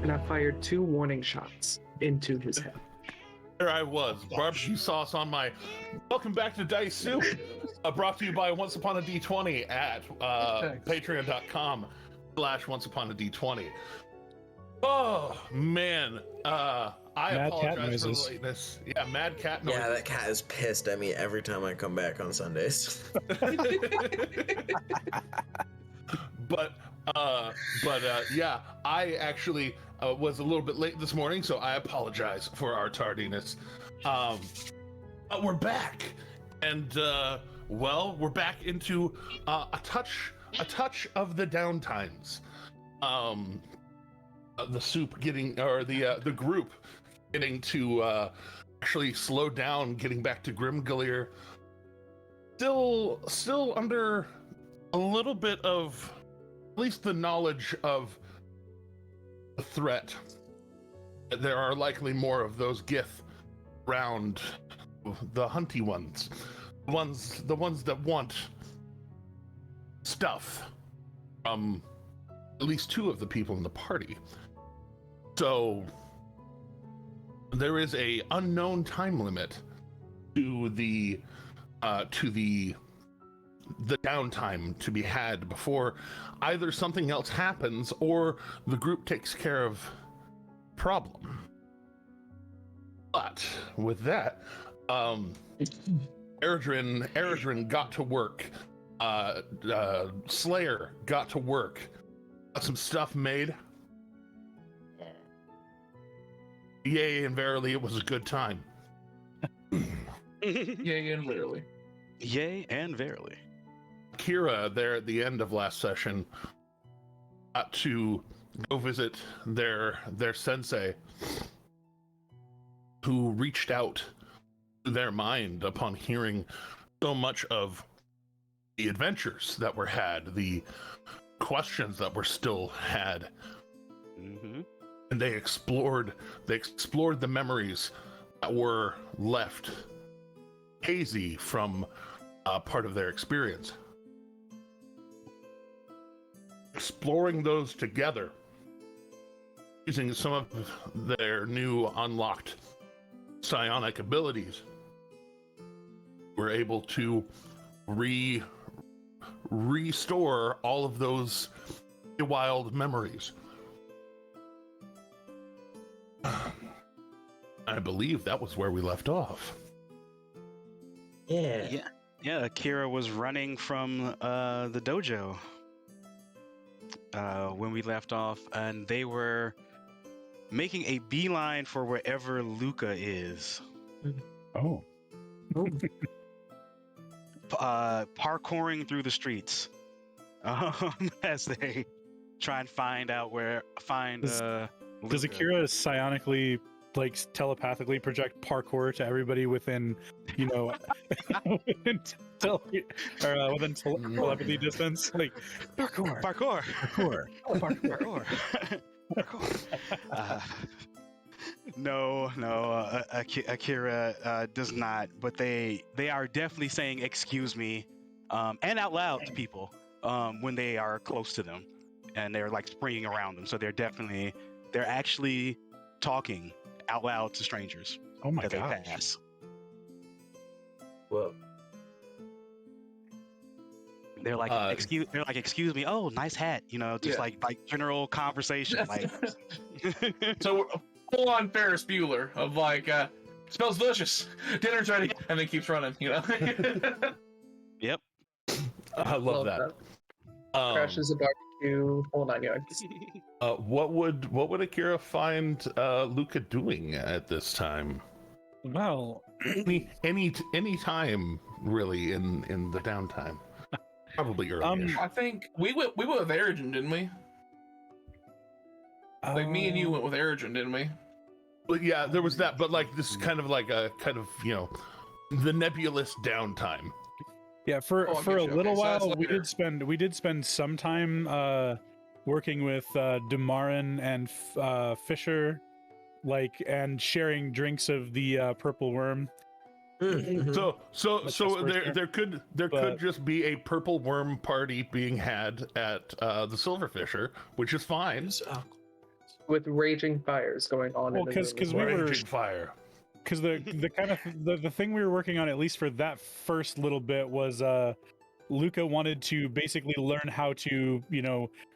and I fired 2 warning shots into his head. There I was, barbecue sauce on my. Welcome back to Dice Soup, brought to you by Once Upon a D20 at patreon.com/Once Upon a D20. Oh man, I apologize for the lateness. Yeah, mad cat noises. Yeah, that cat is pissed at me every time I come back on Sundays. But yeah, I actually was a little bit late this morning, so I apologize for our tardiness. But we're back, and well, we're back into a touch of the downtimes. The soup getting, or the group getting to actually slow down, getting back to Grimgalier. Still under a little bit of, at least the knowledge of the threat. There are likely more of those Gith around, the hunty ones, the ones that want stuff from at least 2 of the people in the party. So there is a unknown time limit to the downtime to be had before either something else happens or the group takes care of the problem. But with that, Eredrin got to work. Slayer got to work. Got some stuff made. Yay, and verily, it was a good time. Yay, and verily. Yay, and verily. Kira, there at the end of last session, got to go visit their sensei, who reached out to their mind upon hearing so much of the adventures that were had, the questions that were still had. Mm-hmm. And they explored the memories that were left hazy from part of their experience. Exploring those together, using some of their new unlocked psionic abilities, we're able to restore all of those wild memories. I believe that was where we left off. Yeah. Yeah, Akira was running from the dojo when we left off, and they were making a beeline for wherever Luca is. Oh. Parkouring through the streets as they try and find Luca. Does Akira psionically, like, telepathically project parkour to everybody within, within telepathy distance? Like, parkour. No, Akira does not, but they are definitely saying "excuse me," and out loud to people when they are close to them, and they're like springing around them. So they're actually talking out loud to strangers. Oh my as gosh. they pass. Well, They're like, excuse me. Oh, nice hat. Like general conversation. Like, So full on Ferris Bueller of like, smells delicious, dinner's ready, and then keeps running. yep. I love that. Crashes a barbecue, whole 9 yards. What would Akira find Luca doing at this time? Well, any time really in the downtime. Probably early. I think we went with Eredrin, didn't we? Like me and you went with Eredrin, didn't we? Well, yeah, there was that, but like this is kind of the nebulous downtime. yeah, for a little So that's while later. we did spend some time working with Dumarin and Fisher, and sharing drinks of the purple worm. So there could just be a purple worm party being had at the Silverfisher, which is fine. with raging fires going on Well, in the room. because as we well. were Raging fire. because the kind of the thing we were working on, at least for that first little bit, was Luca wanted to basically learn how to,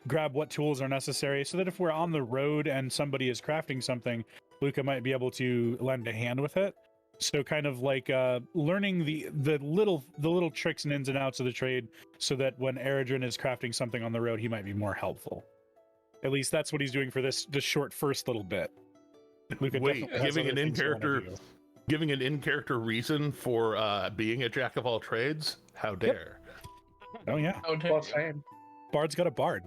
grab what tools are necessary so that if we're on the road and somebody is crafting something, Luca might be able to lend a hand with it. So kind of like learning the little tricks and ins and outs of the trade so that when Eredrin is crafting something on the road, he might be more helpful. At least that's what he's doing for this short first little bit. Luca Wait, definitely has giving other an things he wanna in-character do. giving an in-character reason for being a jack of all trades? How dare. Oh yeah, Oh, Well, same. Bard's got a bard.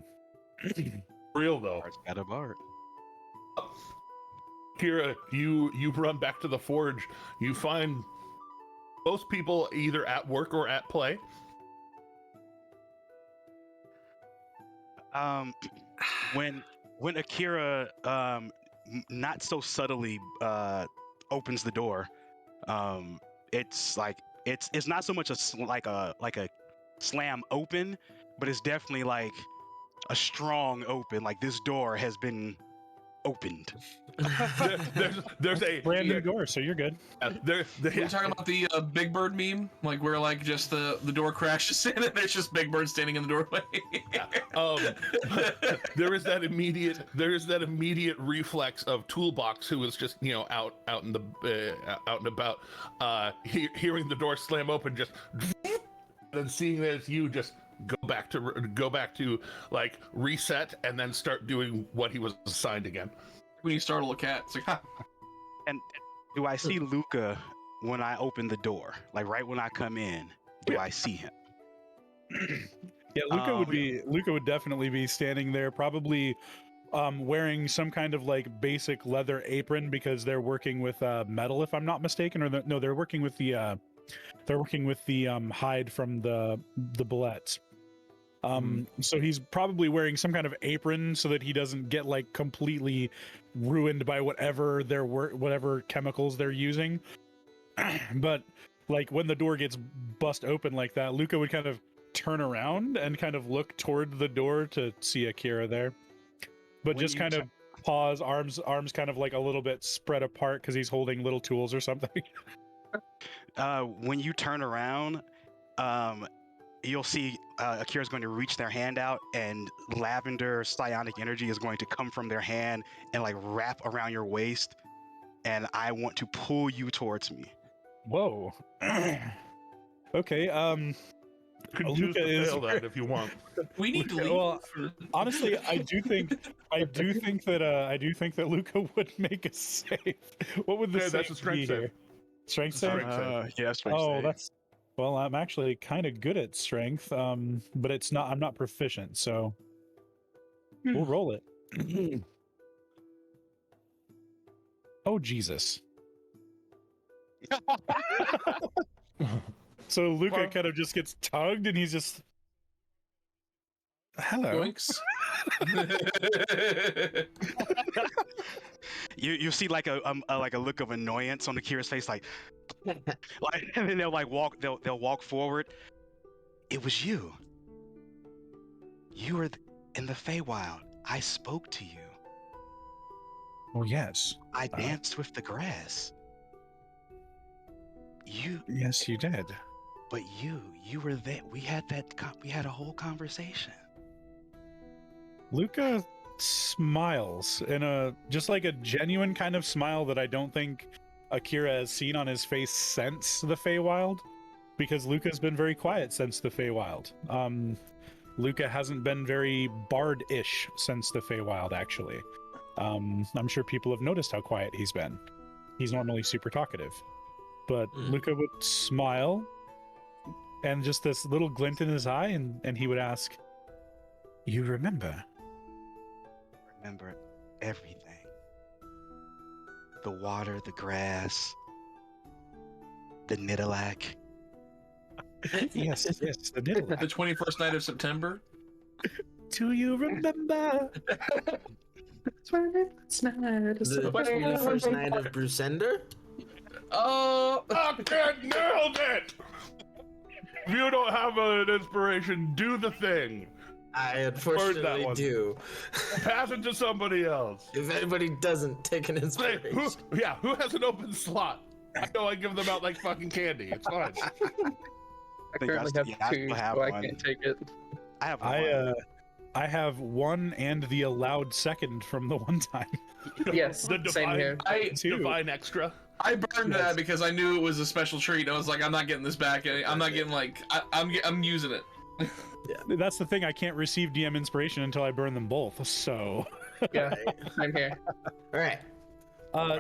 Real though. Bard's got a bard. Kira, you run back to the forge. You find most people either at work or at play. When Akira not so subtly opens the door, it's like it's not so much like a slam open, but it's definitely like a strong open. Like this door has been opened. There's a Brand new door, so you're good. there. We're talking about the Big Bird meme, like where like just the door crashes in and there's just Big Bird standing in the doorway. There is that immediate reflex of Toolbox, who was just out and about, hearing the door slam open, just and then seeing that it's you, just go back to like reset and then start doing what he was assigned again. When you startle a cat, it's like, ha. And do I see Luca when I open the door? Like right when I come in, do I see him? Yeah, Luca would definitely be standing there, probably wearing some kind of like basic leather apron because they're working with metal, if I'm not mistaken, or they're working with the hide from the bullets. So he's probably wearing some kind of apron so that he doesn't get like completely ruined by whatever chemicals they're using. But like when the door gets bust open like that, Luca would kind of turn around and kind of look toward the door to see Akira there, but When just you kind of pause, arms kind of like a little bit spread apart because he's holding little tools or something. When you turn around, you'll see Akira's going to reach their hand out, and lavender psionic energy is going to come from their hand and like wrap around your waist, and I want to pull you towards me. Whoa. Okay. Could choose Luca to is fail that if you want. We need to leave. well. Honestly, I do think that Luca would make a save. What would the Yeah, save that's a strength be save. here? Strength save. Strength save. Yeah, strength Oh, save. that's well. I'm actually kind of good at strength, but it's not. I'm not proficient, so we'll roll it. Oh Jesus! So Luca kind of just gets tugged, and he's just hello. Yoinks. You see like a look of annoyance on Akira's face, like and then they'll walk forward. It was you. You were in the Feywild. I spoke to you. Oh yes. I danced with the grass. Yes, you did. But you were there. We had a whole conversation. Luca smiles in a just like a genuine kind of smile that I don't think Akira has seen on his face since the Feywild, because Luca's been very quiet since the Feywild. Luca hasn't been very bard-ish since the Feywild, actually. I'm sure people have noticed how quiet he's been. He's normally super talkative. But Luca would smile, and just this little glint in his eye, and he would ask, "You remember?" Remember everything. The water, the grass, the Nidalak. Yes, the middle. The 21st night of September. Do you remember? The 21st night of Brusender? Oh, Okay, nailed it! If you don't have an inspiration, do the thing. I that unfortunately one. do. Pass it to somebody else. If anybody doesn't take an Say, inspiration. who has an open slot? I know I give them out like fucking candy. It's fine. I think I currently still- have yeah, I two, still have so I one. can't take it. I have one. I have one and the allowed second from the one time. Yes, The same here. divine extra. I burned that because I knew it was a special treat. I was like, I'm not getting this back. I'm not getting like I'm using it. That's the thing. I can't receive DM inspiration until I burn them both. So, Yeah, same here. All right.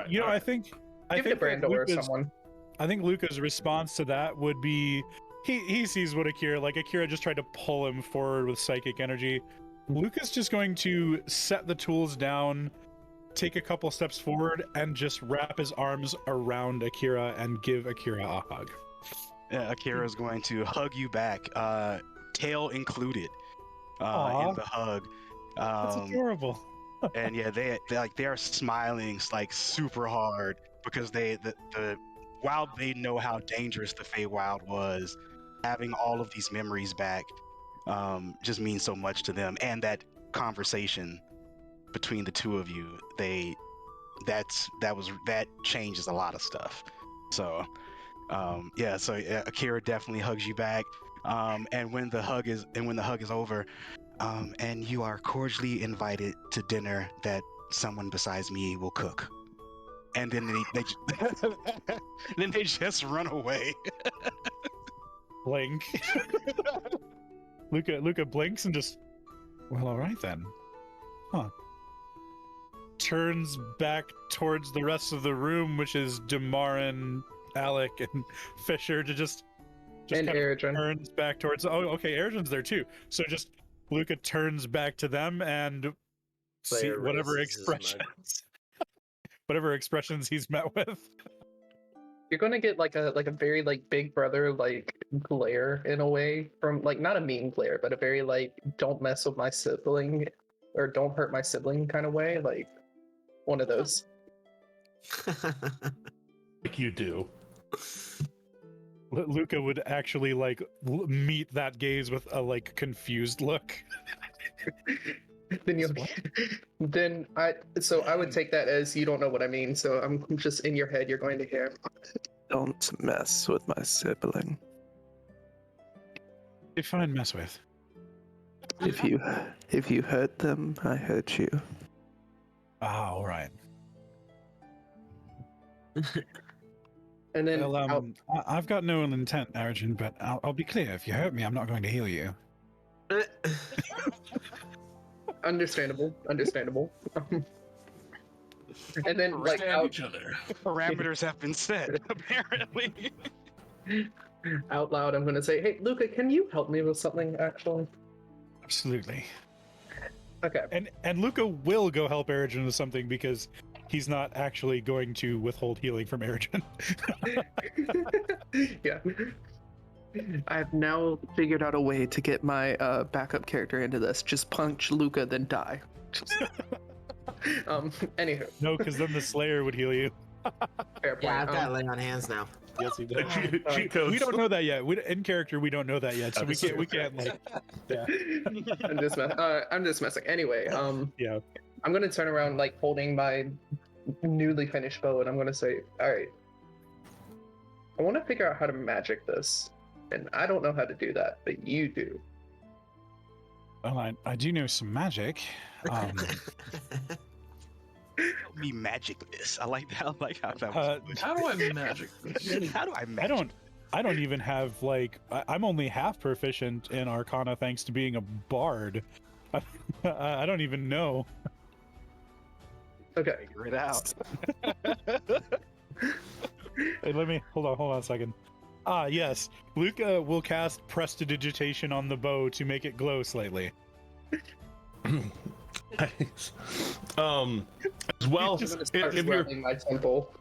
you know, I think Give it to that Brando or Luca's- someone. I think Luca's response to that would be he sees what Akira just tried to pull him forward with psychic energy. Luca's just going to set the tools down, take a couple steps forward, and just wrap his arms around Akira and give Akira a hug. Yeah, Akira's going to hug you back, tail included, Aw. in the hug. That's adorable. And yeah, they are smiling like super hard because while they know how dangerous the Feywild was, having all of these memories back just means so much to them, and that conversation between the two of you, that changes a lot of stuff. So Akira definitely hugs you back, and when the hug is over, and you are cordially invited to dinner that someone besides me will cook, and then they just run away. Blink. Luca blinks and just, well, all right then. Huh. Turns back towards the rest of the room, which is Demarin, Alec, and Fisher, to just And kind of Eridren. turns back towards. Oh, okay, Eridren's there too. So just Luca turns back to them and see Slayer whatever raises his mug. whatever expressions he's met with. You're gonna get like a very like big brother like glare in a way from like not a mean glare, but a very like don't mess with my sibling or don't hurt my sibling kind of way, like one of those. Like you do. Luca would actually like meet that gaze with a like confused look. Then I would take that as you don't know what I mean. So I'm just in your head. You're going to hear. Don't mess with my sibling. You find mess with. If you hurt them, I hurt you. Ah, all right. And then Well, I've got no intent, Arjun, but I'll be clear. If you hurt me, I'm not going to heal you. understandable. And then like Stab each other. Parameters have been set, apparently. out loud, I'm going to say, "Hey, Luca, can you help me with something? Actually." Absolutely. Okay. And Luca will go help Arjun with something because he's not actually going to withhold healing from Arjun. Yeah. I've now figured out a way to get my backup character into this. Just punch Luca, then die. Anywho, No, because then the Slayer would heal you. fair point. Yeah, I've got lay on hands now. Yes, he The cheat codes. We don't know that yet. In character, we don't know that yet, so we can't like. Yeah. I'm just messing. Anyway, Yeah. I'm gonna turn around like holding my newly finished bow, and I'm gonna say, "All right, I want to figure out how to magic this, and I don't know how to do that, but you do." Well, I do know some magic. Help me magic this. I like that. I like how that was. How do I magic this? How do I magic? I don't even have like I'm only half proficient in Arcana thanks to being a bard. I don't even know. Okay. Figure it out. Hey, let me hold on a second. Ah, yes. Luca will cast Prestidigitation on the bow to make it glow slightly. Nice. As well, I'm gonna start if you're rubbing my temple.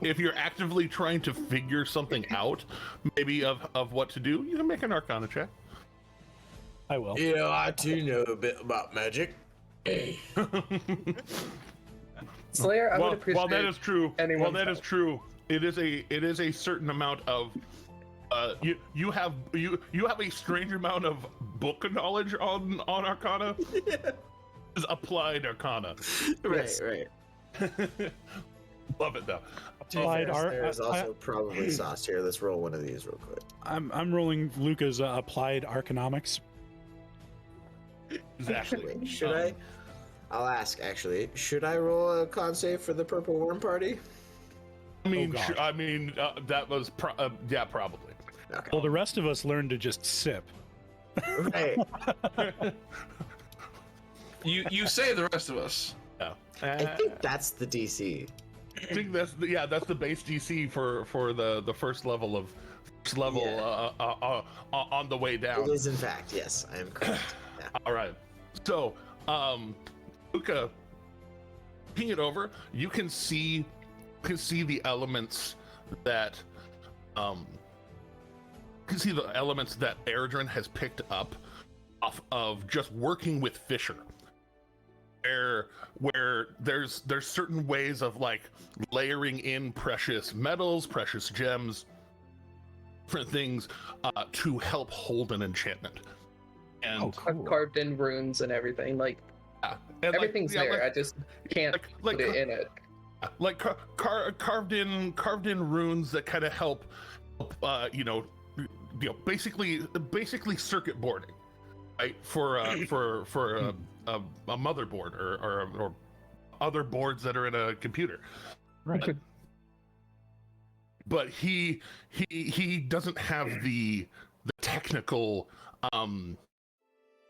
if you're actively trying to figure something out, maybe of what to do, you can make an Arcana check. I will. You know, I too know a bit about magic. Slayer, I would appreciate. While that is true, anyone it is a certain amount of You have a strange amount of book knowledge on Arcana. Is applied Arcana. Right, right. Love it though. Applied art. There's also probably sauce here. Let's roll one of these real quick. I'm rolling Luca's applied arcanomics. Exactly. Wait, should I? I'll ask actually. Should I roll a con save for the Purple Worm Party? I mean, God. that was yeah, probably. Okay. Well, the rest of us learned to just sip. Right. You say the rest of us. Yeah. I think that's the DC. I think that's the base DC for the first level on the way It down. is in fact, yes, I am correct. Yeah. All right. So, Luca, ping it over. You can see the elements that Eredrin has picked up off of just working with Fisher. Where there's certain ways of like layering in precious metals, precious gems, different things to help hold an enchantment. And Oh, I've cool. carved in runes and everything. Like and everything's there. like- I just can't like put it in it. like carved in runes that kind of help basically circuit boarding, right, for a motherboard or other boards that are in a computer. Right. But he doesn't have the technical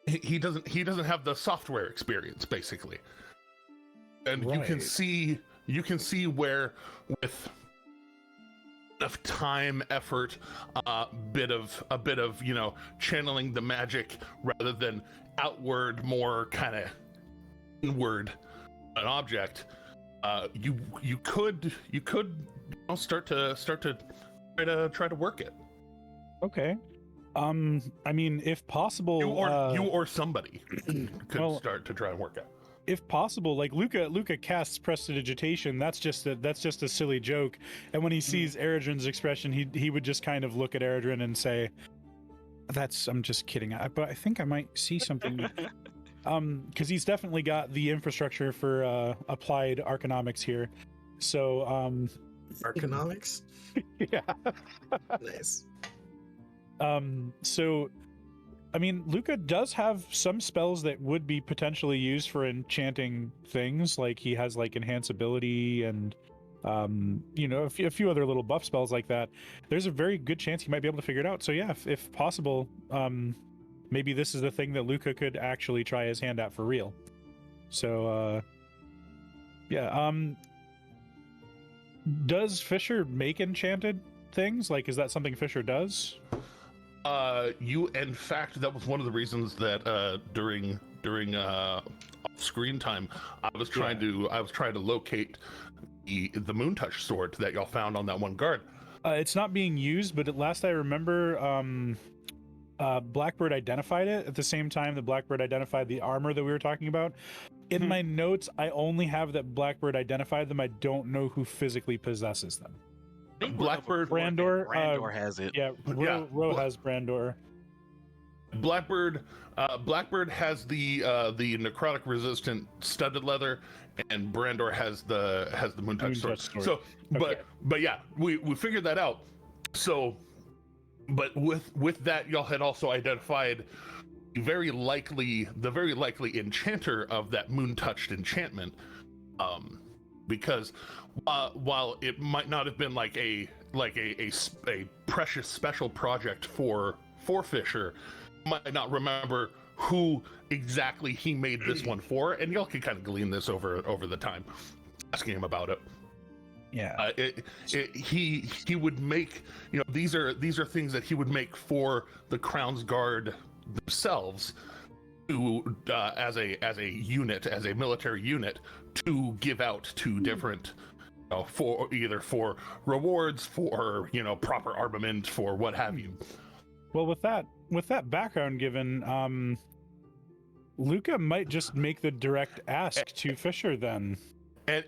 he doesn't have the software experience basically. And you can see where with enough time, effort, a bit of channeling the magic rather than outward, more kind of inward an object. You could start to try to work it. Okay. I mean, if possible, You or somebody could well, start to try and work it. if possible, like Luca casts prestidigitation. That's just a silly joke. And when he sees Eredrin's expression, he would just kind of look at Eredrin and say, I'm just kidding. But I think I might see something. Because he's definitely got the infrastructure for applied arcanomics here. So Arcanomics? yeah. Nice. So I mean, Luca does have some spells that would be potentially used for enchanting things. Like he has like enhanceability and a few other little buff spells like that. There's a very good chance he might be able to figure it out. So yeah, if possible, maybe this is the thing that Luca could actually try his hand at for real. So does Fisher make enchanted things? Like, is that something Fisher does? In fact, that was one of the reasons that during screen time, I was trying to locate the Moontouch sword that y'all found on that one guard. It's not being used, but at last I remember, Blackbird identified it at the same time that Blackbird identified the armor that we were talking about. In my notes, I only have that Blackbird identified them. I don't know who physically possesses them. I think Blackbird- Brandor has it. Yeah, Ro has Brandor. Blackbird has the necrotic resistant studded leather, and Brandor has the Moontouch sword. Moontouch sword. So, Okay. but yeah, we figured that out. So, but with that, y'all had also identified the very likely enchanter of that Moontouched enchantment, because while it might not have been like a precious special project for Fisher, might not remember who exactly he made this one for, and y'all can kind of glean this over the time, asking him about it. Yeah. He would make, these are things that he would make for the Crown's Guard themselves, to as a unit, as a military unit, to give out to different, for either for rewards, for proper armament, for what have you. Well, with that background given, Luca might just make the direct ask to Fisher then. And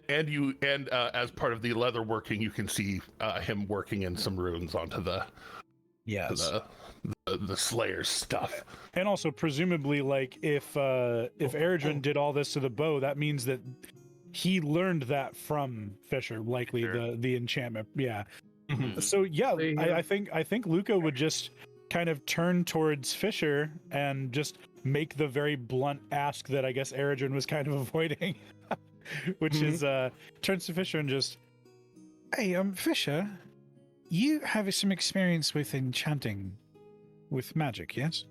as part of the leather working, you can see him working in some runes onto the Yes. The Slayer stuff. And also, presumably, like if Eredrin did all this to the bow, that means that he learned that from Fisher, likely Sure. the enchantment. Yeah. Mhm. So yeah, There you I go. think Luca would just kind of turn towards Fisher and just make the very blunt ask that I guess Eredrin was kind of avoiding, which is turns to Fisher and just, hey, Fisher, you have some experience with enchanting with magic, yes?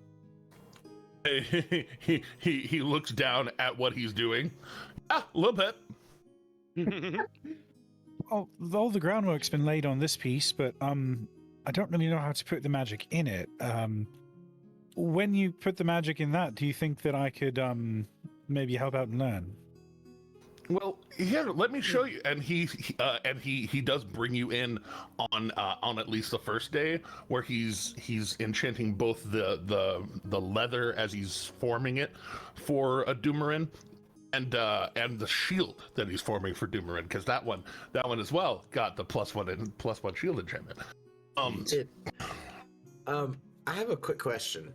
He looks down at what he's doing. A little bit. Oh, all the groundwork's been laid on this piece, but I don't really know how to put the magic in it. When you put the magic in that, do you think that I could maybe help out and learn? Well, here, let me show you. And he does bring you in on at least the first day, where he's enchanting both the leather as he's forming it for a Doomerin, and the shield that he's forming for Doomerin, because that one as well got the +1 shield enchantment. I have a quick question.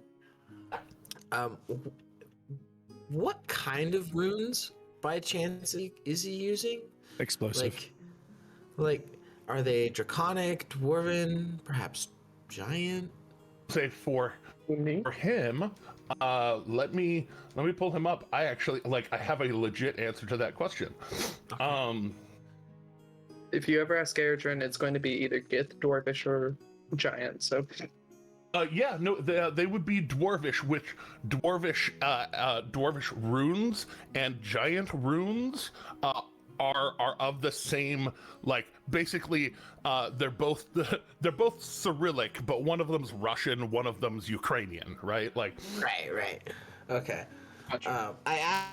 What kind of runes, by chance, is he using? Explosive. Like, are they draconic, dwarven, perhaps giant? Say for him, let me pull him up. I actually I have a legit answer to that question. If you ever ask Eredrin, it's going to be either Gith, Dwarvish, or Giant. So Yeah, no, they would be dwarvish, which dwarvish runes and giant runes are of the same, like, basically they're both Cyrillic, but one of them's Russian, one of them's Ukrainian, right? Like, Right. Okay. Gotcha. I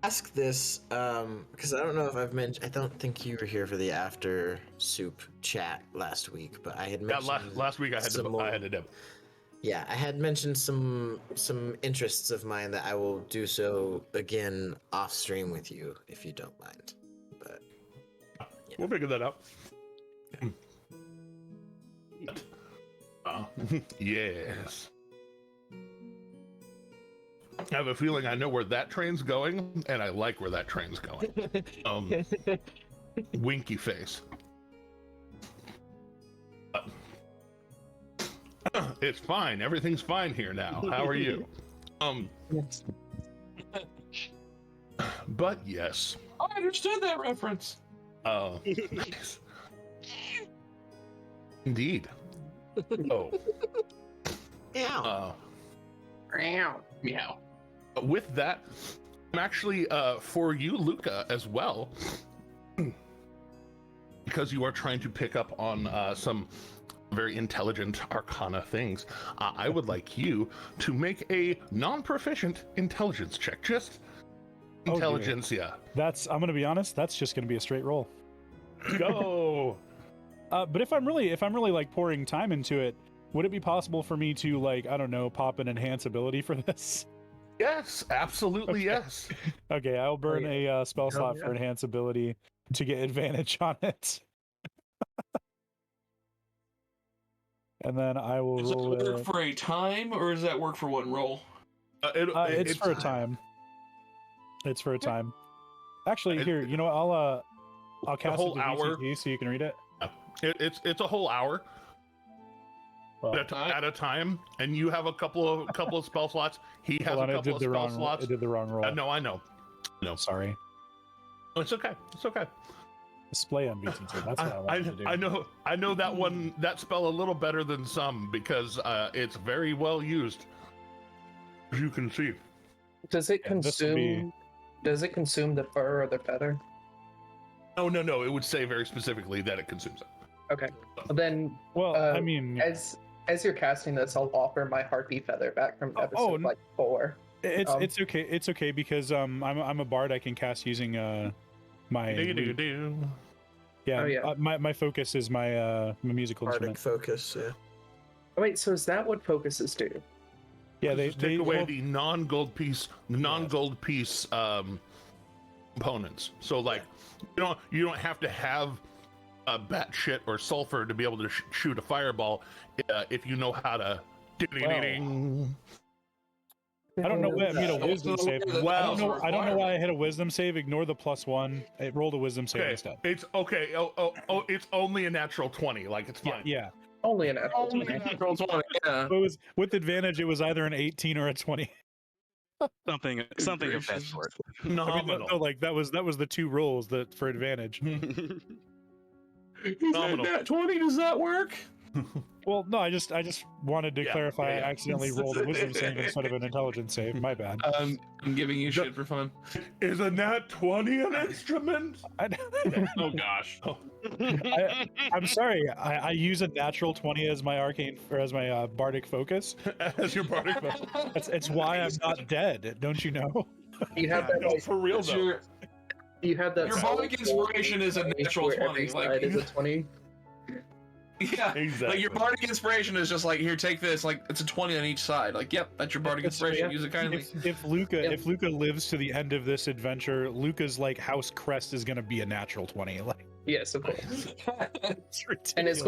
ask this because I don't know if I've mentioned. I don't think you were here for the after soup chat last week, but I had mentioned last week I had to dip. Yeah, I had mentioned some interests of mine that I will do so again off stream with you if you don't mind. But We'll figure that out. Yes. I have a feeling I know where that train's going, and I like where that train's going. Winky face. It's fine. Everything's fine here now. How are you? But yes. I understood that reference. Nice. Indeed. Oh. yeah. Meow. With that, I'm actually for you, Luca, as well, because you are trying to pick up on some very intelligent arcana things. I would like you to make a non-proficient intelligence check. Just intelligentsia. I'm gonna be honest, that's just gonna be a straight roll. Go. But if I'm really like pouring time into it, would it be possible for me to, like, I don't know, pop an enhance ability for this? Yes, absolutely. Okay. Yes. Okay, I'll burn a spell slot for yeah. enhance ability to get advantage on it. And then I will Does that roll work it. for a time, or does that work for one roll? It's for a time. It's for a time. Actually, here, you know what? I'll cast whole it to hour. VCT so you can read it. It's a whole hour. Well, At a time, and you have a couple of spell slots. He has a couple of spell slots. I did the wrong roll. No, I know. No, Sorry. it's okay. It's okay. Display on VCT. That's what I wanted to do. I know that spell a little better than some because it's very well used, as you can see. does it Yeah, this will be- consume? Does it consume the fur or the feather? No. It would say very specifically that it consumes it. Okay. Well, then, Well, I mean, as you're casting this, I'll offer my harpy feather back from episode 4. it's okay. It's okay because I'm a bard. I can cast using my yeah. Oh, yeah. My focus is my musical Bardic instrument. focus. Yeah. Oh, wait, so is that what focuses do? Yeah, Just they take away well, the non-gold piece components. So like you don't have to have batshit or sulfur to be able to shoot a fireball if you know how to. I don't know why I made a wisdom save. Wow. I don't know why I hit a wisdom save. Ignore the +1. It rolled a wisdom save Okay, instead. it's okay. It's only a natural 20. Like it's fine. Yeah. Only an natural Only 20. natural 20, yeah. It was with advantage. It was either an 18 or a 20. Something of that gracious. sort. I mean, Phenomenal. no, like that was the two rolls that for advantage. Phenomenal. Nat 20, does that work? Well, no, I just wanted to Yeah, clarify. yeah, yeah. I accidentally rolled a wisdom save instead of an intelligence save. My bad. I'm giving you shit for fun. Is a nat 20 an instrument? Oh gosh. I'm sorry. I use a natural 20 as my arcane or as my bardic focus. As your bardic focus. It's why I'm not dead. Don't you know? You have that. No, Like, for real That's though. you have that. Your solid bardic inspiration is a 20 natural where every 20, like- side is a 20. Yeah. Exactly. Like your bardic inspiration is just like, here, take this. Like it's a 20 on each side. Like, yep, that's your bardic It's- inspiration. yeah. Use it kindly. If Luca lives to the end of this adventure, Luca's like house crest is gonna be a natural 20. Like Yes, of course. it's ridiculous. And it's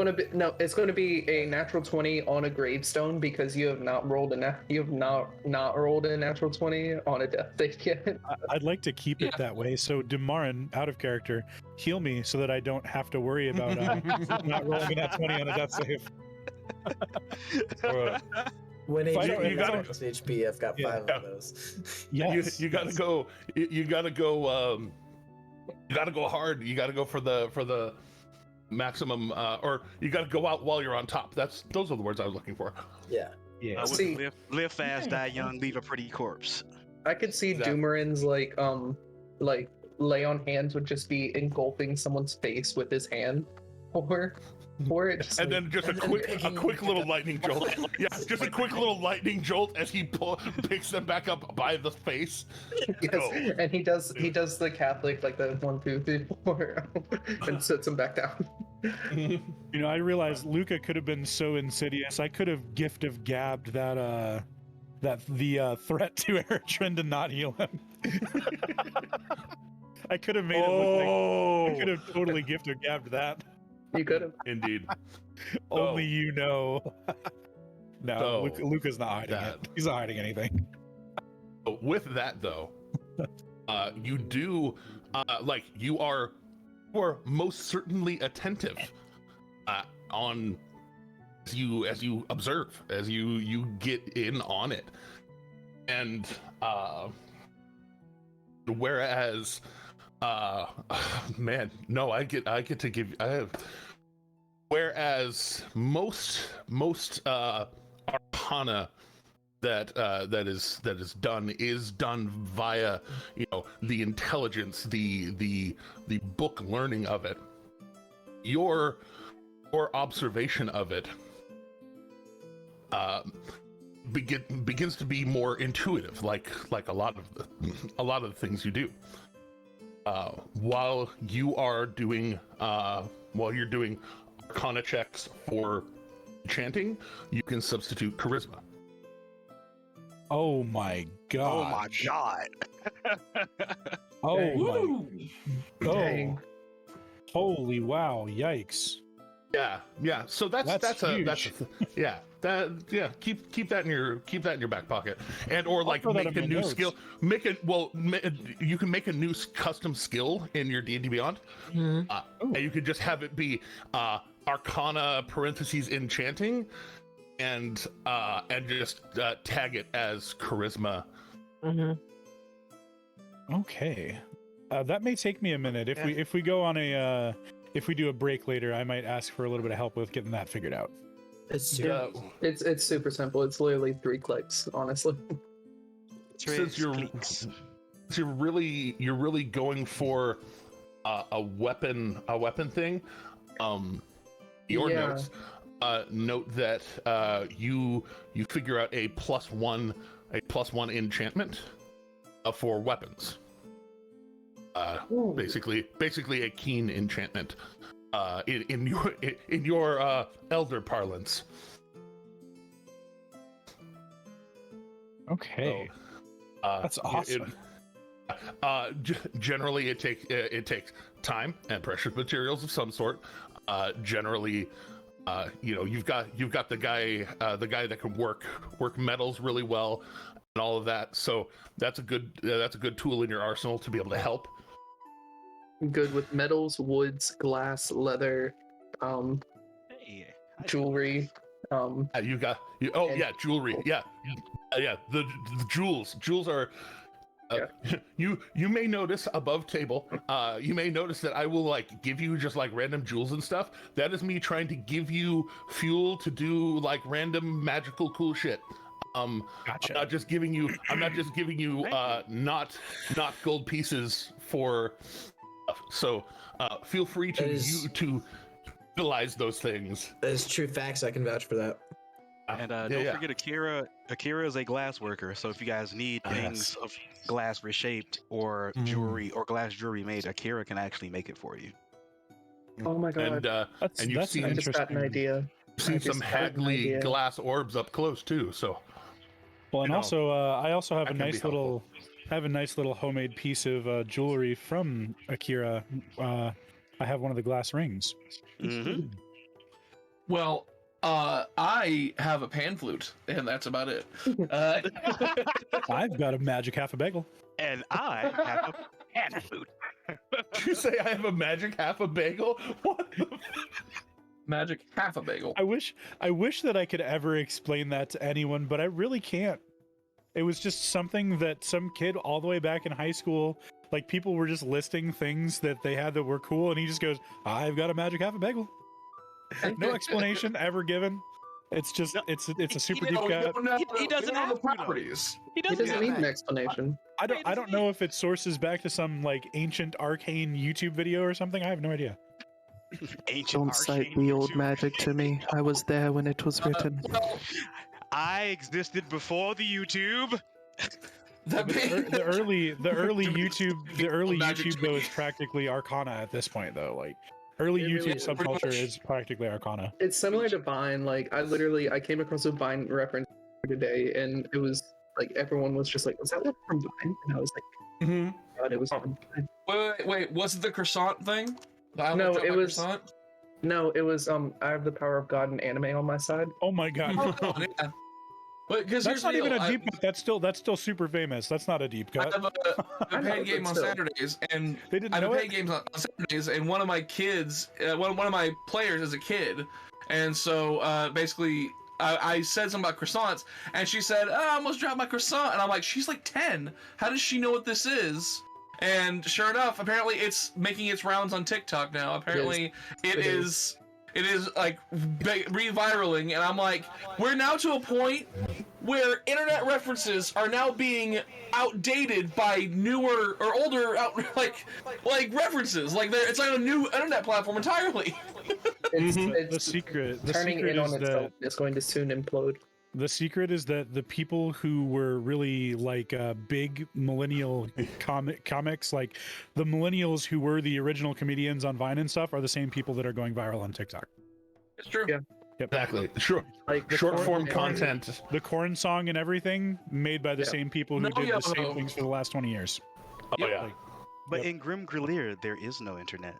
going to be a natural 20 on a gravestone because you have not rolled not rolled a natural 20 on a death save yet. I'd like to keep it that way. So Demarin, out of character, heal me so that I don't have to worry about not rolling a nat 20 on a death save. When If I AJ don't- you has gotta- max HP, I've got Yeah. 5 of those. Yes, You gotta go. You gotta go. You gotta go hard. You gotta go for the maximum, or you gotta go out while you're on top. Those are the words I was looking for. Yeah. Yeah. See- live fast, die young, leave a pretty corpse. I could see Exactly. Doomarin's like lay on hands would just be engulfing someone's face with his hand, or it just And then just a And then quick little lightning jolt. Yeah, just a quick little lightning jolt as he picks them back up by the face. yes, Go. and he does the Catholic like the 1, 2, 3, 4 and sits him back down. You know, I realized Luca could have been so insidious. I could have gift of gabbed the threat to Eritrin to not heal him. I could have made it look like I could have totally gift of gabbed that. You could have. Indeed. Only you know. No, So, Luca's not hiding that- it. He's not hiding anything. With that though, you do like you are most certainly attentive on as you observe, as you get in on it, and whereas man, no, I get to give whereas most arcana that is done via, you know, the intelligence, the book learning of it. Your observation of it begins to be more intuitive, like a lot of the things you do. While you're doing arcana checks for chanting, you can substitute charisma. Oh my god. Oh my god. Oh my. Woo! Oh. Dang. Holy wow. Yikes. Yeah. So that's huge. keep that in your back pocket, and or like throw that make in a my new notes. skill. You can make a new custom skill in your D&D Beyond, Mhm. and you could just have it be Arcana parentheses enchanting, and just tag it as charisma. Okay. That may take me a minute. If we go on a if we do a break later, I might ask for a little bit of help with getting that figured out. It's Yeah, it's super simple. It's literally 3 clicks, honestly. Since you're really going for a weapon thing, your Yeah. notes note that you figure out a +1 enchantment for weapons. Ooh. Basically a keen enchantment in your elder parlance. Okay. So, That's awesome. Generally, it takes time and precious materials of some sort. Generally, you've got the guy that can work metals really well and all of that. So that's a good tool in your arsenal to be able to help. Good with metals, woods, glass, leather, Hey, jewelry. Jewelry. The jewels. Jewels are. You may notice above table, you may notice that I will like give you just like random jewels and stuff. That is me trying to give you fuel to do like random magical cool shit. Gotcha. I'm not just giving you not gold pieces for stuff. So feel free to utilize those things. That is true facts. I can vouch for that. And don't forget Akira. Akira is a glass worker, so if you guys need things of glass reshaped or jewelry or glass jewelry made, Akira can actually make it for you. Oh my god! And you've seen I just got an idea. Seen some Hagley glass orbs up close too. So, well, and also I also have that a can be nice little homemade piece of jewelry from Akira. I have one of the glass rings. Mm-hmm. Well, I have a pan flute, and that's about it. I've got a magic half a bagel. And I have a pan flute. Did you say I have a magic half a bagel? What the Magic half a bagel. I wish that I could ever explain that to anyone, but I really can't. It was just something that some kid all the way back in high school, like people were just listing things that they had that were cool, and he just goes, "I've got a magic half a bagel." No explanation ever given. It's just it's a super deep cut. He doesn't have the properties. He It doesn't need an explanation. I don't know if it sources back to some like ancient arcane YouTube video or something. I have no idea. Ancient Don't cite the old magic to me. I was there when it was written. I existed before the YouTube. The early Magic YouTube though is practically Arcana at this point though. Like early It really YouTube is, pretty subculture much. is practically Arcana. It's similar to Vine. Like I came across a Vine reference today, and it was like everyone was just like, "Was that one from Vine?" And I was like, Mm-hmm. "God, it was from Vine." Wait, was it the croissant thing? No, it was- Croissant? No, it was I have the power of God and anime on my side. Oh my god. Yeah. But because That's not even a deep cut. That's still super famous. That's not a deep I cut. have a I know, paid game but on still. Saturdays, and They didn't I have know paid it. games on Saturdays, and one of my kids, one of my players is a kid, and so basically I said something about croissants, and she said, "Oh, I almost dropped my croissant," and I'm like, "She's like 10. How does she know what this is?" And sure enough, apparently it's making its rounds on TikTok now. Apparently it is like reviraling, and I'm like, we're now to a point where internet references are now being outdated by newer or older like references. Like it's like a new internet platform entirely. It's The secret turning in on is itself. that It's going to soon implode. the secret is that the people who were really like big millennial comics, like the millennials who were the original comedians on Vine and stuff, are the same people that are going viral on TikTok. It's true. Yeah. Yep. Exactly. Sure. Like the Short corn- form the content. The corn song and everything made by the Yeah. same people who No, did yeah, the same no. things for the last 20 years. Oh yeah. Like, But Yep. in Grim Grelier, there is no internet.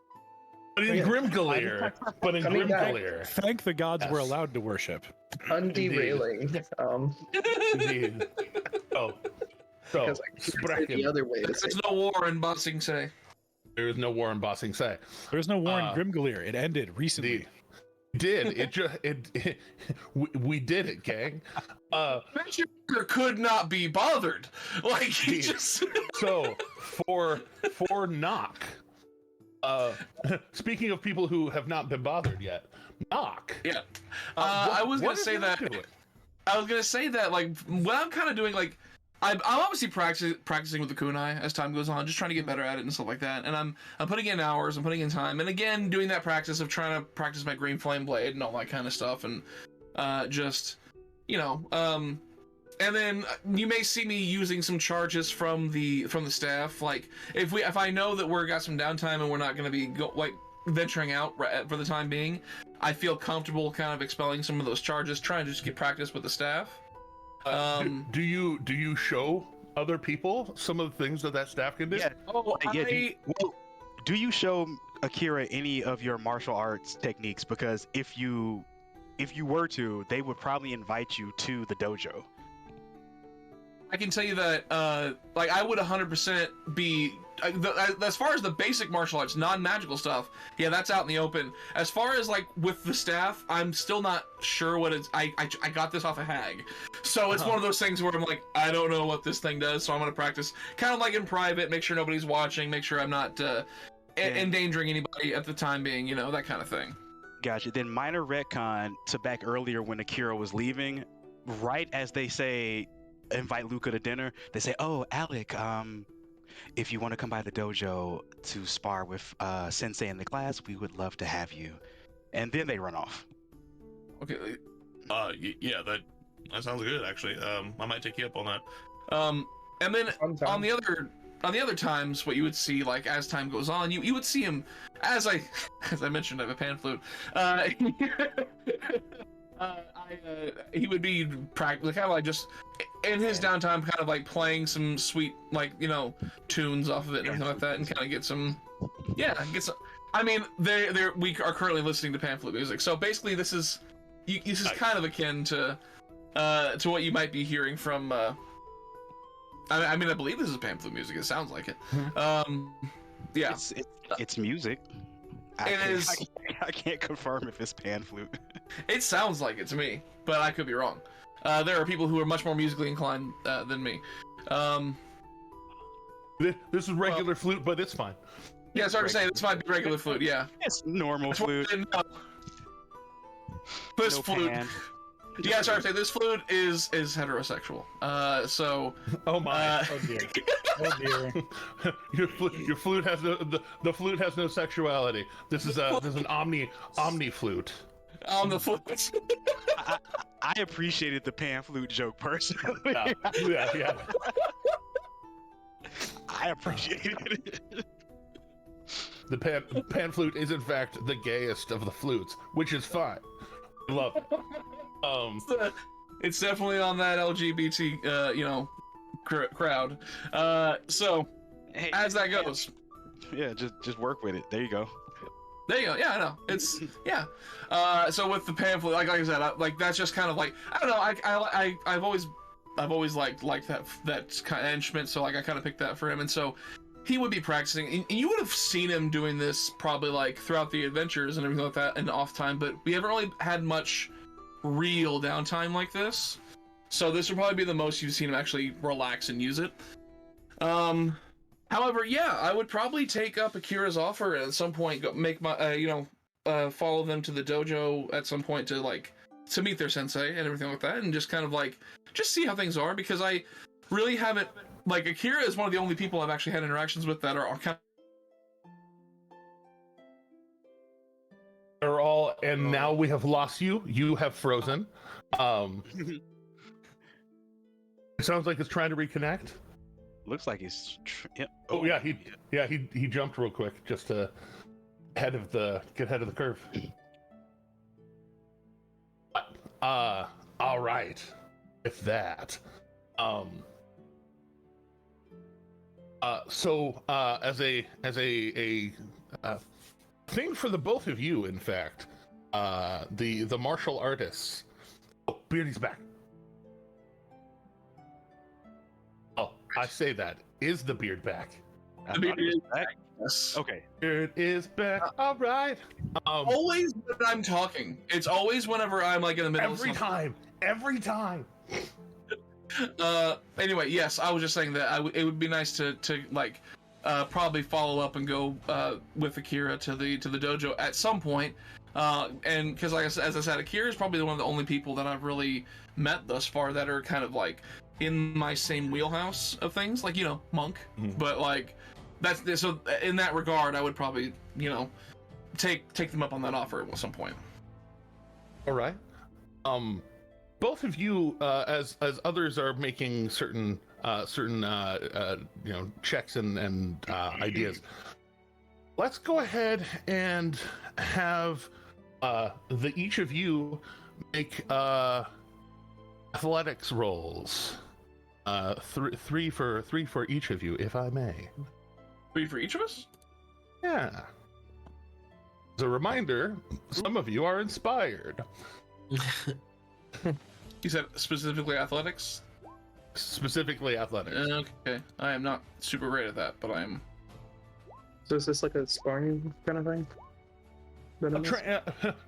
But in Yeah. Grimgalair. But in Coming back. Grimgalair. thank the gods we're Yes. allowed to worship. Underailing. Indeed. Oh. So, Because I can't say the Spracken. other way to say. There's no war in Bossing Say. There is no war in Bossing Say. There's no war in Uh, Grimgalair. It ended recently. Indeed. We did it, gang. Adventure could not be bothered. Like he Indeed. just. So for Knock, speaking of people who have not been bothered yet, Knock. Yeah. what- I was what gonna is say Knock that. doing? I was gonna say that, like, what I'm kind of doing, like, I'm obviously practicing with the kunai as time goes on, just trying to get better at it and stuff like that. And I'm putting in hours, I'm putting in time, and again doing that practice of trying to practice my green flame blade and all that kind of stuff, and just, you know, and then you may see me using some charges from the staff. Like if I know that we're got some downtime and we're not going to be venturing out for the time being, I feel comfortable kind of expelling some of those charges, trying to just get practice with the staff. Do you show other people some of the things that staff can do? Yeah. Oh, Yeah, do do you show Akira any of your martial arts techniques? Because if you were to, they would probably invite you to the dojo. I can tell you that, like, I would 100% be, as far as the basic martial arts, non-magical stuff, yeah, that's out in the open. As far as, like, with the staff, I'm still not sure what it's, I got this off a hag. So it's one of those things where I'm like, I don't know what this thing does, so I'm going to practice kind of like in private, make sure nobody's watching, make sure I'm not endangering anybody at the time being, you know, that kind of thing. Gotcha. Then minor retcon to back earlier when Akira was leaving, right as they say, invite Luca to dinner, they say, oh, Alec, if you want to come by the dojo to spar with Sensei in the class, we would love to have you. And then they run off. Okay. Yeah, that sounds good, actually. I might take you up on that. And then on the other times, what you would see, like, as time goes on, you would see him, as I mentioned, I have a pan flute. He would be practically kind of like just in his downtime, kind of like playing some sweet, like, you know, tunes off of it and everything like that, and kind of get some. I mean, we are currently listening to pan flute music, so basically this is kind of akin to what you might be hearing from. I mean, I believe this is pan flute music. It sounds like it. Yeah, it's music. I can't confirm if it's pan flute. It sounds like it to me, but I could be wrong. There are people who are much more musically inclined than me. This is regular flute, but it's fine. Yeah, sorry to say, this might be regular flute. Yeah, it's normal flute. This no flute. Pan. Yeah, sorry to say, this flute is heterosexual. So. Oh my. Oh dear. Oh dear. Your flute has the flute has no sexuality. This is an omni flute. On the flute. I appreciated the pan flute joke personally. Yeah. I appreciated it. The pan flute is in fact the gayest of the flutes, which is fine. I love it. It's definitely on that LGBT, you know, crowd. So, Hey, as that goes. Yeah, just work with it. There you go. There you go. Yeah, I know. It's yeah. So with the pamphlet, like I said, like that's just kind of like I don't know. I've always liked that kind of instrument. So like I kind of picked that for him, and so he would be practicing, and you would have seen him doing this probably like throughout the adventures and everything like that, and off time. But we haven't really had much real downtime like this. So this would probably be the most you've seen him actually relax and use it. However, yeah, I would probably take up Akira's offer and at some point go make my, follow them to the dojo at some point to meet their sensei and everything like that, and just kind of like, just see how things are, because I really haven't, like, Akira is one of the only people I've actually had interactions with that are kind of. They're all, and now we have lost you. You have frozen. It sounds like it's trying to reconnect. Looks like he's. Yep. Oh yeah, he jumped real quick just to get ahead of the curve. All right, with that, so as a thing for the both of you, in fact, the martial artists. Oh, Beardy's back. Oh, I say that. Is the beard back? The beard is back. Yes. Okay. Beard is back. All right. Always when I'm talking. It's always whenever I'm like in the middle. Every time. Anyway, yes, I was just saying that it would be nice to like probably follow up and go with Akira to the dojo at some point. And because like as I said, Akira is probably one of the only people that I've really met thus far that are kind of like in my same wheelhouse of things, like, you know, monk. Mm-hmm. But like that's so in that regard, I would probably, you know, take them up on that offer at some point. All right. Both of you, as others are making certain checks and ideas, let's go ahead and have each of you make athletics rolls. Three for each of you, if I may. 3 for each of us? Yeah. As a reminder, some of you are inspired. You said specifically athletics? Specifically athletics. Okay. I am not super great at that, but I am. So is this like a sparring kind of thing?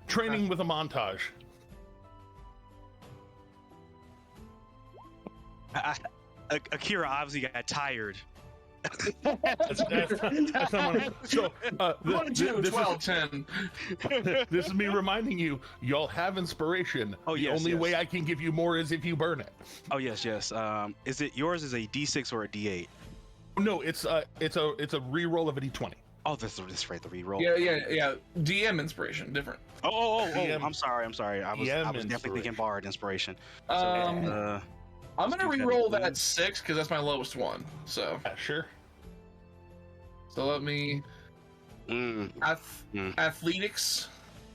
Training with a montage. Akira obviously got tired. That's someone, so, 1, 2, 12, 10. This is me reminding you, y'all have inspiration. Oh, the yes, only yes. way I can give you more is if you burn it. Oh yes. Is it yours? Is a D6 or a D8? No, it's a re-roll of a D20. Oh, this right, the reroll. Yeah. DM inspiration, different. Oh, DM. I'm sorry. I was definitely thinking inspiration. Bard inspiration. I'm gonna re-roll that 6 because that's my lowest one. So Yeah, sure. let me athletics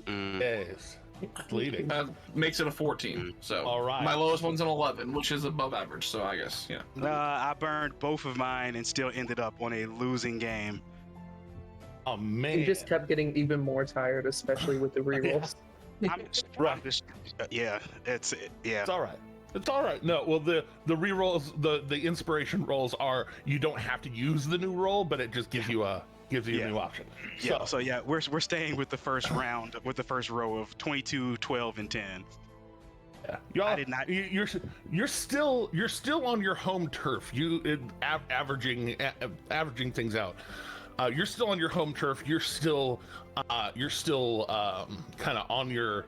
Yes. Leading. makes it a 14. So All right. my lowest one's an 11, which is above average. So I guess I burned both of mine and still ended up on a losing game. Oh man. You just kept getting even more tired, especially with the rerolls. Yeah, it's It's all right. It's all right. No, well, the re-rolls, the inspiration rolls are, you don't have to use the new roll, but it just gives you a new option. Yeah, so yeah, we're staying with the first round, with the first row of 22, 12, and 10. Yeah. Y'all, I did not. You're still on your home turf. Averaging things out. You're still on your home turf. You're still kind of on your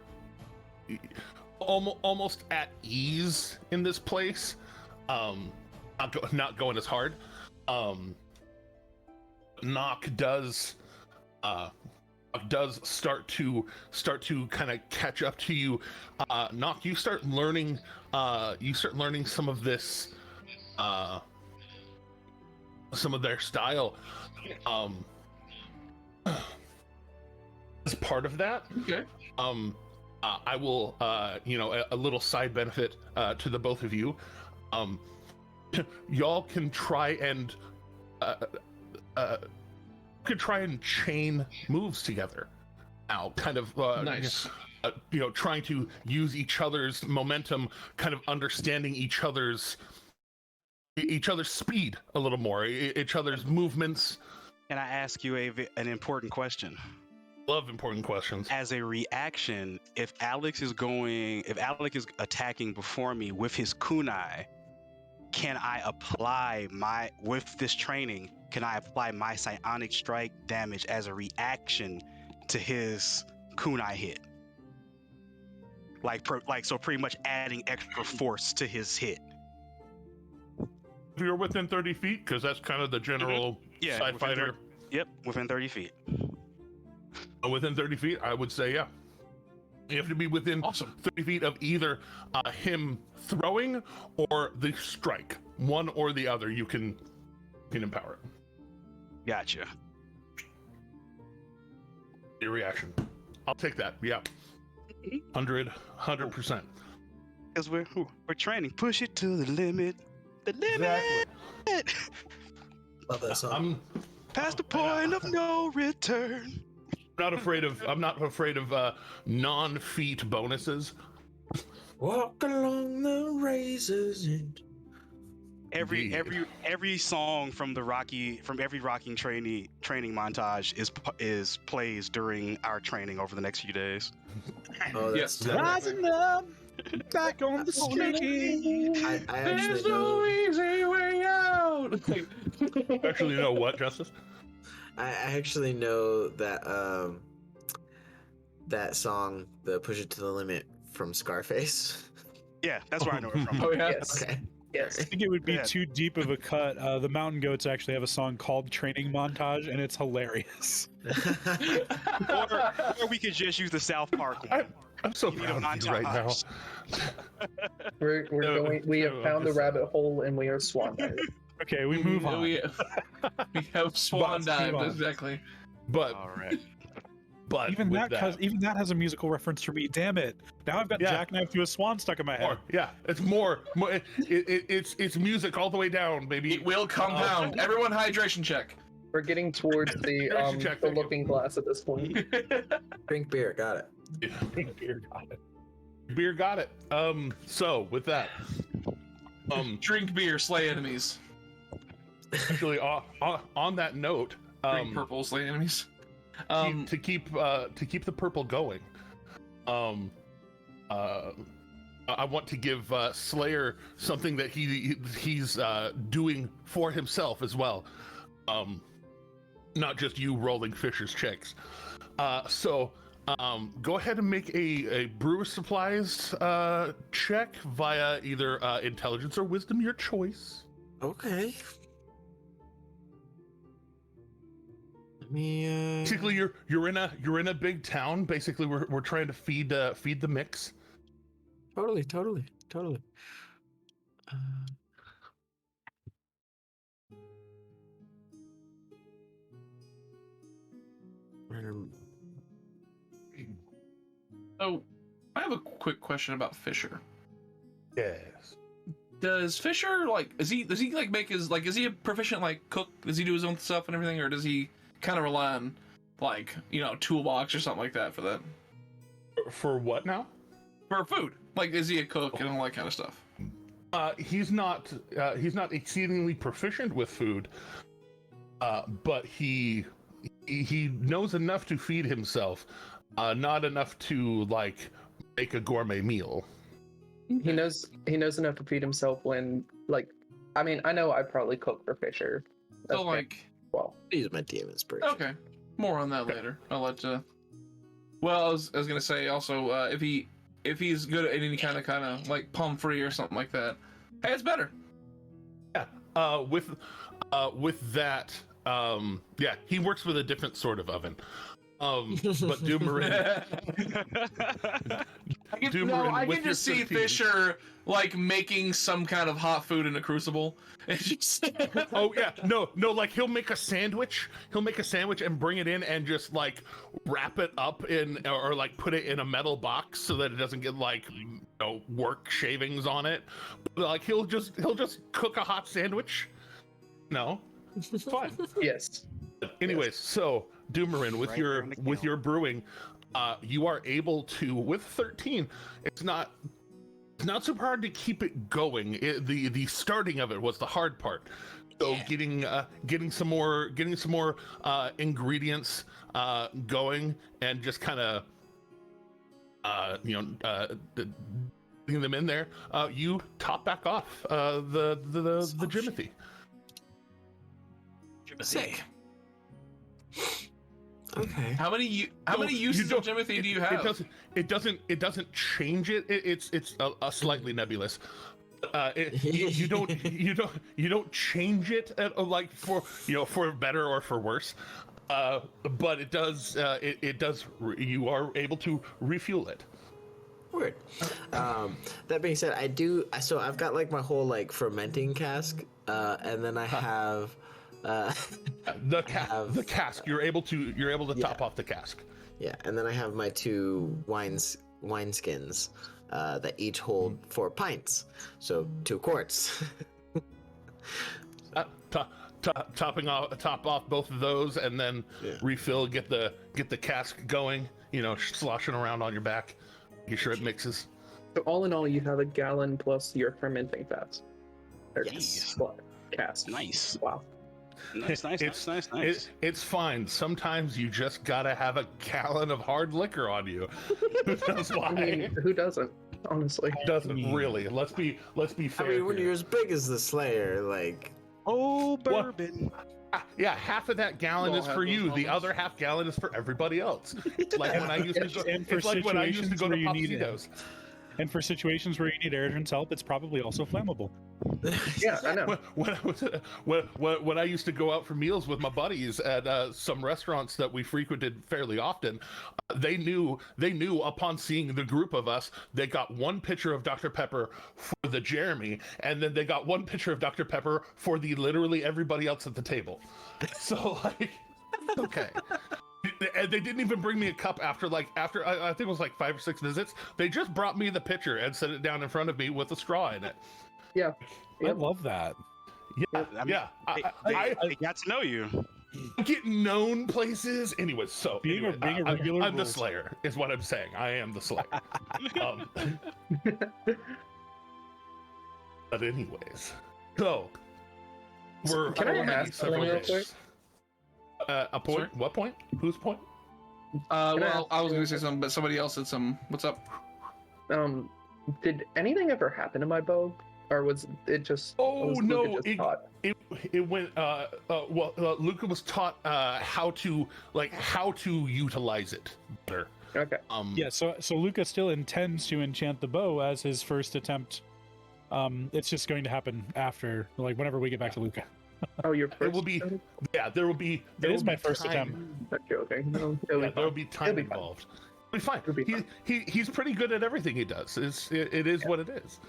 almost at ease in this place. Not going as hard. Knock does start to kind of catch up to you. Knock, you start learning some of this, some of their style. As part of that, Okay. I will, a little side benefit to the both of you. Y'all can try and chain moves together. Now, kind of Nice. Trying to use each other's momentum, kind of understanding each other's speed a little more, each other's movements. Can I ask you an important question? Love important questions. As a reaction, if Alex is attacking before me with his kunai, can I apply with this training? Can I apply my psionic strike damage as a reaction to his kunai hit? So pretty much adding extra force to his hit. If you're within 30 feet, because that's kind of the general side within fighter. Yep, within 30 feet. Within 30 feet, I would say, yeah. You have to be within 30 feet of either him throwing or the strike. One or the other, you can empower it. Gotcha. Your reaction. I'll take that. Yeah. 100%. Because we're training. Push it to the limit. The limit. Exactly. Love that song. Past the point of no return. I'm not afraid of non-feat bonuses. Walk along the razor's edge. Every song from every rocking training montage plays during our training over the next few days. Oh, that's Rising up, back on the street. I actually There's no know. easy way out. Actually, you know what, Justice? I actually know that that song, the "Push It to the Limit" from Scarface. Yeah, that's where I know it from. Oh yeah. Yes. Okay. Yes. I think it would be Yeah. too deep of a cut. The Mountain Goats actually have a song called Training Montage, and it's hilarious. or we could just use the South Park one. I'm so You need a proud of you right now. montage. We're going. We have found the rabbit hole, and we are swan diving. Okay, we move on. We have swan Let's move dived, on. exactly. But All right. Even with even that has a musical reference for me. Damn it! Now I've got Yeah. Jackknife to a Swan stuck in my head. more, yeah, it's more it's music all the way down, baby. It will compound. Everyone hydration check. We're getting towards Direction check, the thank you. looking glass at this point. Drink beer. Got it. Beer got it. Beer got it. So with that, Drink beer, slay enemies. actually, on that note, Drink purple, slay enemies. to keep the purple going, I want to give Slayer something that he's doing for himself as well, not just you rolling Fisher's checks. So go ahead and make a brewer supplies check via either intelligence or wisdom, your choice. Okay. Let me. Basically, you're in a big town. Basically, we're trying to feed the mix. Totally. Random. So, I have a quick question about Fisher. Yes. Does Fisher does he like make his is he a proficient cook? Does he do his own stuff and everything, or does he kind of rely on toolbox or something like that for that? For what now? For food. Is he a cook and all that kind of stuff? He's not exceedingly proficient with food, but he knows enough to feed himself, not enough to make a gourmet meal. He knows enough to feed himself when I know I probably cook for Fisher. So well, Use my DM inspiration. okay, more on that later. I'll let. Well, I was gonna say also if he's good at any kind of like pommes-frites or something like that, hey, it's better. Yeah. With that, yeah, he works with a different sort of oven. But Doomerin. I can just see Fisher making some kind of hot food in a crucible. Oh yeah, no, he'll make a sandwich. He'll make a sandwich and bring it in and just wrap it up in or put it in a metal box so that it doesn't get work shavings on it. He'll just cook a hot sandwich. No, it's fine. yes. Anyways, so Doomerin, with your brewing, you are able to, with 13, it's not super hard to keep it going. The starting of it was the hard part. So getting some more ingredients going and just kind of putting them in there. You top back off the Jimothy. Sick. Okay. How many uses of Jimothy do you have? It doesn't change it. It's a slightly nebulous. You don't change it for better or for worse. But it does you are able to refuel it. Word. That being said, I've got my whole fermenting cask, and then I have the cask. You're able to top off the cask. Yeah, and then I have my 2 wineskins that each hold 4 pints, so 2 quarts. Top off both of those, and then refill. Get the cask going. Sloshing around on your back. Make sure it mixes. So all in all, you have a gallon plus your fermenting fats. Yes. Cask. Nice. Wow. Nice. It's fine. Sometimes you just gotta have a gallon of hard liquor on you. Who knows why? I mean, who doesn't? Honestly, Doesn't really. Let's be fair. I mean, when here. you're as big as the Slayer, bourbon. Yeah, half of that gallon We'll is have for those you. The moments. other half gallon is for everybody else. It's like when I used to go. And for It's like when I used to go to situations where you need Popsitos. And for situations where you need Erdrin's help, it's probably also flammable. yeah, I know. When I used to go out for meals with my buddies at some restaurants that we frequented fairly often, they knew upon seeing the group of us, they got 1 pitcher of Dr. Pepper for the Jeremy, and then they got 1 pitcher of Dr. Pepper for the literally everybody else at the table. So okay. And they didn't even bring me a cup after I think it was 5 or 6 visits. They just brought me the pitcher and set it down in front of me with a straw in it. Yeah. I love that. Yeah, I mean, yeah. They got to know you. get known places. Anyways, so Being a regular I'm the rules. Slayer, is what I'm saying. I am the Slayer. But anyways, so we're Can I already ask several something real days. A point? Sorry? What point? Whose point? Well, I was gonna say something, but somebody else said some. What's up? Did anything ever happen to my bow, or was it just? Oh was no! Luca just taught? It went. Luca was taught how to utilize it better. Okay. Yeah, so Luca still intends to enchant the bow as his first attempt. It's just going to happen after, like, whenever we get back to Luca. Oh, your first. It will be. Yeah, there will be. It is my first attempt. Not joking. No, Yeah, there will be time involved. It'll be fine. It'll be fine. He's pretty good at everything he does. It is what it is.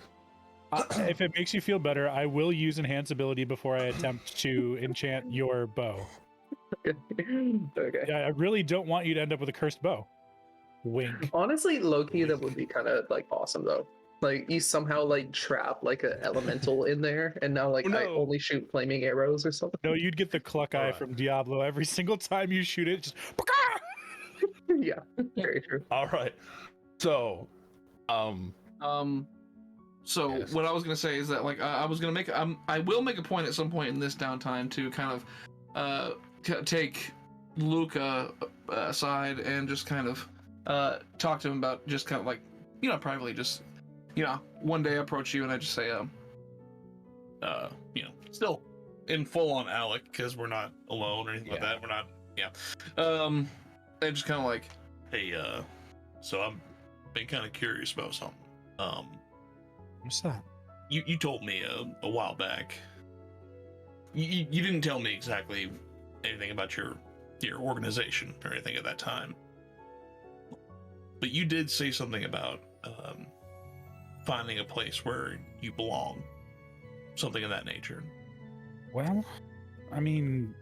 If it makes you feel better, I will use enhance ability before I attempt to enchant your bow. Okay. Yeah, I really don't want you to end up with a cursed bow. Wink. Honestly, low-key, that would be kind of like awesome though. Like you somehow like trap like an elemental in there, and now like Oh, no. I only shoot flaming arrows or something. No, you'd get the cluck eye Alright. from Diablo every single time you shoot it. Just Yeah, very true. All right. So, So Yes. what I was gonna say is that like I was gonna make I will make a point at some point in this downtime to kind of take Luca aside and just kind of talk to him about just kind of like, you know, privately, just, you know, one day I approach you and I just say you know, still in full on Alec because we're not alone or anything like that. We're not, and just kind of like, hey, so I'm been kind of curious about something. what's that? You told me a while back. You didn't tell me exactly anything about your organization or anything at that time, but you did say something about finding a place where you belong, something of that nature. Well, I mean,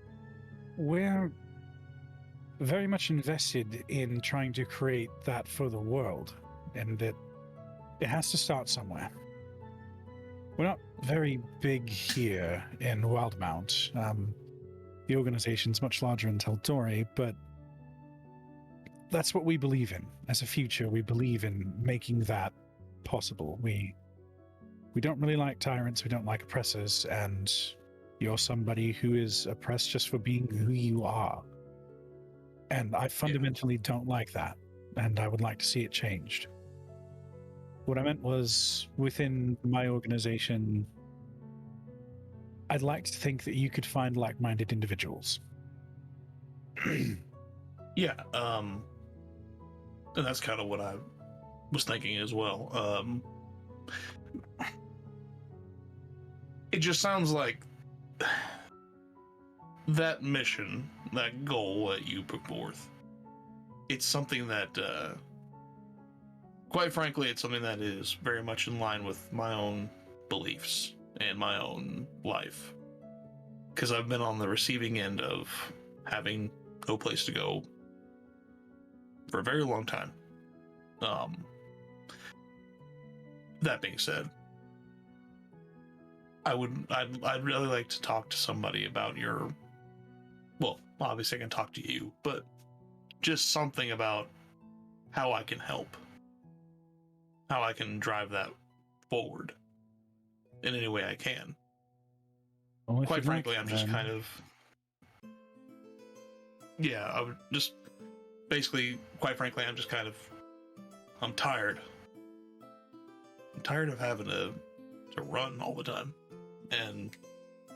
we're very much invested in trying to create that for the world, and that it has to start somewhere. We're not very big here in Wildmount. The organization's much larger in Teldori, but that's what we believe in. As a future, we believe in making that possible. We don't really like tyrants, we don't like oppressors, and you're somebody who is oppressed just for being who you are. And I fundamentally don't like that, and I would like to see it changed. What I meant was, within my organization, I'd like to think that you could find like-minded individuals. Yeah, and that's kind of what I was thinking as well. It just sounds like that mission, that goal that you put forth, it's something that, quite frankly, it's something that is very much in line with my own beliefs and my own life. Because I've been on the receiving end of having no place to go for a very long time. That being said, I'd really like to talk to somebody about your, well, obviously I can talk to you, but just something about how I can help, how I can drive that forward in any way I can. Well, if Quite you'd frankly, like, I'm just then- kind of, yeah, I would just basically, quite frankly, I'm tired. I'm tired of having to run all the time and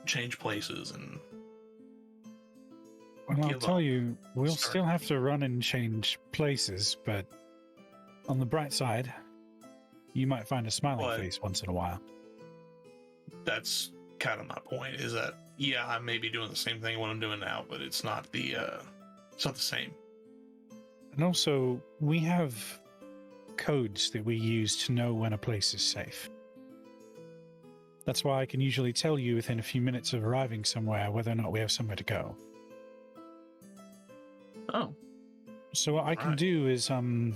change places and Well, I'll give tell up. you, we'll Start. still have to run and change places, but on the bright side, you might find a smiling But- face once in a while. that's kind of my point, is that, yeah, I may be doing the same thing what I'm doing now, but it's not the same. And also, we have codes that we use to know when a place is safe. That's why I can usually tell you within a few minutes of arriving somewhere whether or not we have somewhere to go. Oh, So what I can Right. do is, I'm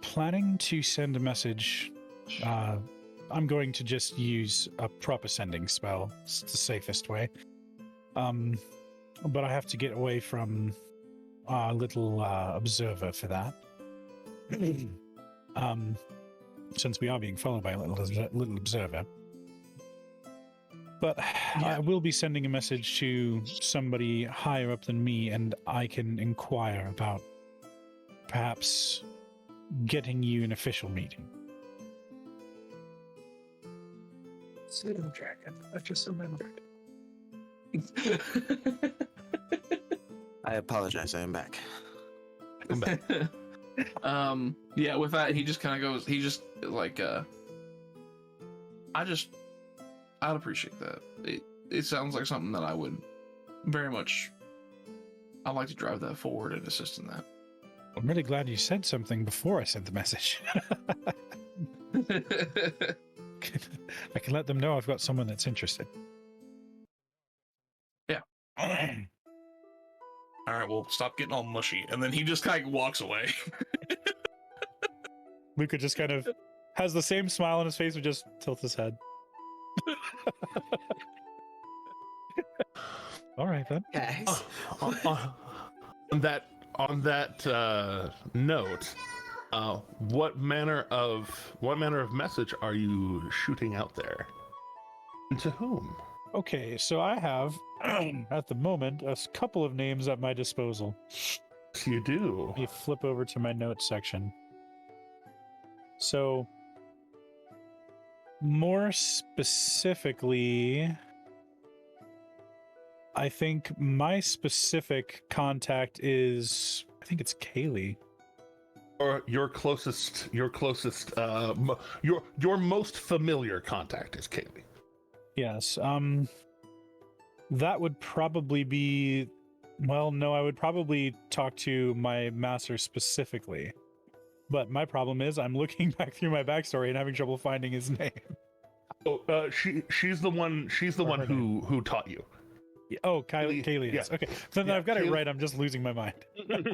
planning to send a message. I'm going to just use a proper sending spell. It's the safest way. but I have to get away from our little observer for that. Since we are being followed by a little observer. But I will be sending a message to somebody higher up than me, and I can inquire about perhaps getting you an official meeting. Pseudo dragon. I just remembered. I apologize. I am back. Come back. Yeah, with that, he just kind of goes, he just, like, I'd appreciate that. It sounds like something that I would very much, I'd like to drive that forward and assist in that. I'm really glad you said something before I sent the message. I can let them know I've got someone that's interested. Yeah. All right, well, stop getting all mushy. And then he just kind of walks away. Luca just kind of has the same smile on his face, but just tilts his head. All right then. Guys. On that note, what manner of message are you shooting out there? And to whom? Okay, so I have at the moment a couple of names at my disposal. Yes, you do. Let me flip over to my notes section. So, more specifically, I think my specific contact is, I think it's Kaylee. Or your closest, your most familiar contact is Kaylee. Yes. That would probably be, well, no, I would probably talk to my master specifically. But my problem is I'm looking back through my backstory and having trouble finding his name. Oh, she's the one who taught you. Oh, Kaylee Yeah. is. Okay, so then Yeah, I've got it Kaylee. right. I'm just losing my mind.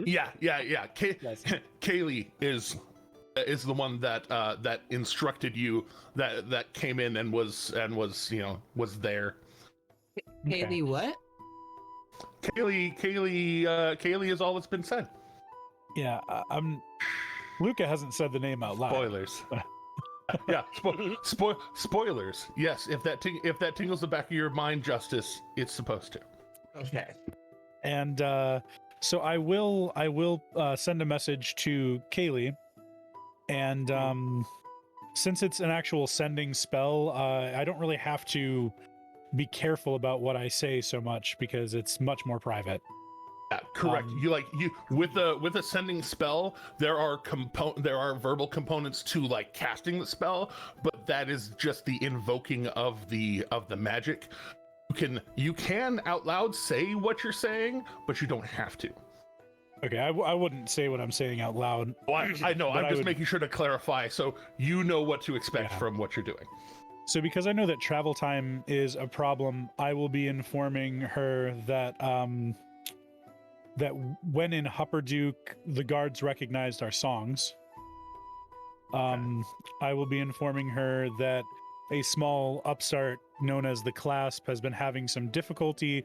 Yeah. Yes. Kaylee is the one that instructed you, that came in and was there. Okay. Kaylee, what? Kaylee is all that's been said. Yeah, Luca hasn't said the name out loud. Spoilers. Yeah, spoilers. Yes, if that tingles the back of your mind, Justice, it's supposed to. Okay. And so I will send a message to Kaylee, and since it's an actual sending spell, I don't really have to be careful about what I say so much because it's much more private. Yeah, correct. You with a sending spell, there are verbal components to like casting the spell, but that is just the invoking of the magic. You can out loud say what you're saying, but you don't have to. Okay, I wouldn't say what I'm saying out loud. Well, I know. But I'm just making sure to clarify so you know what to expect Yeah. from what you're doing. So because I know that travel time is a problem, I will be informing her that that when in Hupperduke, the guards recognized our songs. I will be informing her that a small upstart known as the Clasp has been having some difficulty,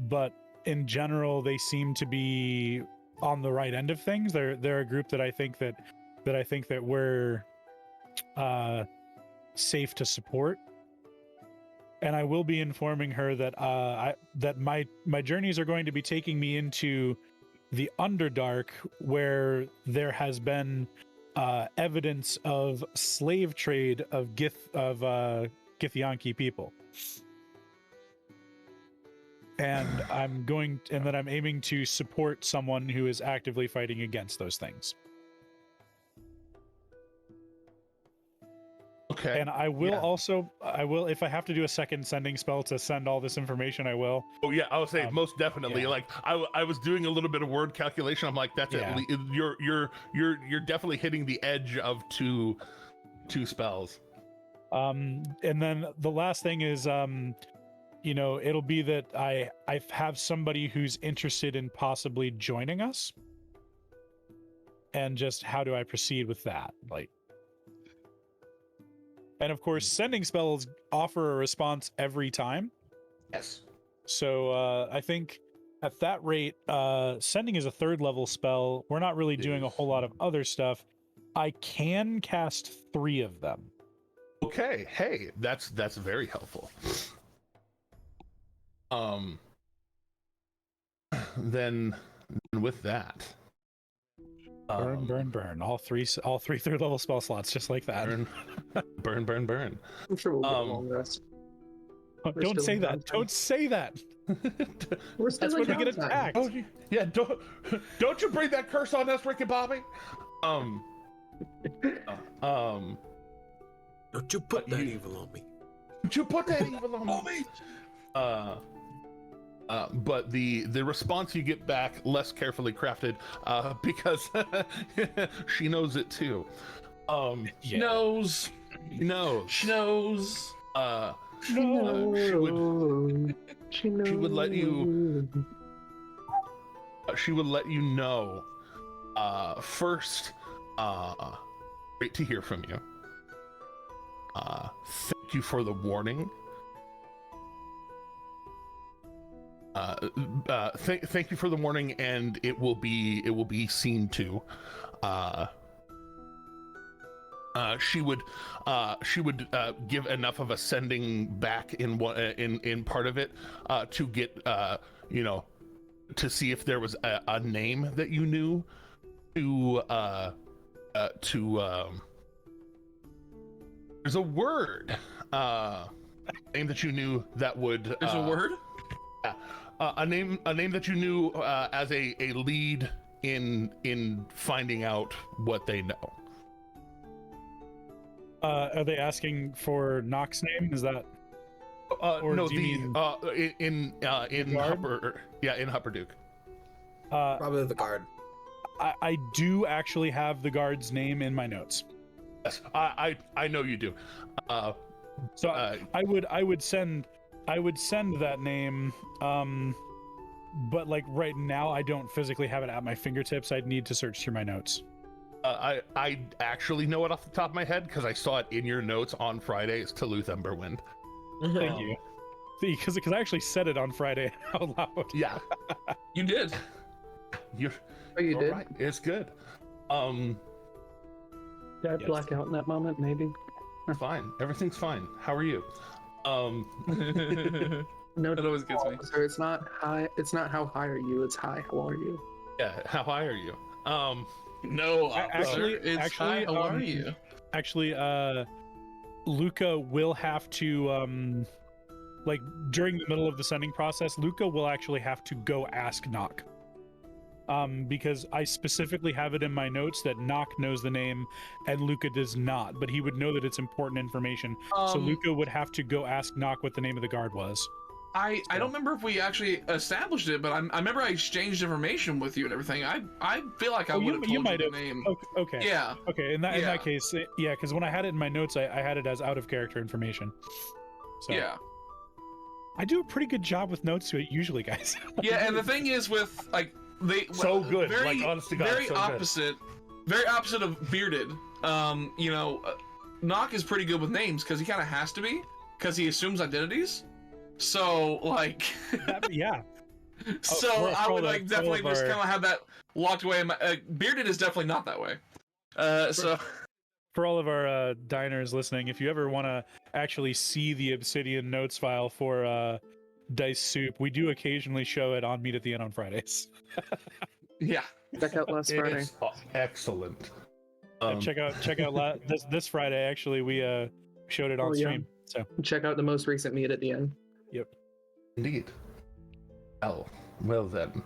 but in general, they seem to be on the right end of things. They're a group that I think that we're safe to support. And I will be informing her that that my journeys are going to be taking me into the Underdark, where there has been evidence of slave trade of Githyanki people, and that I'm aiming to support someone who is actively fighting against those things. Okay. And I will if I have to do a second sending spell to send all this information, I will. Oh yeah, I would say most definitely. yeah. Like I was doing a little bit of word calculation. I'm like, that's Yeah. at least you're definitely hitting the edge of two spells. And then the last thing is, it'll be that I have somebody who's interested in possibly joining us, and just how do I proceed with that, like. And of course, sending spells offer a response every time. Yes. So I think At that rate, sending is a 3rd level spell. We're not really doing a whole lot of other stuff. I can cast 3 of them. Okay, hey, that's very helpful. Then with that, Burn. All three 3rd level spell slots, just like that. burn. I'm sure we'll get a long rest. Oh, We're don't still say in that. downtime. Don't say that. We're still That's in when we get downtime. attacked. Oh, yeah, don't you bring that curse on us, Ricky Bobby. Don't you put that you- evil on me. Don't you put that evil on me. But the response you get back, less carefully crafted, because she knows it too. She knows. She knows. She knows. She would let you. She would let you know. First, great to hear from you. Thank you for the warning. Thank you for the warning, and it will be seen to. She would give enough of a sending back in part of it to get to see if there was a name that you knew there's a word name that you knew that would There's a word? a name that you knew as a lead in finding out what they know. Are they asking for Nock's name? Is that? Or No, do you in guard? in Hupperduke. Probably the guard. I do actually have the guard's name in my notes. Yes, I know you do. So I would send that name. But like right now, I don't physically have it at my fingertips. I'd need to search through my notes. I actually know it off the top of my head because I saw it in your notes on Friday. It's Toulouse Emberwind. Thank you. Because I actually said it on Friday out loud. Yeah, You did. you're You all did? right. It's good. Did I Yes. black out in that moment? Maybe. Fine. Everything's fine. How are you? No, That always gets me. officer. It's not high. It's not how high are you. It's hi. How are you? Yeah. How high are you? No, Actually- it's actually, hi, how are you? Actually, Luca will have to like during the middle of the sending process, Luca will actually have to go ask Nock. Because I specifically have it in my notes that Nock knows the name and Luca does not, but he would know that it's important information. So Luca would have to go ask Nock what the name of the guard was. I don't remember if we actually established it, but I remember I exchanged information with you and everything. I feel like I would have told you the name. Okay. Yeah. Okay. In that Yeah. case, yeah, because when I had it in my notes, I had it as out of character information. So Yeah. I do a pretty good job with notes usually, guys. Yeah, and the thing is with like So good, very, like, honest to God, very so good. very opposite of Bearded. Nock is pretty good with names because he kind of has to be because he assumes identities. So like, Yeah. so for I would all like of definitely just our- kind of have that locked away. In my, Bearded is definitely not that way. So For all of our diners listening, if you ever want to actually see the Obsidian notes file for Dice Soup, we do occasionally show it on Meet at the End on Fridays. yeah. Check out last Friday. It's excellent. Check out this Friday. Actually, we showed it on Oh, yeah. stream. So Check out the most recent meet at the end. Indeed. Well then.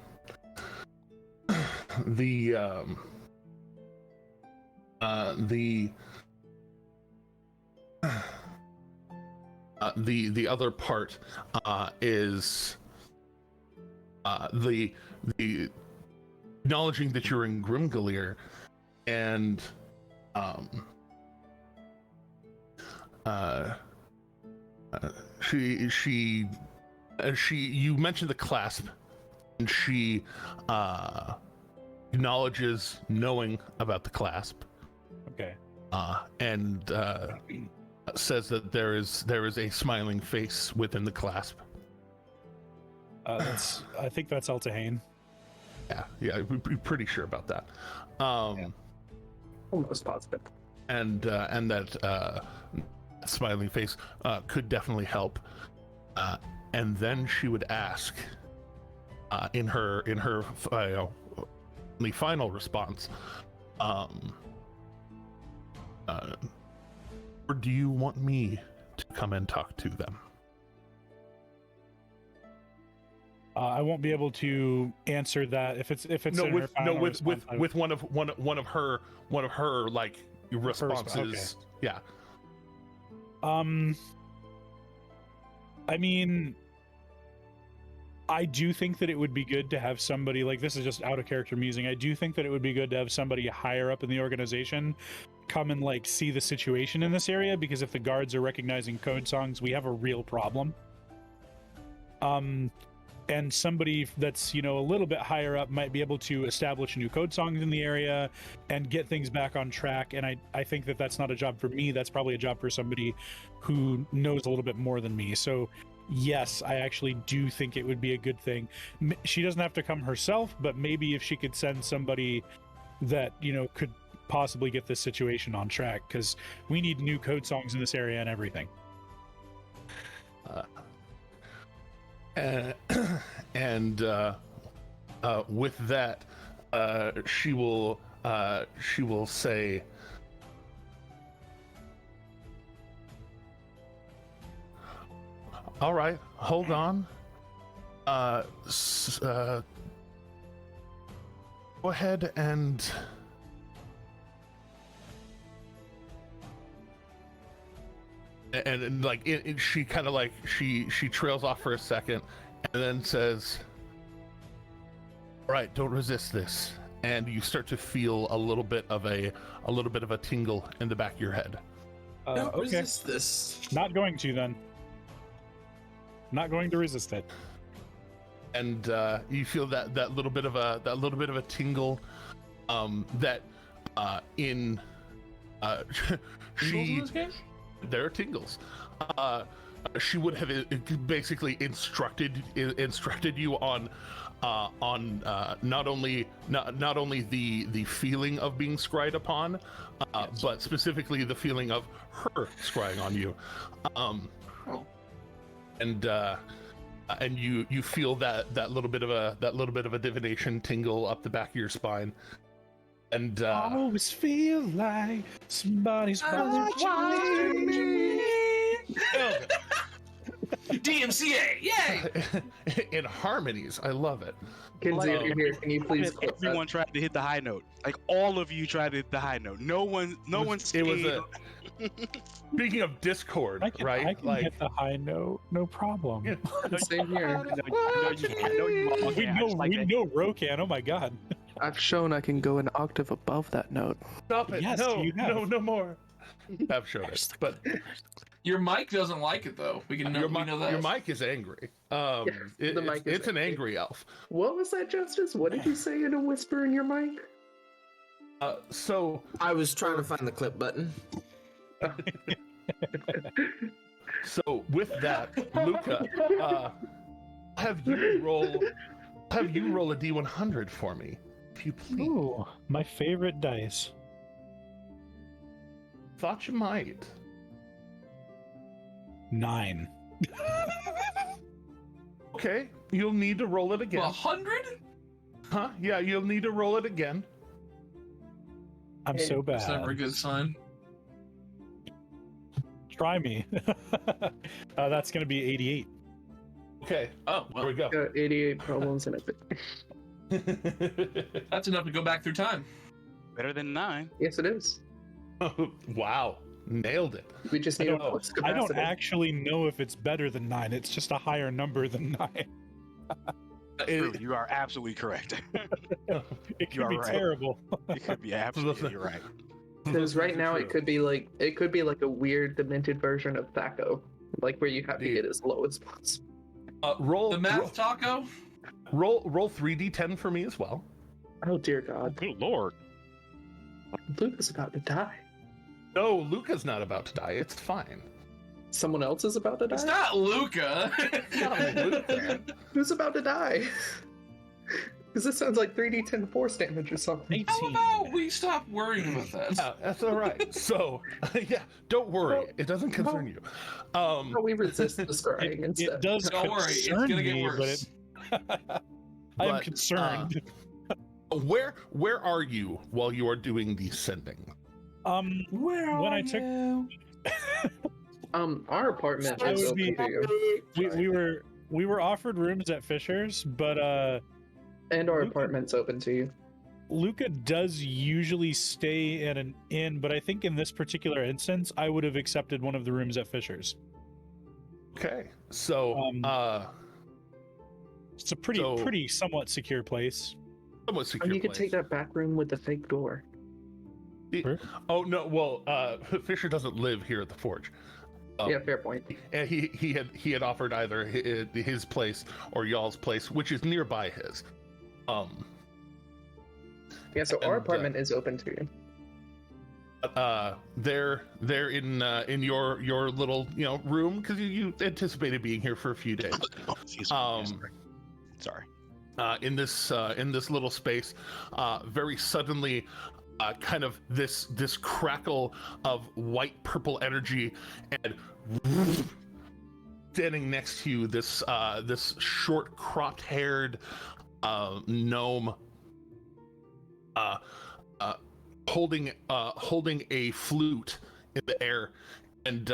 The other part is the acknowledging that you're in Grimgalier and you mentioned the clasp, and she acknowledges knowing about the clasp, okay. and says that there is a smiling face within the clasp. I think that's Altahane. Yeah, we're pretty sure about that. Almost positive. And that smiling face could definitely help. And then she would ask, in her the final response, or do you want me to come and talk to them? I won't be able to answer that if it's in her final response, with one of her like responses. Okay. Yeah. I mean, I do think that it would be good to have somebody, like, this is just out of character musing. I do think that it would be good to have somebody higher up in the organization come and like see the situation in this area, because if the guards are recognizing code songs, we have a real problem. And somebody that's, you know, a little bit higher up might be able to establish new code songs in the area and get things back on track. And I think that that's not a job for me. That's probably a job for somebody who knows a little bit more than me. So yes, I actually do think it would be a good thing. She doesn't have to come herself, but maybe if she could send somebody that, you know, could possibly get this situation on track, because we need new code songs in this area and everything. And with that, she will say, "All right, hold on. Go ahead and." And like she kind of like she trails off for a second, and then says, "All right, don't resist this." And you start to feel a little bit of a tingle in the back of your head. Don't Okay. resist this. Not going to then. Not going to resist it. And you feel that little bit of a tingle. That in Tingles in she. this game? There are tingles. She would have basically instructed you on not only the feeling of being scryed upon, Yes. but specifically the feeling of her scrying on you. And you feel that little bit of a divination tingle up the back of your spine. And I always feel like somebody's watching me. DMCA, yay! in harmonies, I love it. Kinsey, if you're here, can you please quote that? Everyone tried to hit the high note. Like all of you tried to hit the high note. No one It was a. Speaking of Discord, I can hit the high note, no problem. Yeah. Same here. We know Ro can. Oh my god. I've shown I can go an octave above that note. Stop it! Yes, no, you have. no more. I've shown it, but Your mic doesn't like it though. We know that. your mic is angry. the mic is it's an angry. angry elf. What was that, Justice? What did you say in a whisper in your mic? So I was trying to find the clip button. with that, Luca, have you roll a D100 for me, if you please. Ooh, my favorite dice. Thought you might. 9. Okay, you'll need to roll it again. 100? Huh? Yeah, you'll need to roll it again. I'm so That's never a bad. good sign. Try me. That's gonna be 88. Okay, Oh, there we well, go. Got 88 problems in it. that's enough to go back through time. Better than 9. Yes, it is. Wow, nailed it. We just need I a don't- flux I don't capacity. actually know if it's better than 9. It's just a higher number than 9. True, you are absolutely correct. It You could are be right. terrible. You could be absolutely you're right. Because right now it could be like a weird demented version of Thaco, like where you have to Dude. get as low as possible. Roll The math taco? roll 3d10 for me as well. Oh dear God, Good lord. Luke is about to die. No, Luca's not about to die. It's fine. Someone else is about to die? It's not Luca. Who's about to die? Because this sounds like 3d10 force damage or something. 18. How about we stop worrying about that? Yeah, that's all right. So, yeah, don't worry. Well, It doesn't concern you. How we resist the scrying It instead. does Don't worry, it's concern gonna get me, worse. but I'm But, concerned. Where are you while you are doing the sending? Where when are I took- you? Our apartment I is would open be- to you. we were offered rooms at Fisher's, but And our Luca- apartment's open to you. Luca does usually stay at an inn, but I think in this particular instance, I would have accepted one of the rooms at Fisher's. Okay, so It's a pretty somewhat secure place. somewhat Or secure you could place. take that back room with the fake door. Oh no, well, Fisher doesn't live here at the Forge. Yeah, fair point. And he had offered either his place or y'all's place, which is nearby his. Yeah, so our And, apartment is open to you. They're in your little room because you anticipated being here for a few days. Excuse me. Sorry. In this little space, very suddenly, kind of this crackle of white purple energy, and standing next to you, this short cropped haired gnome, holding a flute in the air, and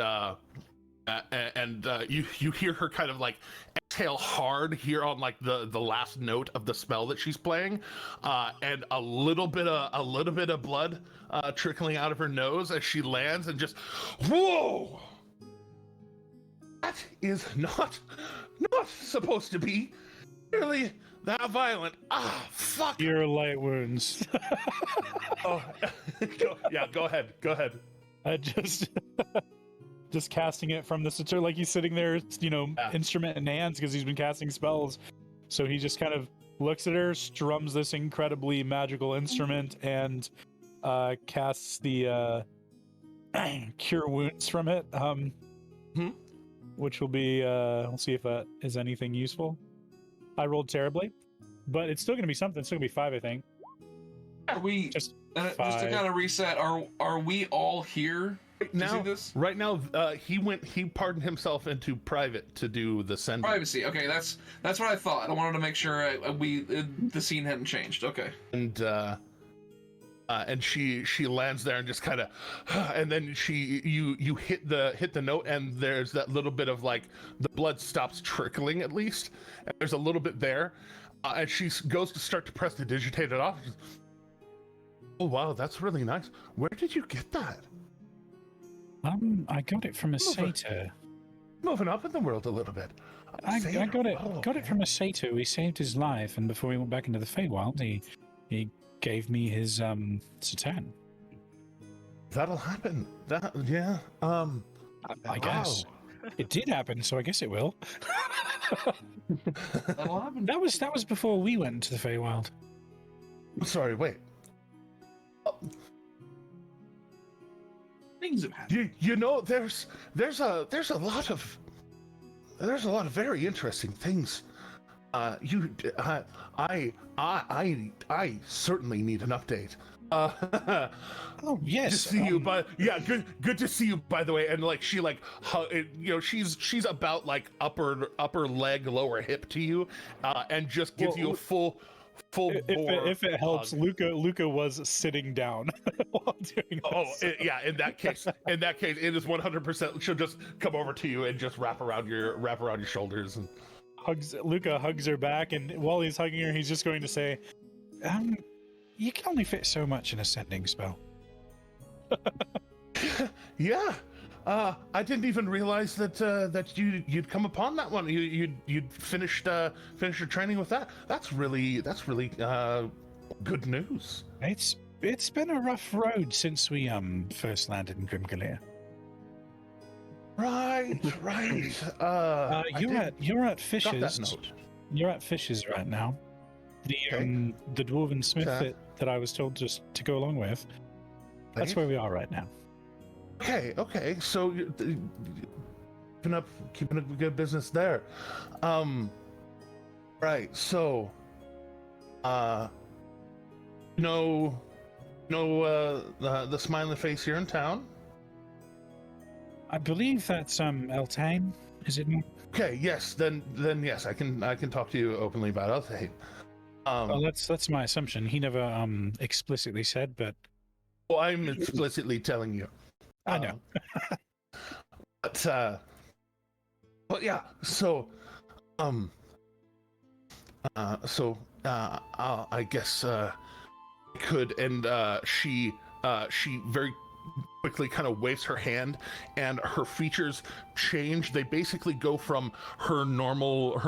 you hear her kind of like exhale hard here on like the last note of the spell that she's playing, and a little bit of blood trickling out of her nose as she lands, and just whoa, that is not supposed to be nearly that violent. Ah, fuck. Your light wounds. Oh, go ahead. I just casting it from the center, like he's sitting there, instrument in hands because he's been casting spells. So he just kind of looks at her, strums this incredibly magical instrument, and casts the cure wounds from it. Which will be we'll see if that is anything useful. I rolled terribly, but it's still going to be something. It's still going to be 5, I think. Are we Just just to 5. kind of reset? Are we all here to see this? Right now, he pardoned himself into private to do the sending. Privacy. Okay, that's what I thought. I wanted to make sure the scene hadn't changed. Okay. And she lands there and just kind of, and then you hit the note, and there's that little bit of like the blood stops trickling at least, and there's a little bit there, and she goes to start to press to digitate it off. Oh wow, that's really nice. Where did you get that? I got it from a satyr. Moving up in the world a little bit. I got it. Oh, Got it from a satyr. We saved his life, and before he went back into the Feywild, he gave me his Satan. That'll happen. Yeah. I guess it did happen, so I guess it will. That'll happen. That was before we went into the Feywild. Sorry, wait. Things have happened. There's a lot of very interesting things. I certainly need an update. Oh yes. To see you, but yeah, good to see you. By the way, and like she like, she's about like upper leg, lower hip to you, and just gives you a full. If it helps, Luca was sitting down while doing this. In that case, it is 100%. She'll just come over to you and just wrap around your shoulders and Luca hugs her back, and while he's hugging her, he's just going to say, "You can only fit so much in a sending spell." Yeah. I didn't even realize that you'd come upon that one. You'd finished your training with that. That's really good news. It's been a rough road since we first landed in Grimgalir. Right. You're at Got Fisher's. that note. You're at Fisher's right now. The dwarven smith that I was told just to go along with. That's where we are right now. Okay. So keeping up good business there. Right. So, the smiling face here in town. I believe that's Eltane, is it not? Okay. Yes. Then yes, I can talk to you openly about it. Well, that's my assumption. He never explicitly said, but Well, I'm explicitly telling you. I know. But yeah. So, I guess I could, and she very quickly kind of waves her hand, and her features change. They basically go from her normal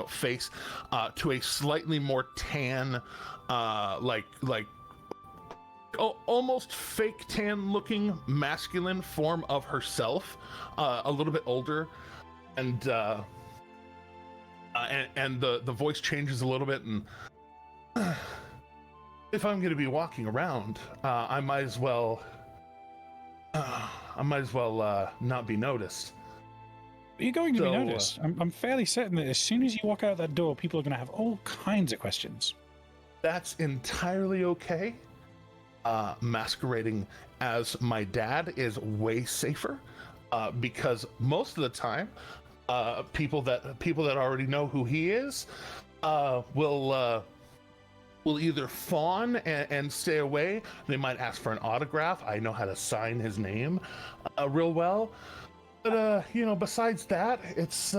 face to a slightly more tan, almost fake tan looking masculine form of herself, a little bit older, and the voice changes a little bit. And if I'm going to be walking around, I might as well not be noticed. You're going to be noticed. I'm fairly certain that as soon as you walk out that door, people are going to have all kinds of questions. That's entirely okay. Masquerading as my dad is way safer, because most of the time, people that already know who he is will either fawn and stay away. They might ask for an autograph. I know how to sign his name real well. But besides that, it's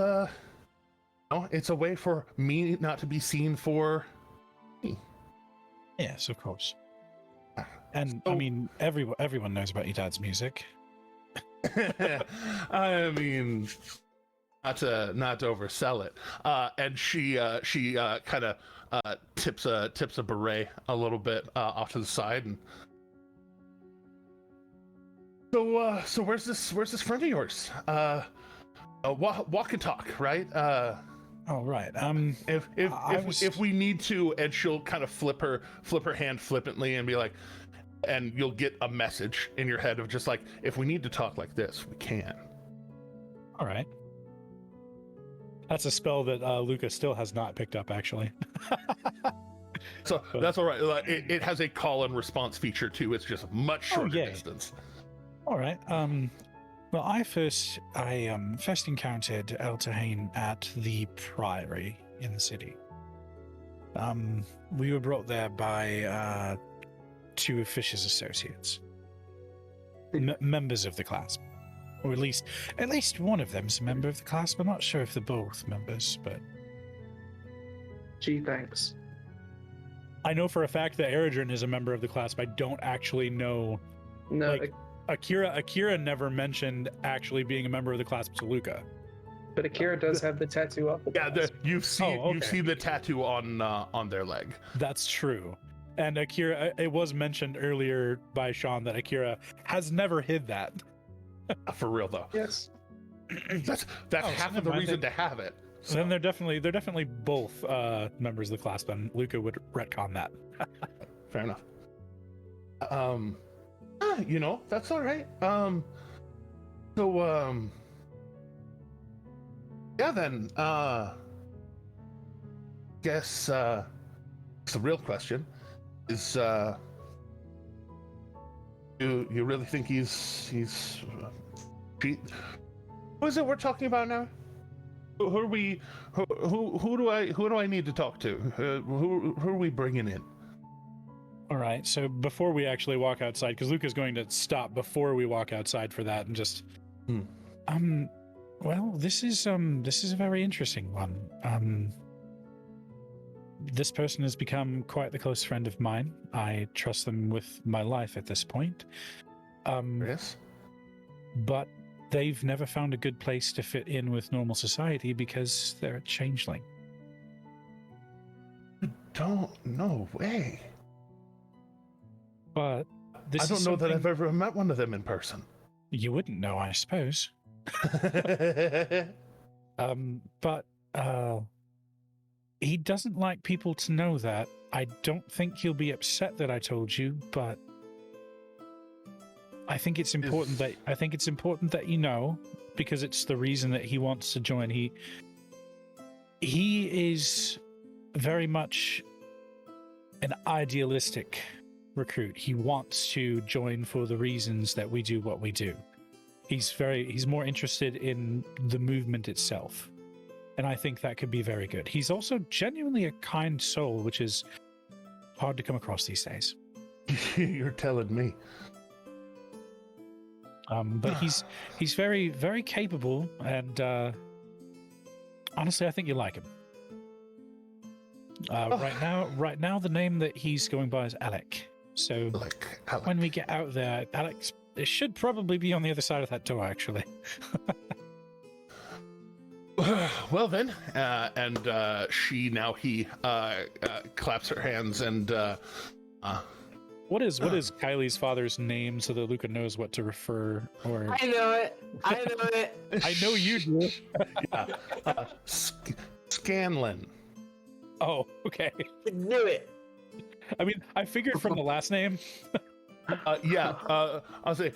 it's a way for me not to be seen for me. Yes, of course. And I mean, everyone knows about your dad's music. I mean, not to oversell it. And she kind of tips a beret a little bit off to the side, and so where's this friend of yours? Walk and talk, right? Oh, right. If we need to, and she'll kind of flip her hand flippantly and be like, and you'll get a message in your head of just like, if we need to talk like this, we can. All right. That's a spell that Luca still has not picked up, actually. So that's all right. It has a call and response feature too. It's just much shorter distance. All right. Well, I first encountered Eltane at the Priory in the city. We were brought there by two of Fish's associates, members of the class, or at least one of them's a member of the class. I'm not sure if they're both members, but gee, thanks. I know for a fact that Eridrin is a member of the class, but I don't actually know. No, like, Akira never mentioned actually being a member of the class to Luca. but Akira does have the tattoo up. Yeah, you've seen the tattoo on their leg. That's true. And Akira, it was mentioned earlier by Sean that Akira has never hid that. For real though. Yes. That's half of the reason to have it. So. Then they're definitely both members of the class. Then Luca would retcon that. Fair enough. That's all right. Yeah, then, guess, the real question is, you really think he's who is it we're talking about now? Who are we? Who do I need to talk to? Who are we bringing in? All right. So before we actually walk outside, because Luca's going to stop before we walk outside for that, and just, well, this is a very interesting one. This person has become quite the close friend of mine. I trust them with my life at this point. Yes. But they've never found a good place to fit in with normal society because they're a changeling. No way. But this I don't know that I've ever met one of them in person. You wouldn't know, I suppose. But he doesn't like people to know that. I don't think he'll be upset that I told you, but I think it's important that you know, because it's the reason that he wants to join. He is very much an idealistic recruit. He wants to join for the reasons that we do what we do. He's more interested in the movement itself. And I think that could be very good. He's also genuinely a kind soul, which is hard to come across these days. You're telling me. But he's very, very capable, and honestly, I think you like him. Right now, the name that he's going by is Alec. So Alec. When we get out there, Alex, it should probably be on the other side of that door, actually. Well then, and he claps her hands and What is Kylie's father's name so that Luca knows what to refer? Or I know it. I know you do. Scanlan. Oh, okay. I knew it. I mean, I figured from the last name. I'll say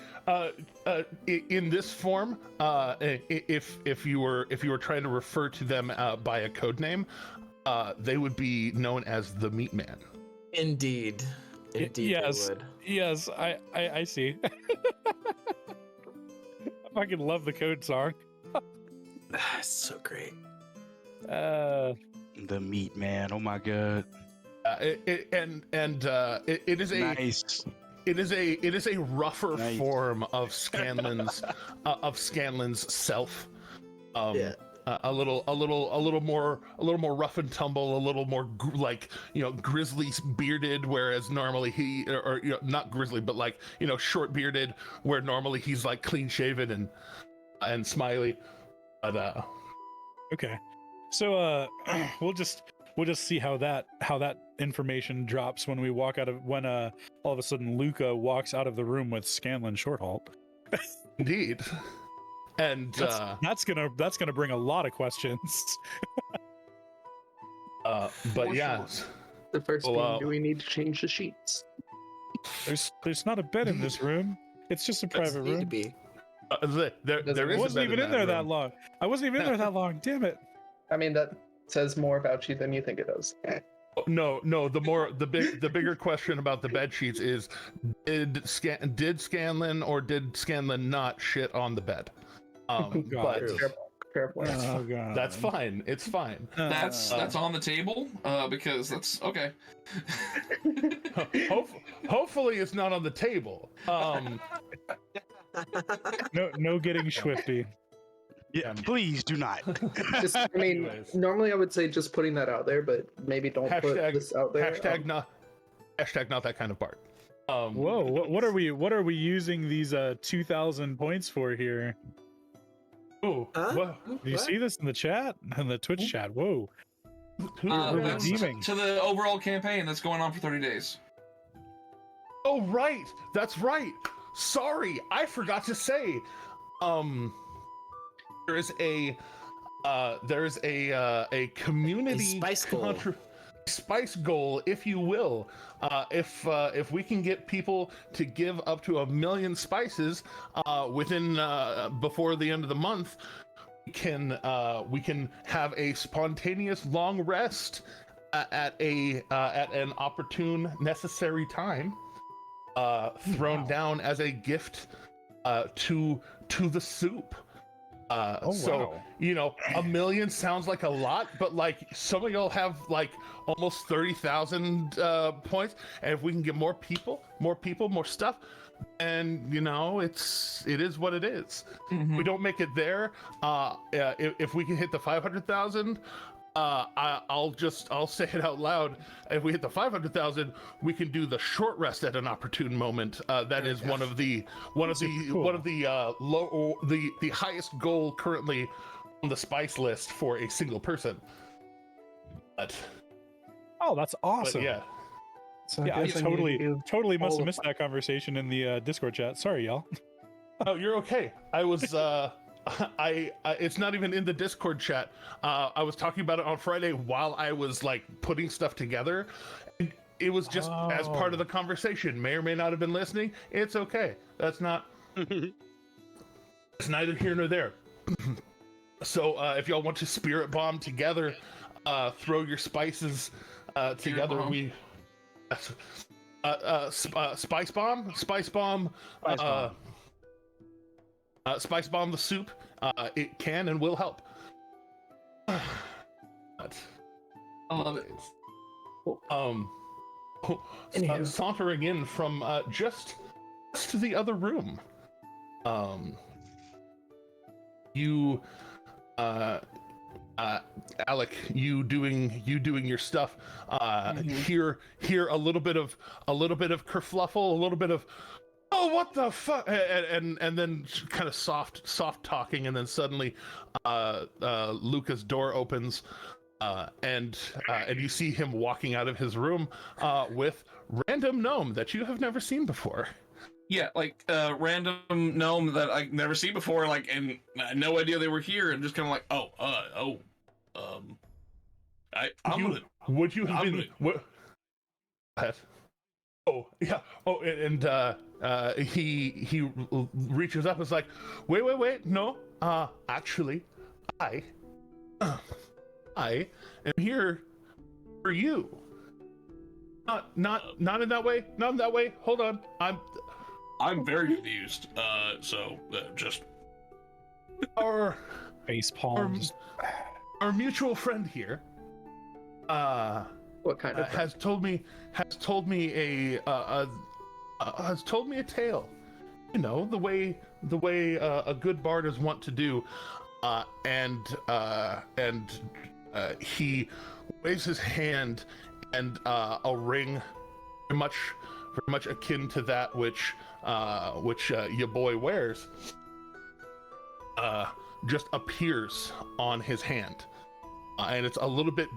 in this form, if you were trying to refer to them by a code name, they would be known as the Meat Man. Indeed, yes, they would. Yes, I see. I fucking love the code song. It's so great. The Meat Man. Oh my god. It is a Nice. It is a rougher form of Scanlan's self. A little more rough and tumble, a little more grizzly bearded, whereas normally he or not grizzly, but short bearded, where normally he's like clean shaven and smiley. But Okay, so we'll just see how that information drops when all of a sudden Luca walks out of the room with Scanlan Shorthalt. Indeed. And that's gonna bring a lot of questions. But yeah. The first thing, do we need to change the sheets? There's not a bed in this room. It's just a private room. To be. There is. I wasn't even in there that long. I wasn't even in there that long. Damn it. I mean, that says more about you than you think it does. No. The bigger question about the bed sheets is, did Scanlan or did Scanlan not shit on the bed? But Fair point. Oh god. that's fine. It's fine. That's on the table because that's okay. Hopefully, it's not on the table. No getting swifty. Yeah, please do not. I mean, Anyways. normally I would say just putting that out there, but maybe don't put this out there. Hashtag not that kind of part. Whoa, what are we using these 2,000 points for here? Ooh, Huh? Do you see this in the chat? In the Twitch chat? Whoa. We're That's redeeming. to the overall campaign that's going on for 30 days. Oh right, that's right. Sorry, I forgot to say. There's a community spice goal, if you will. If we can get people to give up to 1 million spices within before the end of the month, we can have a spontaneous long rest at an opportune, necessary time, thrown down as a gift to the soup. So, wow. 1 million sounds like a lot, but some of y'all have almost 30,000 points, and if we can get more people, more stuff, and it is what it is. Mm-hmm. We don't make it there. If we can hit the 500,000, I'll say it out loud. If we hit the 500,000, we can do the short rest at an opportune moment. That is one of the highest goal currently on the spice list for a single person. But That's awesome. yeah. So Yeah, I guess totally must have missed that conversation in the Discord chat. Sorry, y'all. Oh, you're okay. I was I it's not even in the Discord chat. I was talking about it on Friday while I was putting stuff together. it was just as part of the conversation. May or may not have been listening. It's okay. That's not. It's neither here nor there. So if y'all want to spirit bomb together, throw your spices together. Bomb. Spice bomb, spice bomb the soup. It can and will help. I love it. Anywho. Sauntering in from just to the other room. You, Alec, you doing your stuff. Hear a little bit of kerfluffle, a little bit of, oh, what the fuck, and then kind of soft talking, and then suddenly, Luca's door opens, and you see him walking out of his room with random gnome that you have never seen before. Yeah, like random gnome that I've never seen before, like, and I had no idea they were here, and just kind of like, Would you have been? What? Oh yeah. Oh, and he reaches up and is like, wait, no. Actually, I am here for you. Not in that way. Not in that way. Hold on. I'm very confused. Just our Face palms. our mutual friend here. What kind of has told me a tale. You know, the way a good bard is wont to do. And he waves his hand, and a ring very much akin to that which your boy wears just appears on his hand. And it's a little bit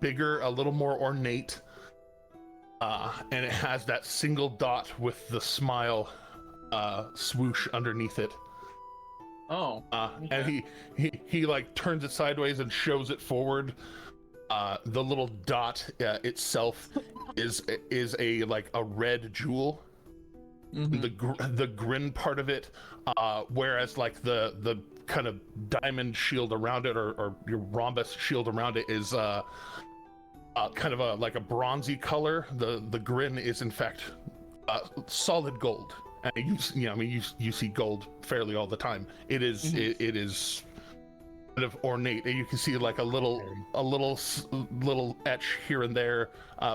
bigger, a little more ornate, and it has that single dot with the smile swoosh underneath it. okay. And he like turns it sideways and shows it forward. The little dot itself is a like a red jewel. Mm-hmm. The grin part of it, whereas like the kind of diamond shield around it, or your rhombus shield around it, is kind of like a bronzy color. The grin is in fact solid gold. And you see gold fairly all the time. It is Mm-hmm. it is kind of ornate, and you can see like a little etch here and there,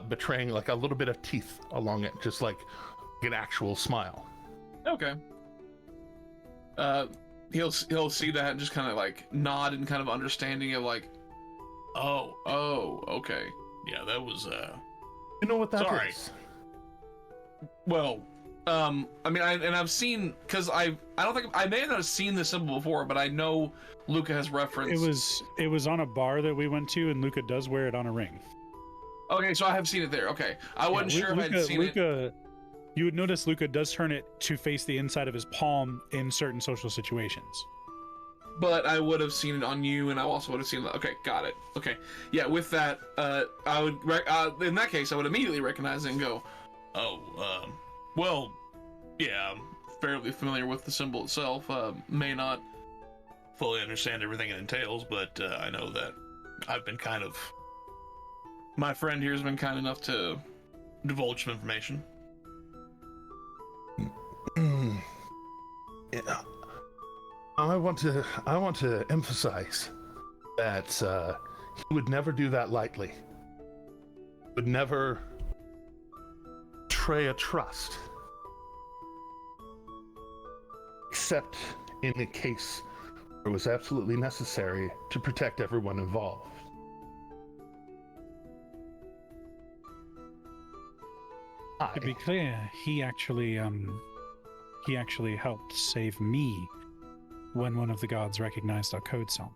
betraying like a little bit of teeth along it, just like an actual smile. Okay. He'll see that and just kind of like nod and kind of understanding of like, oh, okay, yeah, that was You know what that is? Sorry. Well, I mean, I've seen, because I don't think I may not have seen this symbol before, but I know Luca has referenced. It was on a bar that we went to, and Luca does wear it on a ring. Okay, so I have seen it there. Okay, I wasn't sure if I'd seen it. You would notice Luca does turn it to face the inside of his palm in certain social situations. But I would have seen it on you, and I also would have seen it. Okay, got it. Okay, yeah. With that, I would in that case, I would immediately recognize it and go, oh, well, yeah, I'm fairly familiar with the symbol itself. May not fully understand everything it entails, but I know that my friend here has been kind enough to divulge some information. Yeah. I want to emphasize that he would never do that lightly. Would never betray a trust, except in a case where it was absolutely necessary to protect everyone involved. To be clear, he actually helped save me when one of the guards recognized our code song.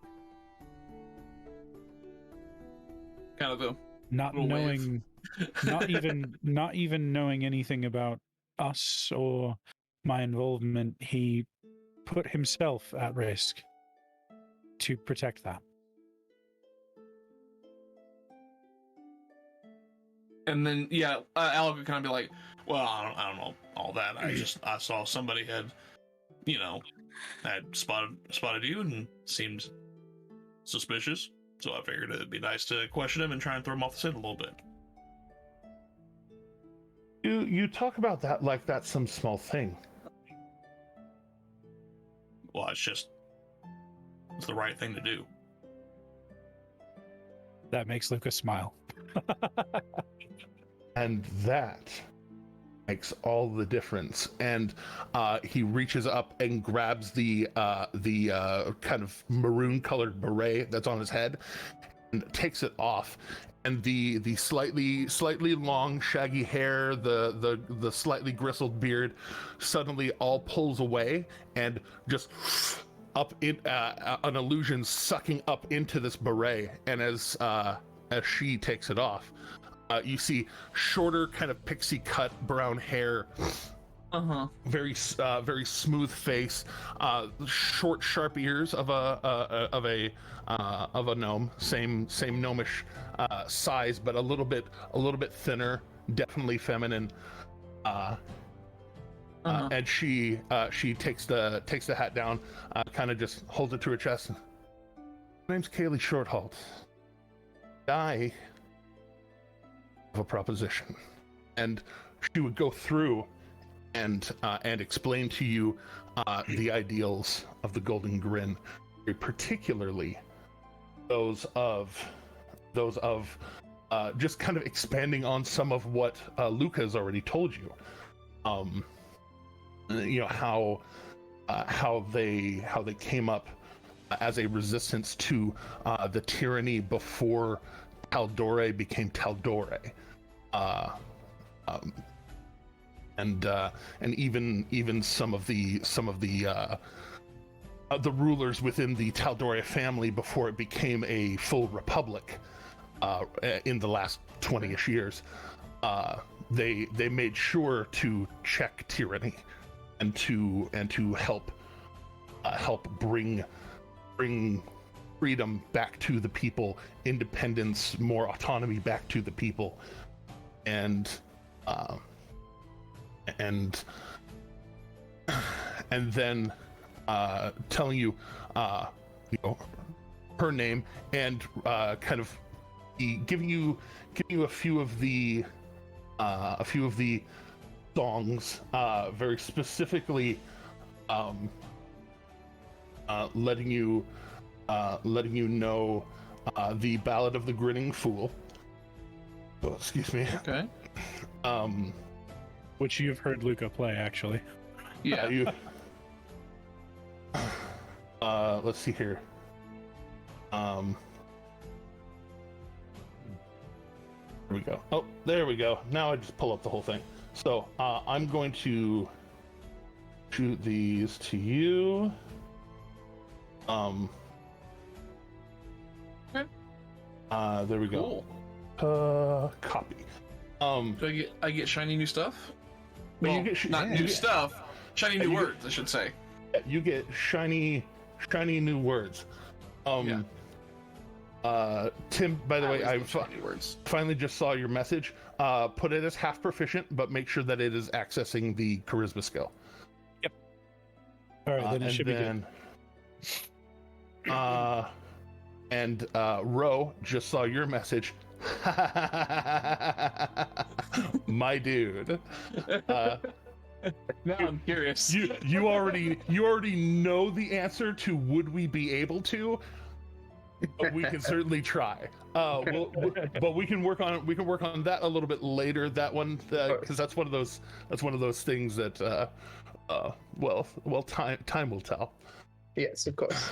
Kind of a Not little knowing, not even knowing anything about us or my involvement, he put himself at risk to protect that. And then Alec would kind of be like, well, I don't know all that. I saw somebody had spotted you and seemed suspicious. So I figured it'd be nice to question him and try and throw him off the scent a little bit. You talk about that like that's some small thing. Well, it's the right thing to do. That makes Lucas smile. And that makes all the difference. And he reaches up and grabs the kind of maroon colored beret that's on his head and takes it off. And the slightly long shaggy hair, the slightly gristled beard suddenly all pulls away and just up in an illusion sucking up into this beret. And as she takes it off, you see shorter, kind of pixie cut brown hair, very smooth face, short, sharp ears of a gnome, same gnomish size, but a little bit thinner, definitely feminine. And she takes the hat down, kind of just holds it to her chest. My name's Kaylee Shorthalt. I have a proposition, and she would go through and explain to you the ideals of the Golden Grin, particularly those of just kind of expanding on some of what Luca has already told you. How they came up as a resistance to the tyranny before Taldore became Taldore, and even some of the rulers within the Taldore family before it became a full republic in the last 20-ish years. They made sure to check tyranny and to help bring freedom back to the people, independence, more autonomy back to the people, and then telling you her name and kind of giving you a few of the songs, very specifically letting you know the Ballad of the Grinning Fool. Oh, excuse me. Okay. Which you've heard Luca play, actually. Yeah. Let's see here. There we go. Oh, there we go. Now I just pull up the whole thing. So I'm going to shoot these to you. There we go. Cool. Copy. Do I get shiny new stuff? Well, Well, not new stuff. Shiny new words, I should say. You get shiny new words. Yeah. Tim, by the way, I shiny words. finally just saw your message. Put it as half proficient, but make sure that it is accessing the charisma skill. Yep. All right, then it should be good. And Ro just saw your message. My dude. Now I'm curious. You already know the answer to would we be able to, but we can certainly try. But we can work on that a little bit later. That one, because that's one of those things that well, time will tell. Yes, of course.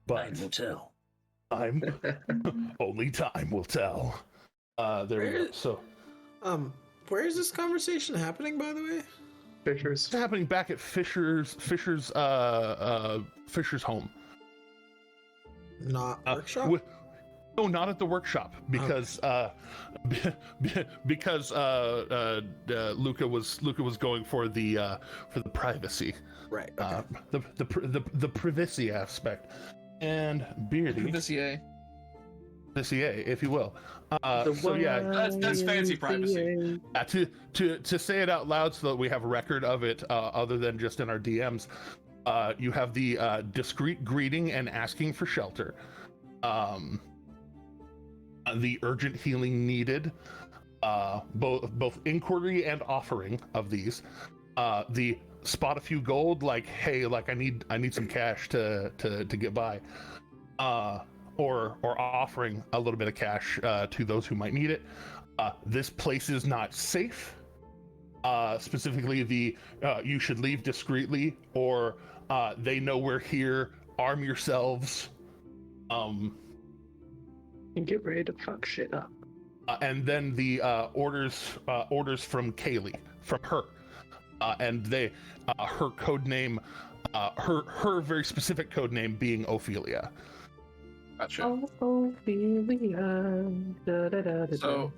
But Time will tell. Only time will tell. There we go. So Where is this conversation happening, by the way? Fishers. it's happening back at Fisher's home. Not workshop? No, not at the workshop, because Luca was going for the privacy, Right. Okay. the privacy aspect, and Beardy. This if you will. So yeah, That's fancy privacy. to say it out loud so that we have a record of it, other than just in our DMs. You have the discreet greeting and asking for shelter, the urgent healing needed, both inquiry and offering of these, the spot a few gold, like, hey, like I need some cash to get by, or offering a little bit of cash to those who might need it. This place is not safe. Specifically, the you should leave discreetly, or they know we're here. Arm yourselves. And get ready to fuck shit up. And then the orders from Kaylee, from her, and they her code name, her very specific code name being Ophelia. Gotcha. Ophelia. So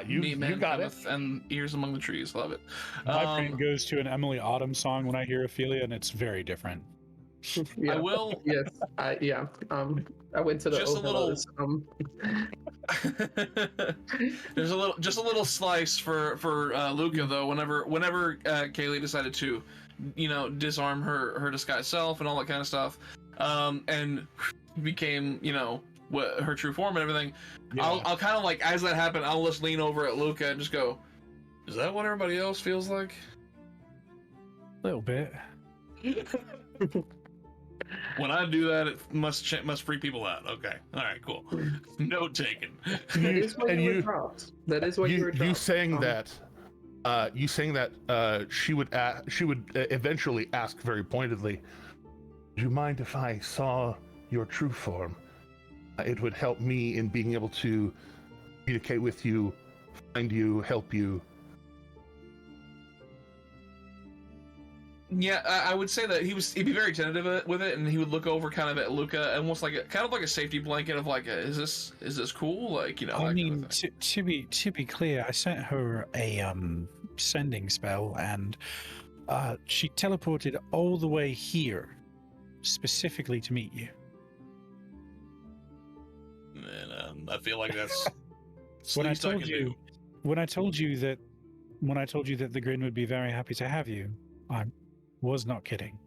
You got it. And ears among the trees. Love it. My brain goes to an Emily Autumn song when I hear Ophelia, and it's very different. Yeah. I will. Yes. I went to the Just a little- overloads, There's just a little slice for Luca though. Whenever Kaylee decided to, disarm her disguised self and all that kind of stuff, and became what her true form and everything. Yeah. I'll kind of like, as that happened, I'll just lean over at Luca and just go, "Is that what everybody else feels like?" A little bit. When I do that, it must freak people out. Okay, all right, cool. Note taken. that is what and you were you- dropped. That is what you were dropped. You saying that she would eventually ask very pointedly, "Do you mind if I saw your true form? It would help me in being able to communicate with you, find you, help you." Yeah, I would say that he'd be very tentative with it, and he would look over kind of at Luca, almost like a safety blanket of like, is this cool? Like, that I kind mean, of thing. to be clear, I sent her a sending spell, and she teleported all the way here, specifically to meet you. And I feel like that's When I least told can you, do. when I told you that the Grin would be very happy to have you, I was not kidding.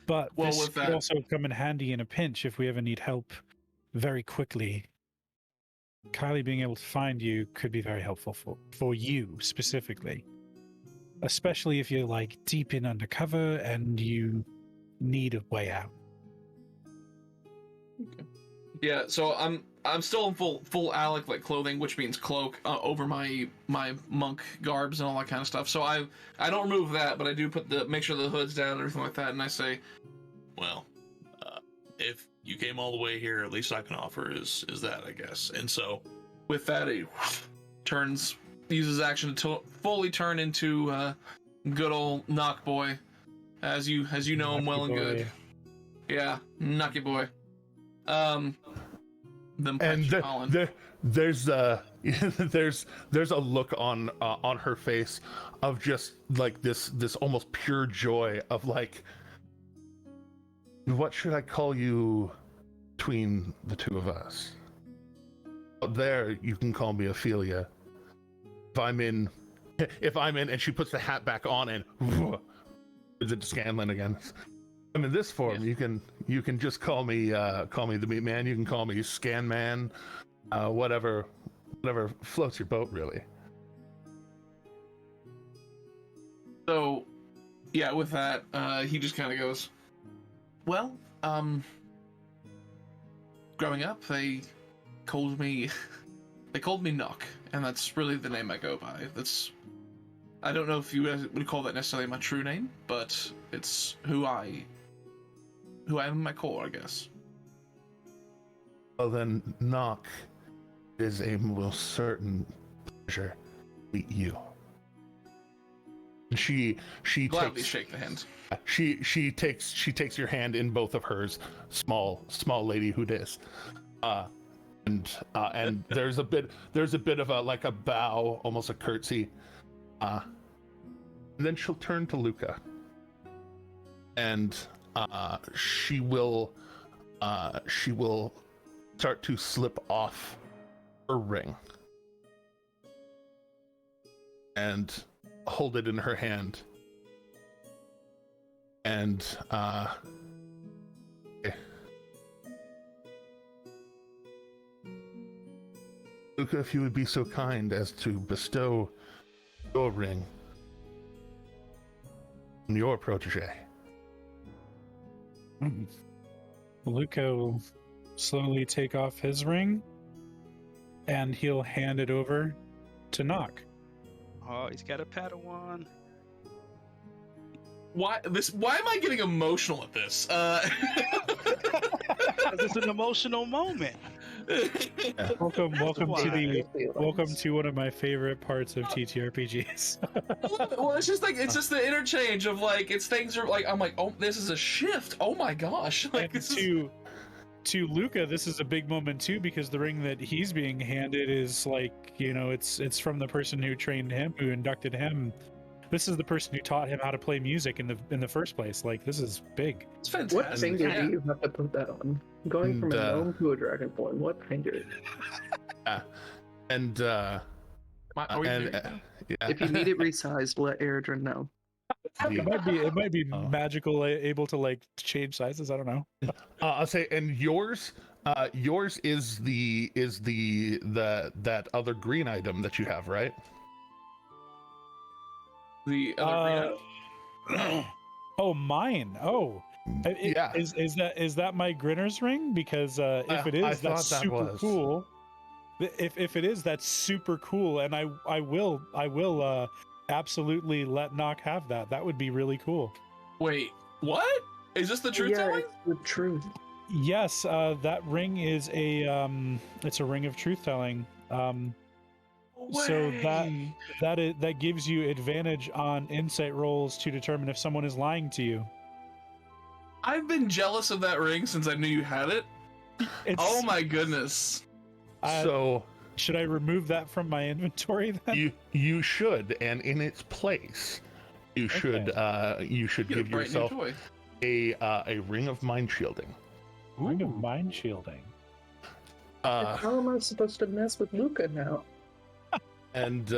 But Well, this with could that- also come in handy in a pinch if we ever need help very quickly. Kylie being able to find you could be very helpful for you specifically. Especially if you're like deep in undercover and you need a way out. Yeah, so I'm still in full Alec like clothing, which means cloak over my monk garbs and all that kind of stuff. So I don't remove that, but I do make sure the hood's down and everything like that, and I say, well, if you came all the way here, at least I can offer is that, I guess. And so with that, he uses action to fully turn into good old knock boy, as you know him well and good. Yeah, knocky boy. Then And there's a look on her face of just like this almost pure joy of like, what should I call you between the two of us? Out there, you can call me Ophelia. If I'm in, and she puts the hat back on and is it Scanlan again? I'm in this form. Yeah. You can just call me the Meat Man. You can call me Scan Man, whatever floats your boat, really. So, yeah, with that, he just kind of goes, well, growing up, they called me Knock, and that's really the name I go by. I don't know if you guys would call that necessarily my true name, but it's who I am in my core, I guess. Well then, Knock, it is a most certain pleasure to meet you. She Gladly takes shake the hand. she takes your hand in both of hers, small lady who dis. And there's a bit of a bow, almost a curtsy. And then she'll turn to Luca. And she will start to slip off her ring and hold it in her hand. And okay. Luca, if you would be so kind as to bestow your ring on your protege. Luca will slowly take off his ring, and he'll hand it over to Nock. Oh, he's got a Padawan. Why am I getting emotional at this? It's an emotional moment. Welcome why. to one of my favorite parts of TTRPGs. Well, it's just the interchange of like things are like I'm like, oh, this is a shift. Oh my gosh! Like And to Luca, this is a big moment too, because the ring that he's being handed is like, it's from the person who trained him, who inducted him. This is the person who taught him how to play music in the first place. Like, this is big. It's fantastic. What finger Yeah. do you have to put that on? Going from a gnome to a dragonborn, what finger? And Are we and doing yeah. If you need it resized, let Eridrin know. It might be Oh. magical, able to like change sizes. I don't know. I'll say, and yours is that other green item that you have, right? the other Oh, mine. Oh, Yeah. Is that my Grinner's ring? Because if it I is, that's thought that super was. cool. If it is, that's super cool, and I will absolutely let Nock have that. That would be really cool. Wait, what? Is this the truth telling? It's the truth. Yes, that ring is it's a ring of truth telling. So Way. that gives you advantage on insight rolls to determine if someone is lying to you. I've been jealous of that ring since I knew you had it. Oh my goodness. So should I remove that from my inventory then? you should, and in its place, you should Get a give bright new yourself toy. a ring of mind shielding. Ring of mind shielding. How am I supposed to mess with Luca now? And You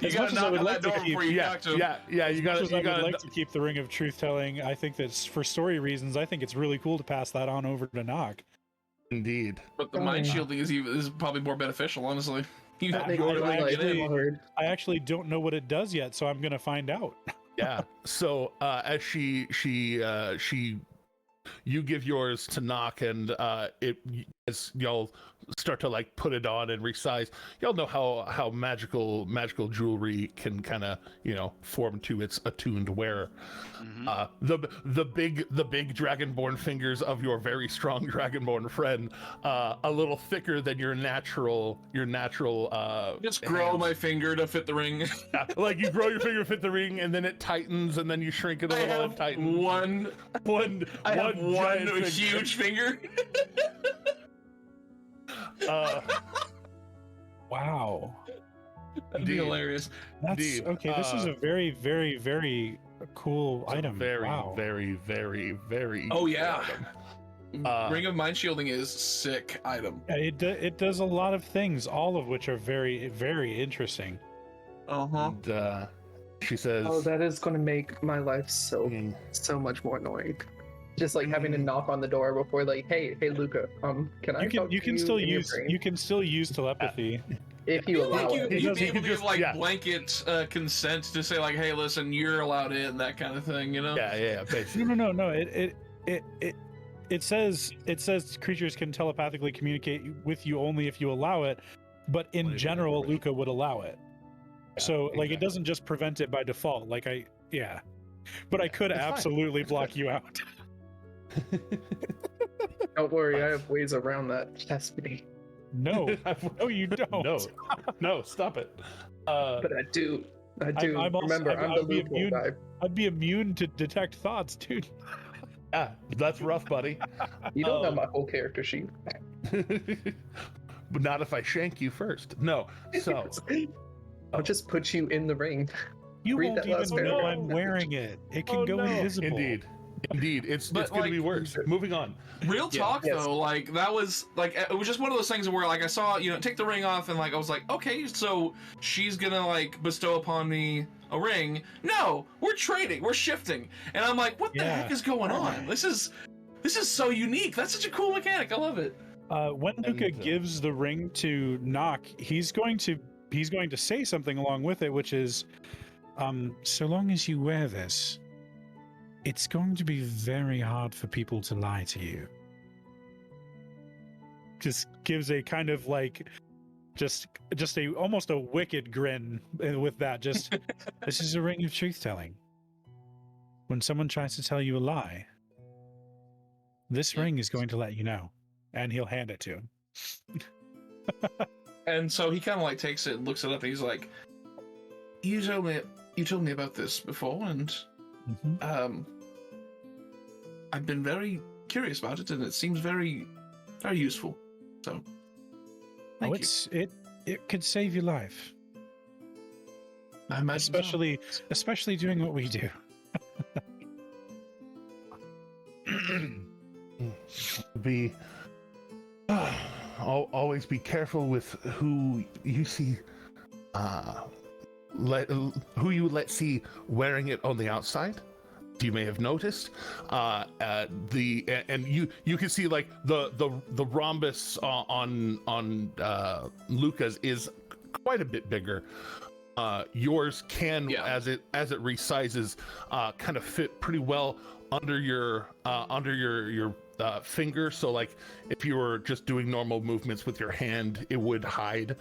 As gotta much as I knock would on like that door to keep- before you yeah, talk to him. yeah, you got As I would to like to keep the ring of truth telling. I think that for story reasons, I think it's really cool to pass that on over to Nock. indeed. But the mind shielding is probably more beneficial, honestly. You That have makes to me drag like it in. hard. I actually don't know what it does yet, so I'm gonna find out. Yeah. So as you give yours to Nock, and as y'all start to like put it on and resize, y'all know how magical jewelry can kind of form to its attuned wearer. The big dragonborn fingers of your very strong dragonborn friend, a little thicker than your natural Just grow hands. my finger to fit the ring. Yeah, like you grow your finger, fit the ring, and then it tightens, and then you shrink it a I little and have tightens. one one giant finger. huge finger. Wow, That'd be Indeed. hilarious. that's Indeed. okay. This is a very, very, very cool It's a item. Very, Wow. very, very, very. Oh, cool yeah. item. Ring of mind shielding is sick item. Yeah, it does a lot of things, all of which are very, very interesting. Uh-huh. And she says, Oh, that is going to make my life Mm. so much more annoying. Just like having to knock on the door before, like, hey, Luca, can I? talk You to can still in your use brain? telepathy. If I you feel allow like it. you'd be You able can to just- give like yeah. blanket consent to say like, hey, listen, you're allowed in, that kind of thing, you know? yeah, basically. No. It says creatures can telepathically communicate with you only if you allow it, but in general, Luca would allow it. So like, it exactly. doesn't just prevent it by default. Like but I could it's fine. absolutely block you out. Don't worry, I have ways around that. Trust me. No, no, you don't. No, stop it. But I do. I'm also- Remember, I'm the I'd be loophole immune- guy. I'd be immune to detect thoughts, dude. Yeah, that's rough, buddy. You don't know my whole character sheet. But not if I shank you first. No. So I'll just put you in the ring. You Read won't that even last know paragraph. I'm wearing it. It can go invisible. indeed. Indeed, it's But, going to like, be worse. Moving on. Real talk Yes. though, like that was like it was just one of those things where like I saw take the ring off and like I was like, okay, so she's gonna like bestow upon me a ring. No, we're trading, we're shifting, and I'm like, what the Yeah. heck is going on? This is so unique. That's such a cool mechanic. I love it. When Luca And, gives the ring to Nock, he's going to say something along with it, which is, so long as you wear this, it's going to be very hard for people to lie to you. Just gives a kind of like, just a almost a wicked grin with that. Just this is a ring of truth telling. When someone tries to tell you a lie, this ring is going to let you know, and he'll hand it to him. And so he kind of like takes it and looks it up, and he's like, you told me about this before, and I've been very curious about it, and it seems very, very useful. So, thank you. It could save your life, I imagine so. especially doing what we do. Be always be careful with who you see. Who you let see wearing it on the outside. You may have noticed and you can see like the rhombus on Luca's is quite a bit bigger. Yours can, as it resizes, kind of fit pretty well under your finger. So like if you were just doing normal movements with your hand, it would hide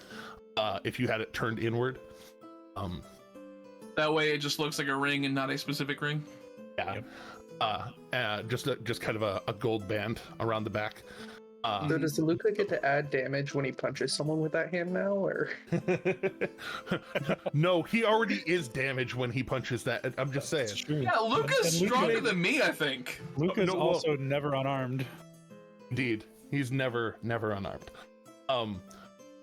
if you had it turned inward. That way it just looks like a ring and not a specific ring. Yeah. Just kind of a gold band around the back. So does Luca get to add damage when he punches someone with that hand now, or? No, he already is damaged when he punches that. I'm just saying. Yeah, Luca's And stronger than me, I think. Luca's also never unarmed. Indeed, he's never unarmed.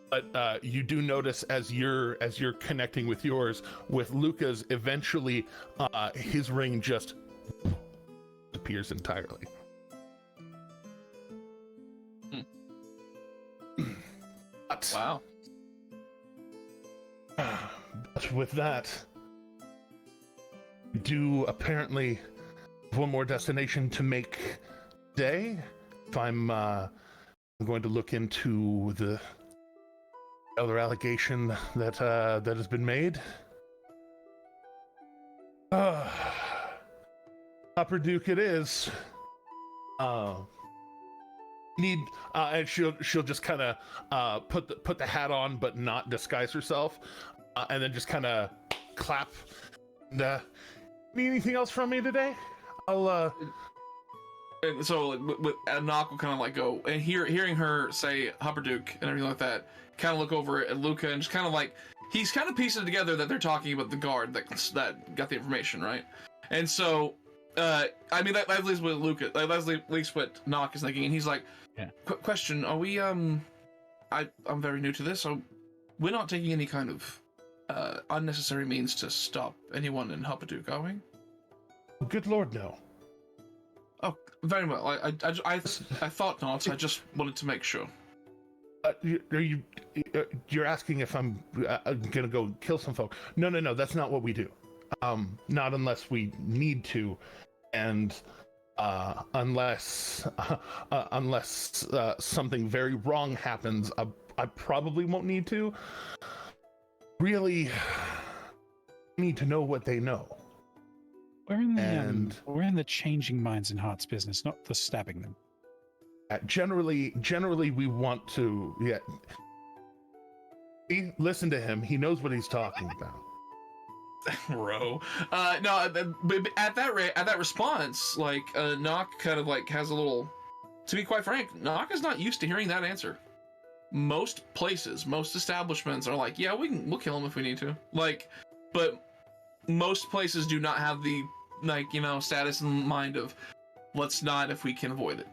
But you do notice as you're connecting with yours, with Luca's, eventually his ring just appears entirely. But, Wow. but with that, we do apparently have one more destination to make today. If I'm going to look into the other allegation that has been made. Upper Duke it is. And she'll just kind of put the hat on but not disguise herself, and then just kind of clap. And, need anything else from me today? I'll And so Nock will kind of like go and hearing her say Hupperduke and everything like that, kind of look over at Luca and just kind of like he's kind of piecing together that they're talking about the guard that got the information, right? And so I mean that's at least what Luca, that's at least what Nock is thinking, and he's like, question: are we I'm very new to this, so we're not taking any kind of unnecessary means to stop anyone in Hupperduke, are we? Good Lord, no. Oh, very well. I thought not. I just wanted to make sure. You're asking if I'm gonna go kill some folk? No. That's not what we do. Not unless we need to, and unless something very wrong happens, I probably won't need to. Really, need to know what they know. We're in the changing minds and hearts business, not the stabbing them. Generally, we want to. Yeah. Listen to him. He knows what he's talking about. Bro, no. But at that response, like Nock kind of like has a little. To be quite frank, Nock is not used to hearing that answer. Most places, most establishments are like, yeah, we'll kill him if we need to. Like, but most places do not have the status in mind of let's not if we can avoid it.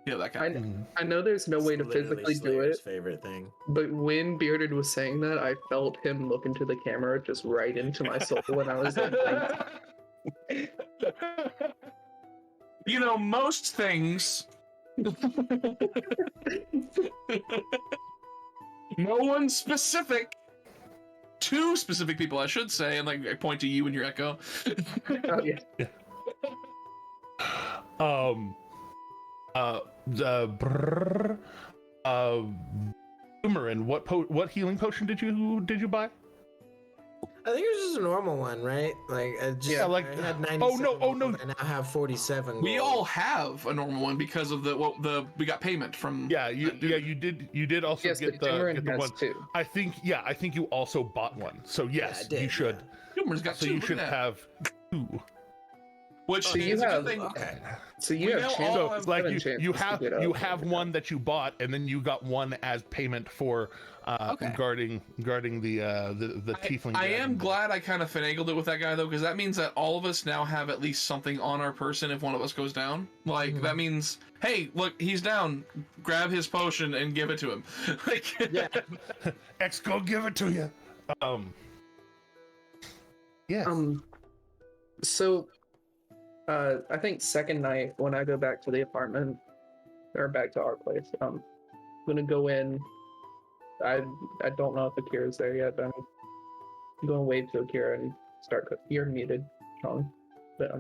That kind of thing. I know there's no way to physically do it. Favorite thing. But when Bearded was saying that, I felt him look into the camera just right into my soul when I was like, You know, most things. No one specific. Two specific people, I should say, and like I point to you and your echo. Oh, yeah. Boomerang, what healing potion did you buy? I think it was just a normal one, right? Like, Yeah, like I had 97 oh no, gold, I now have 47 gold. We all have a normal one because of we got payment from. you did also Yes, get but Doomerin the has one. two. I think you also bought one. So yes, I did, you should. yeah. Boomer's got So two. you Look should at that. have two. Which So you is a good have- thing. Okay. So you We have now chances. all So have like seven you chances to have get you up have there. one that you bought, and then you got one as payment for Okay. guarding the tiefling. I am dragon. glad I kind of finagled it with that guy though, because that means that all of us now have at least something on our person if one of us goes down. Like that means, hey, look, he's down. Grab his potion and give it to him. Like, Yeah. X, go give it to you. Yes. So, I think second night when I go back to the apartment or back to our place, I'm gonna go in. I don't know if Akira's there yet, but I'm gonna wave to Akira and start. You're muted, Sean. But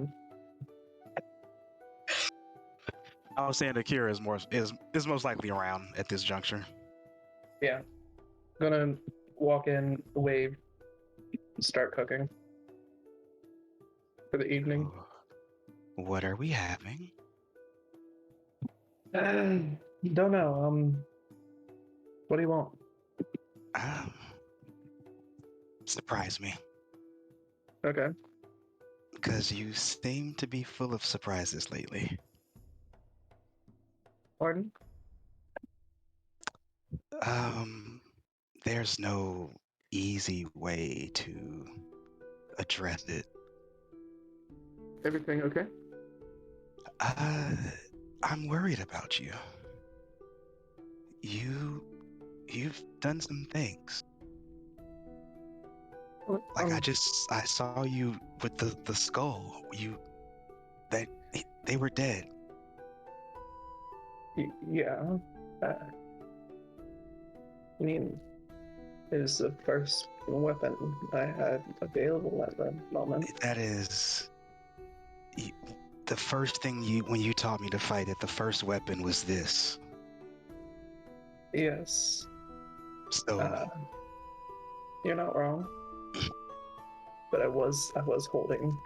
I was saying Akira is most likely around at this juncture. yeah, gonna walk in, wave, start cooking for the evening. What are we having? Don't know. What do you want? Surprise me, Okay. because you seem to be full of surprises lately. Pardon? There's no easy way to address it. Everything okay? I'm worried about you. You've done some things. Like I saw you with the skull. They were dead. Yeah. I mean, it was the first weapon I had available at the moment. That is the first thing when you taught me to fight it. The first weapon was this. Yes. So You're not wrong. But I was holding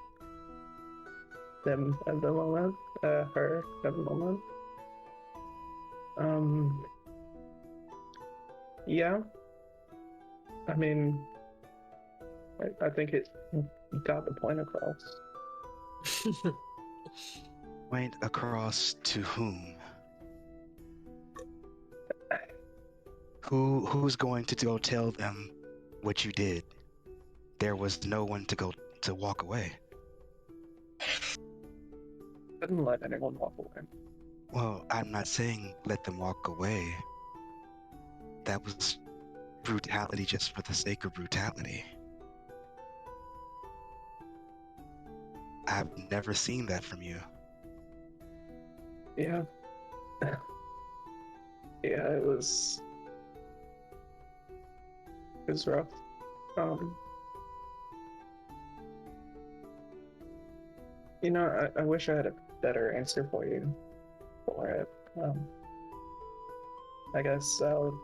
them at the moment. Her at the moment. Yeah. I mean, I think it got the point across. point across to whom? Who's going to go tell them what you did? There was no one to walk away. Didn't let anyone walk away. Well, I'm not saying let them walk away. That was brutality just for the sake of brutality. I've never seen that from you. Yeah. Yeah, it was rough. You know, I wish I had a better answer for you for it. I guess I'll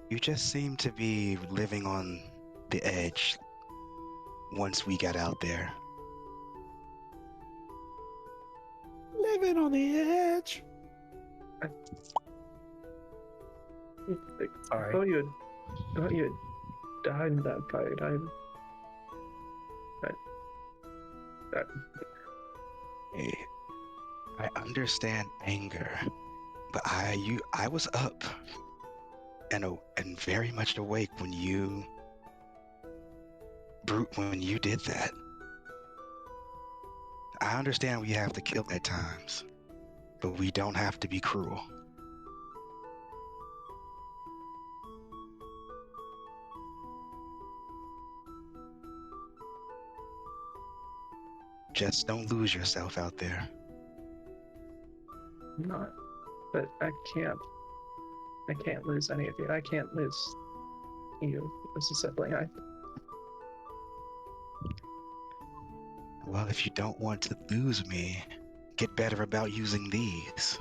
You just seem to be living on the edge once we got out there. Living on the edge. I Sorry. thought you had died in that fight. Hey, I understand anger, but I was up and very much awake when you did that. I understand we have to kill at times, but we don't have to be cruel. Just don't lose yourself out there. I'm not, but I can't lose any of you. I can't lose you as a sibling. Well, if you don't want to lose me, get better about using these.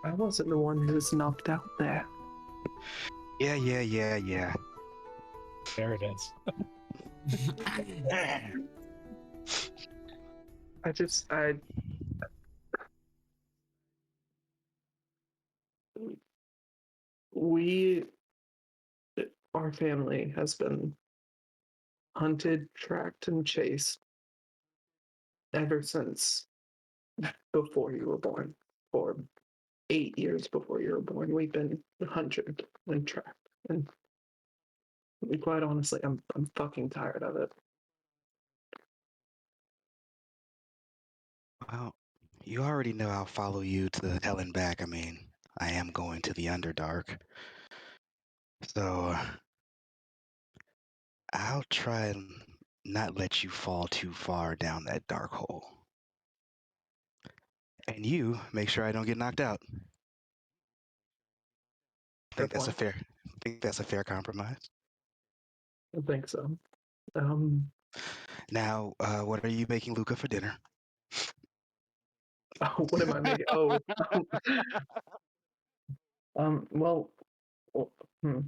I wasn't the one who was knocked out there. Yeah. There it is. Our family has been hunted, tracked, and chased ever since before you were born. For 8 years before you were born, we've been hunted and tracked. And quite honestly, I'm fucking tired of it. Well, you already know I'll follow you to hell and back. I mean, I am going to the Underdark. So, I'll try and not let you fall too far down that dark hole. And you make sure I don't get knocked out. Think that's a fair compromise. I think so. Now, what are you making Luca for dinner? What am I making? Well, I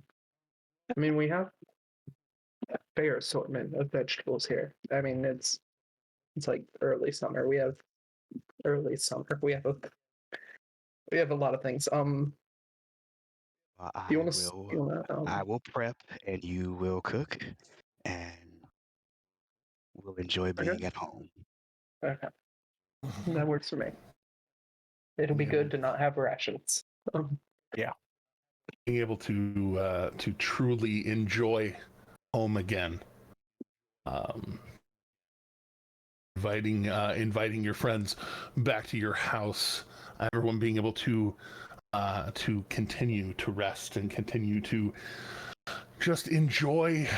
mean, we have a fair assortment of vegetables here. I mean, it's like early summer. We have early summer. We have a lot of things. I Do you want to? I will prep and you will cook, and we'll enjoy being at home. Okay, that works for me. It'll be good to not have rations. Being able to truly enjoy home again. Inviting your friends back to your house. Everyone being able to continue to rest and continue to just enjoy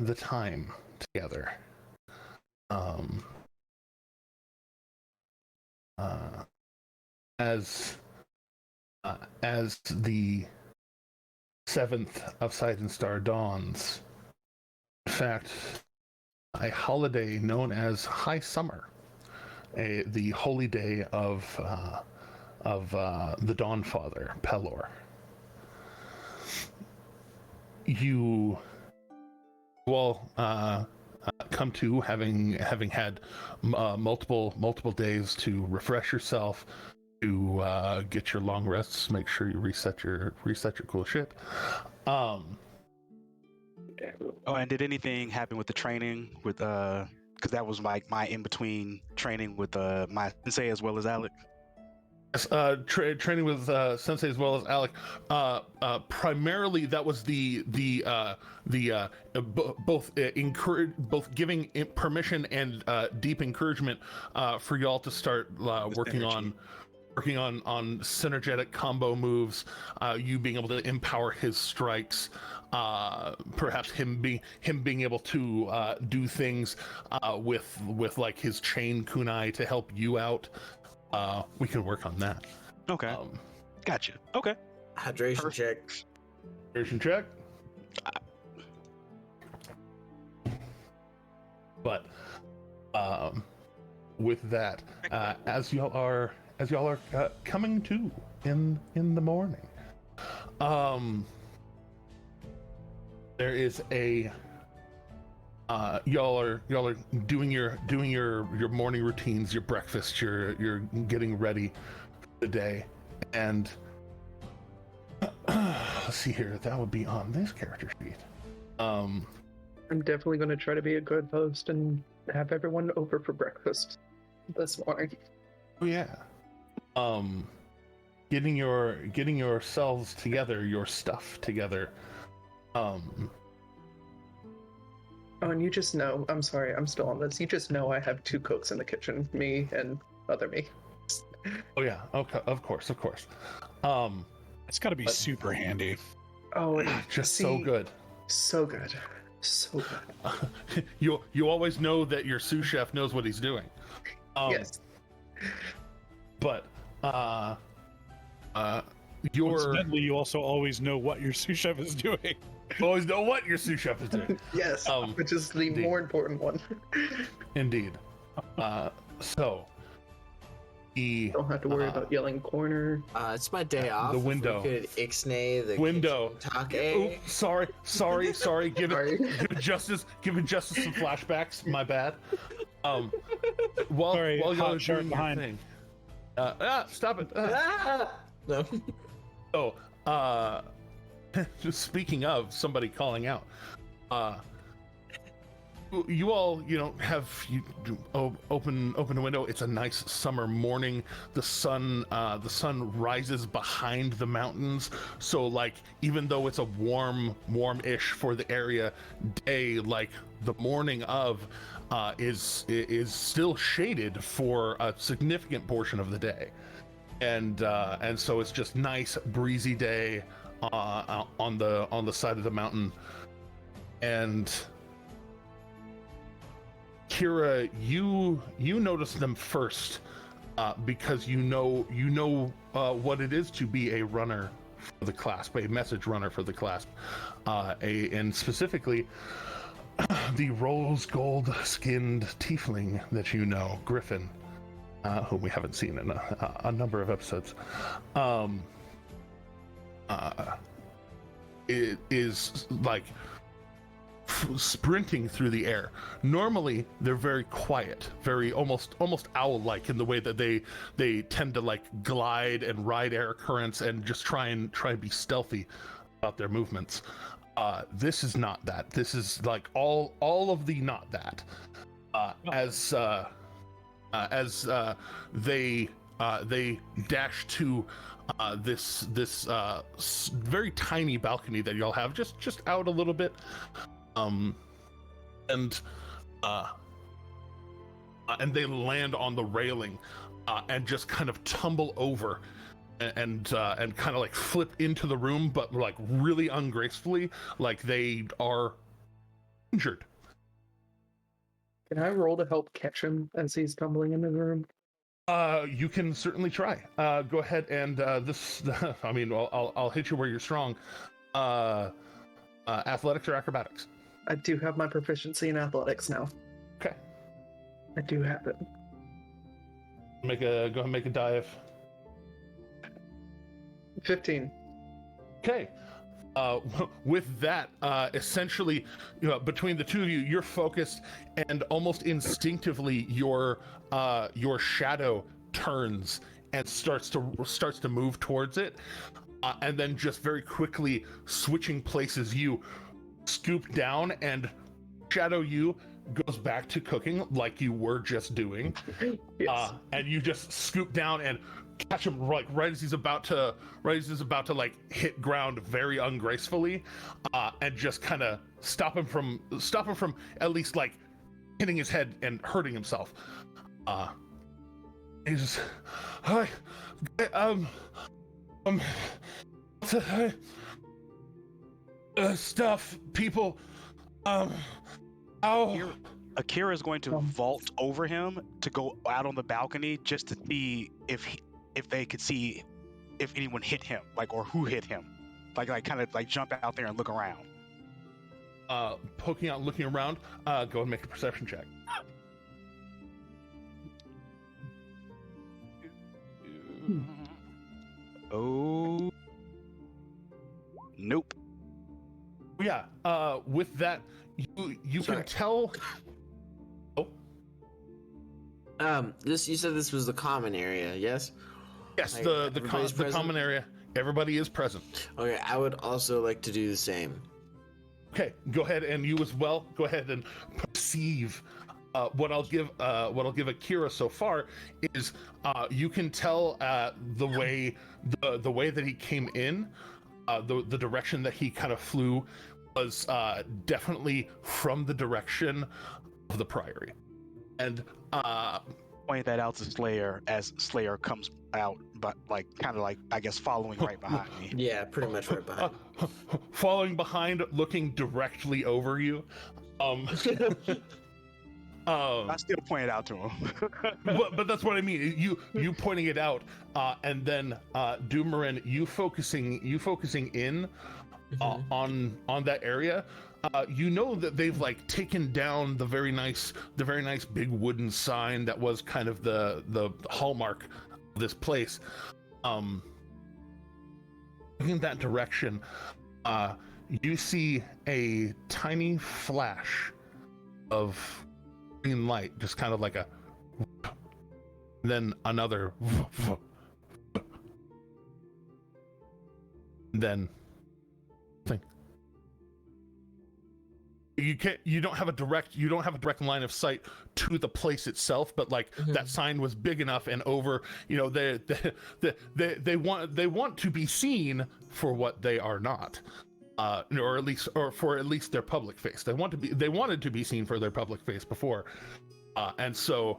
the time together. As the 7th of Sight and Star dawns, in fact, a holiday known as High Summer, the holy day of the Dawnfather, Pelor. You all come to having had multiple days to refresh yourself, to get your long rests, make sure you reset your cool ship. Oh, and did anything happen with the training with because that was like my in between training with my sensei as well as Alec? Yes, training with Sensei as well as Alec. Primarily, that was both giving permission and deep encouragement for y'all to start working on synergetic combo moves. You being able to empower his strikes. Perhaps him being able to do things with like his chain kunai to help you out. We can work on that. Okay. Gotcha. Okay. Hydration check. Hydration check. But with that, as y'all are coming to in the morning, there is a y'all are doing your morning routines, your breakfast, you're getting ready for the day, and let's see here, that would be on this character sheet. I'm definitely going to try to be a good host and have everyone over for breakfast this morning. Oh yeah. Getting yourselves together, your stuff together. Oh, and you just know, I'm sorry, I'm still on this. You just know I have 2 cooks in the kitchen, me and other me. Oh yeah, okay, of course. It's got to be super handy. Oh, and just so good. So good. So You always know that your sous chef knows what he's doing. yes. But your Incidentally, you also always know what your sous chef is doing. you always know what your sous chef is doing. Yes, which is the indeed. more important one. Indeed. So he Don't have to worry about yelling corner. It's my day off. the If window. we could ixnay the Window. kitchen Oops, sorry. Give Sorry. it justice some flashbacks. My bad. While Sorry, y'all hot are shark doing your behind. thing. Stop it. No. Oh, just speaking of somebody calling out, you all, open the window. It's a nice summer morning. The sun rises behind the mountains. So like, even though it's a warm-ish for the area day, like the morning of is still shaded for a significant portion of the day. And so it's just nice breezy day on the side of the mountain. And Kira, you notice them first because you know what it is to be a runner for the clasp, a message runner for the clasp, and specifically the rose gold skinned tiefling that you know, Griffin. Whom we haven't seen in a number of episodes. It is like sprinting through the air. Normally, they're very quiet, very almost owl-like in the way that they tend to like glide and ride air currents and just try and be stealthy about their movements. This is not that. This is like all of the not that. As they dash to this very tiny balcony that y'all have just out a little bit, and they land on the railing and just kind of tumble over and kind of like flip into the room, but like really ungracefully, like they are injured. Can I roll to help catch him as he's tumbling into the room? You can certainly try. Go ahead and I mean, I'll hit you where you're strong. Athletics or acrobatics? I do have my proficiency in athletics now. Okay. I do have it. Go ahead and make a dive. 15. Okay. With that, essentially, between the two of you, you're focused, and almost instinctively, your shadow turns and starts to move towards it, and then just very quickly switching places, you scoop down, and shadow you goes back to cooking like you were just doing. Yes. And you just scoop down and catch him right as he's about to like hit ground very ungracefully, and just kind of stop him from at least like hitting his head and hurting himself. He's just, hi, stuff, people, ow. Akira is going to vault over him to go out on the balcony just to see if they could see if anyone hit him, like, or who hit him, like kind of like jump out there and look around. Poking out, looking around. Go ahead and make a perception check. Oh, nope. Yeah. With that, you can tell. This, you said this was the common area, yes? Yes, Like, the everybody's present? common area. Everybody is present. Okay, I would also like to do the same. Okay, go ahead, and you as well. Go ahead and perceive. What I'll give Akira so far is you can tell the way that he came in, the direction that he kind of flew was definitely from the direction of the Priory, and Point that out to Slayer as Slayer comes out, but like kind of like I guess following right behind me. Yeah, pretty much right behind. Following behind, looking directly over you. I still point it out to him. but that's what I mean. You pointing it out, and then Doomerin, you focusing in on that area. You know that they've like taken down the very nice big wooden sign that was kind of the hallmark of this place. In that direction, you see a tiny flash of green light, just kind of like a, then another, then thing. You don't have a direct line of sight to the place itself, but like that sign was big enough and over, you know, they want to be seen for what they are not. Or for at least their public face. They wanted to be seen for their public face before, and so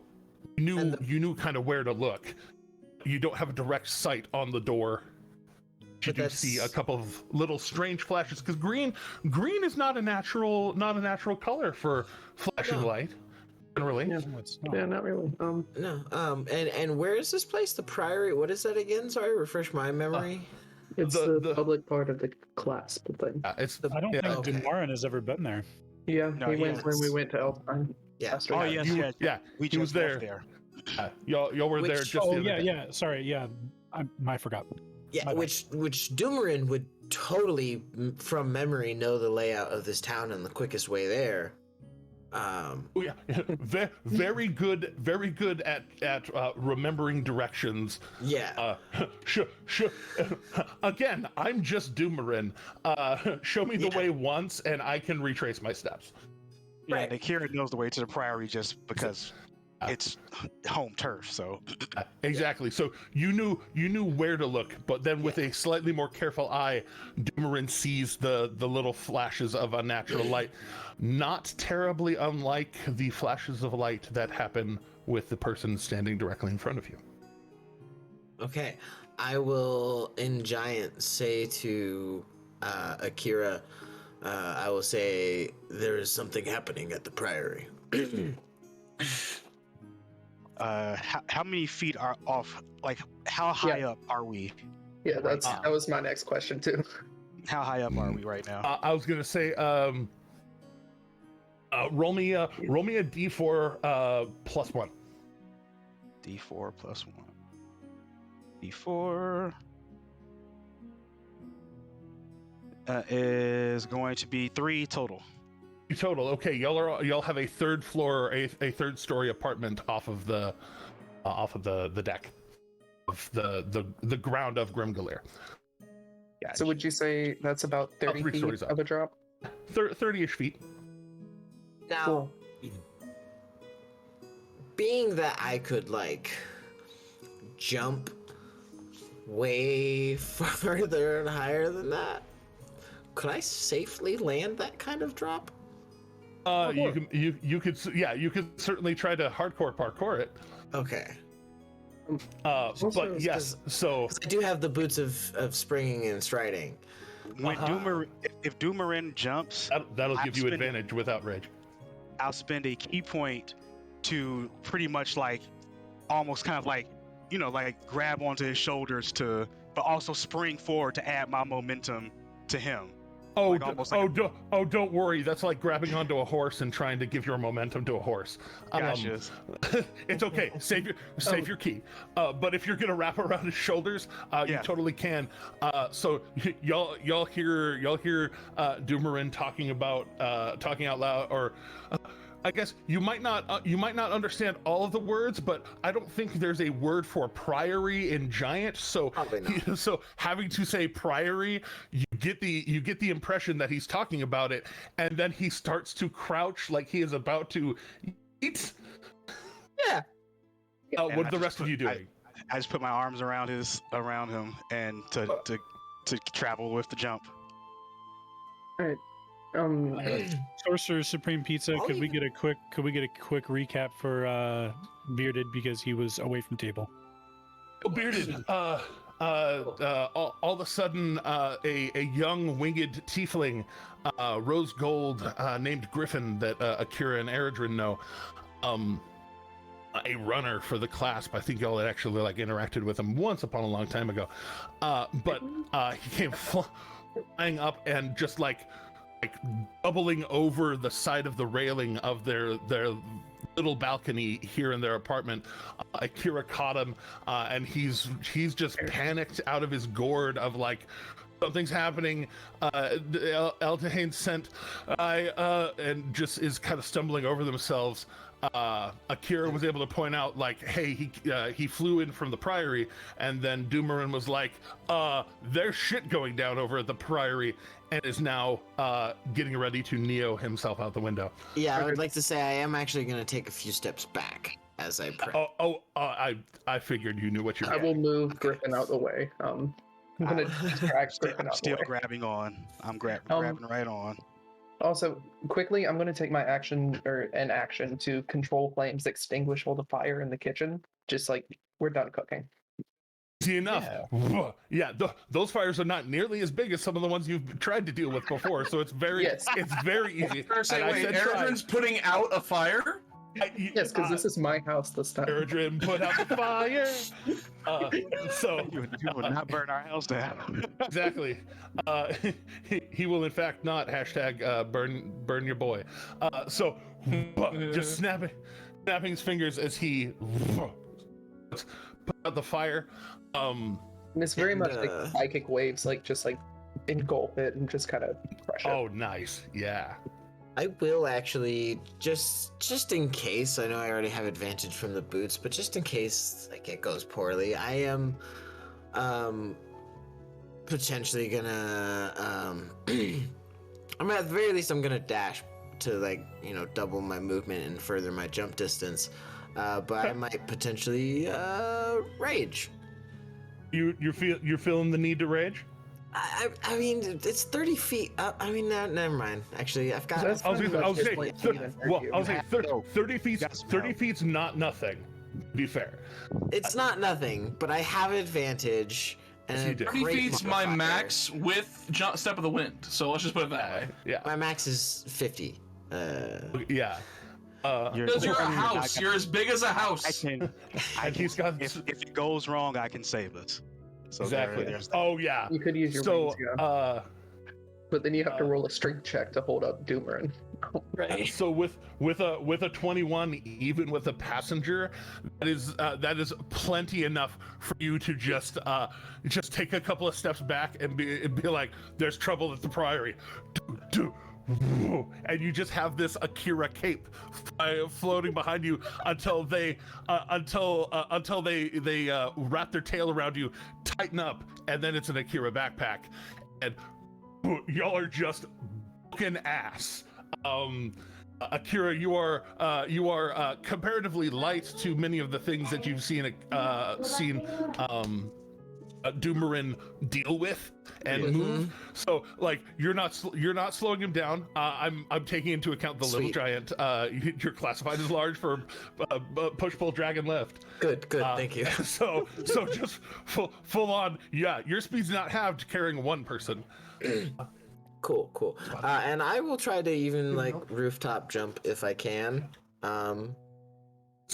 you knew kind of where to look. You don't have a direct sight on the door. You do see a couple of little strange flashes because green is not a natural color for flashing light. Generally, Yeah, not really. No. And where is this place? The Priory? What is that again? Sorry, refresh my memory. It's the public part of the clasp thing. it's I don't think okay. Dumarin has ever been there. Yeah, No, he went yeah. when we went to Elfheim. Yeah. last Oh week. yes, yeah, we he was just left there. there. Y'all were there Which- just the other day. Yeah. Sorry, yeah. I forgot. Yeah, My bad. which Doomerin would totally, from memory, know the layout of this town and the quickest way there. Oh, yeah. Very good at remembering directions. Yeah. Again, I'm just Doomerin. Show me the way once, and I can retrace my steps. Yeah, Right. and Akira knows the way to the Priory just because it's home turf. So Exactly. So you knew where to look, but then with a slightly more careful eye, Doomerin sees the little flashes of unnatural light, not terribly unlike the flashes of light that happen with the person standing directly in front of you. Okay. I will, in Giant, say to Akira, I will say, there is something happening at the Priory. how many feet are off? Like, how high up are we? Yeah, that was my next question too. How high up are we right now? I was gonna say, roll me a d4 plus 1. D4 plus 1. D4 is going to be 3 total. Total. Okay, y'all have a third floor, a third story apartment off of the deck of the ground of Grimgalir. Yeah. So would you say that's about 30 3 feet stories up. of a drop? 30-ish feet. Now, Cool. being that I could, like, jump way further and higher than that, could I safely land that kind of drop? You could certainly try to hardcore parkour it. Okay. But yes, so 'Cause I do have the boots of springing and striding. When if Doomerin jumps, that'll I'm give you spending- advantage with outrage. I'll spend a key point to pretty much like almost kind of like, you know, like grab onto his shoulders but also spring forward to add my momentum to him. Oh, Like almost like don't worry. That's like grabbing onto a horse and trying to give your momentum to a horse. Gotcha. It's okay. Save your key. But if you're gonna wrap around his shoulders, you totally can. So y'all hear Doomerin talking out loud, or I guess you might not understand all of the words, but I don't think there's a word for priory in Giant. So Probably not. so having to say priory, you get the impression that he's talking about it, and then he starts to crouch like he is about to eat. Yeah. What are the rest of you doing? I just put my arms around him and to travel with the jump. All right. Sorcerer's Supreme Pizza. Oh, Could we yeah. get a quick recap for Bearded because he was away from table? Bearded, all of a sudden, a young winged tiefling, rose gold, named Griffin, that Akira and Eredrin know, a runner for the clasp. I think y'all had actually like interacted with him once upon a long time ago, but he came flying up and just like bubbling over the side of the railing of their little balcony here in their apartment. Akira caught him, and he's just panicked out of his gourd of like, something's happening. Eltahane sent, and just is kind of stumbling over themselves. Akira was able to point out like, hey, he flew in from the Priory, and then Doomerin was like, there's shit going down over at the Priory, and is now getting ready to Neo himself out the window. Yeah, I would like to say I am actually going to take a few steps back as I pray. I figured you knew what you were I will move Griffin out the way. I'm gonna distract Griffin out the Still way. grabbing on. I'm grabbing right on. Also, quickly, I'm going to take my action or an action to control flames, extinguish all the fire in the kitchen. Just like we're done cooking. Easy enough. Yeah, those fires are not nearly as big as some of the ones you've tried to deal with before, so it's very Yes. it's very easy. Say, And I wait, said Eredrin's putting out a fire? Yes, because this is my house this time. Eredrin put out the fire. So You will not burn our house down. exactly. He will in fact not hashtag burn your boy. So just snapping his fingers as he put out the fire. And it's very much like psychic waves, like just like engulf it and just kind of crush it. Oh, nice. Yeah. I will actually, just in case, I know I already have advantage from the boots, but just in case like it goes poorly, I am potentially gonna I mean, at the very least I'm gonna dash to like, you know, double my movement and further my jump distance. But I might potentially rage. You're feeling the need to rage? I mean, it's 30 feet up. I mean, never mind. Actually, I've got. That's I was fine, gonna but say, just like even I was saying 30 feet. Yes, 30 feet's not nothing. To be fair. It's not nothing, but I have advantage. And Yes, you do. 30 great feet's my motherfucker. max with Step of the Wind, so let's just put it that way. Yeah. My max is 50. Yeah. Because you're a house, you're as big as a I house. can. And he's got If it goes wrong, I can save us. So exactly. there's that. Oh yeah. You could use your So wings, yeah. But then you have to roll a strength check to hold up Doomerin. Right. So with a 21, even with a passenger, that is plenty enough for you to just take a couple of steps back and be like, there's trouble at the Priory. And you just have this Akira cape floating behind you until they wrap their tail around you, tighten up, and then it's an Akira backpack, and y'all are just fucking ass. Akira, you are comparatively light to many of the things that you've seen Doomerin deal with and move. So like you're not slowing him down. I'm taking into account the little Sweet. giant. You're classified as large for push pull drag and lift. Good. Thank you. So just full on. Yeah, your speed's not halved carrying one person. Cool. And I will try to even like rooftop jump if I can.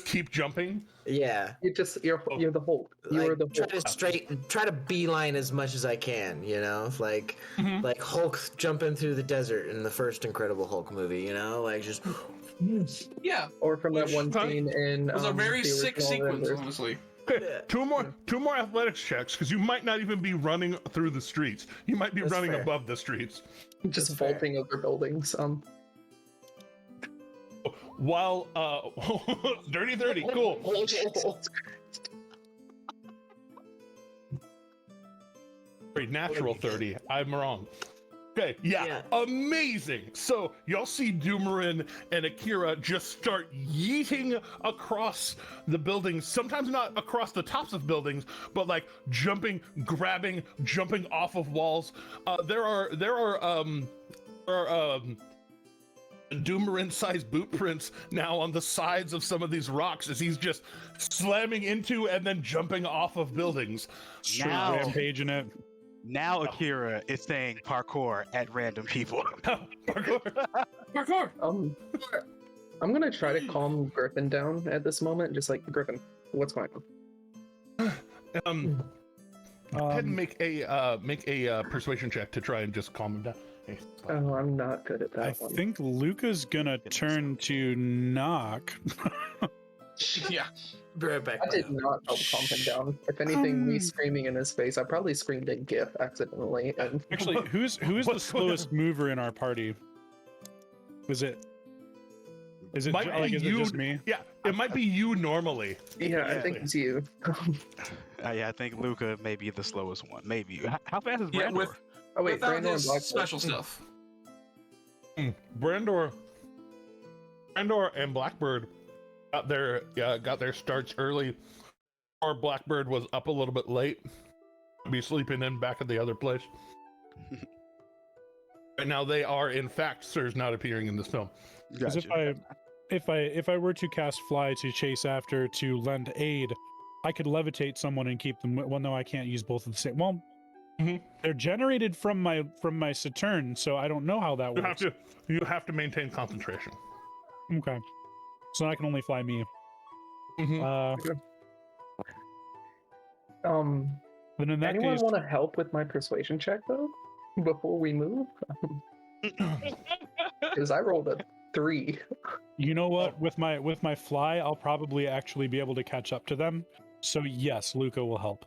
Keep jumping. Yeah. You're the Hulk. You're the Hulk. Try to beeline as much as I can, you know, like Hulk jumping through the desert in the first Incredible Hulk movie, you know, like just Yeah, Or from that one scene in it was a very the sick original sequence, Avengers. honestly. Okay, two more athletics checks, because you might not even be running through the streets. You might be That's running fair. above the streets. Just That's fair. vaulting over buildings. While dirty 30, cool. Sorry, natural 30. I'm wrong. Okay, yeah, amazing. So y'all see Doomerin and Akira just start yeeting across the buildings. Sometimes not across the tops of buildings, but like jumping, grabbing, jumping off of walls. There are Doomerin-sized boot prints now on the sides of some of these rocks as he's just slamming into and then jumping off of buildings. Straight Now- rampaging it. Now Akira is saying parkour at random people. Parkour. Parkour. I'm gonna try to calm Griffin down at this moment. Just like, Griffin, what's going on? Go ahead and make a persuasion check to try and just calm him down. Hey, stop. Oh, I'm not good at that I one. think Luca's gonna turn to knock. Yeah. Be right back. I did not help calm him down. If anything, me Um, screaming in his face, I probably screamed a GIF accidentally. And Actually, who is the What's going slowest mover in our party? Is it Might be is it you. just me? Yeah, it might be you normally. yeah, I think it's you. Yeah, I think Luca may be the slowest one. Maybe. How fast is Yeah, Brandor? with Oh wait, without Brandon and those Black special stuff. Brandor and Blackbird got their starts early. Or Blackbird was up a little bit late. Be sleeping in back at the other place. Right now, they are in fact sirs not appearing in this film. Because Gotcha. if I were to cast fly to chase after to lend aid, I could levitate someone and keep them. Well, no, I can't use both of the same. Well, Mhm. they're generated from my Saturn, so I don't know how that works. You have to maintain concentration. Okay, so I can only fly me. Mhm. Then in that anyone case, want to help with my persuasion check though, before we move? Because I rolled a 3. you know what? With my fly, I'll probably actually be able to catch up to them. So yes, Luca will help.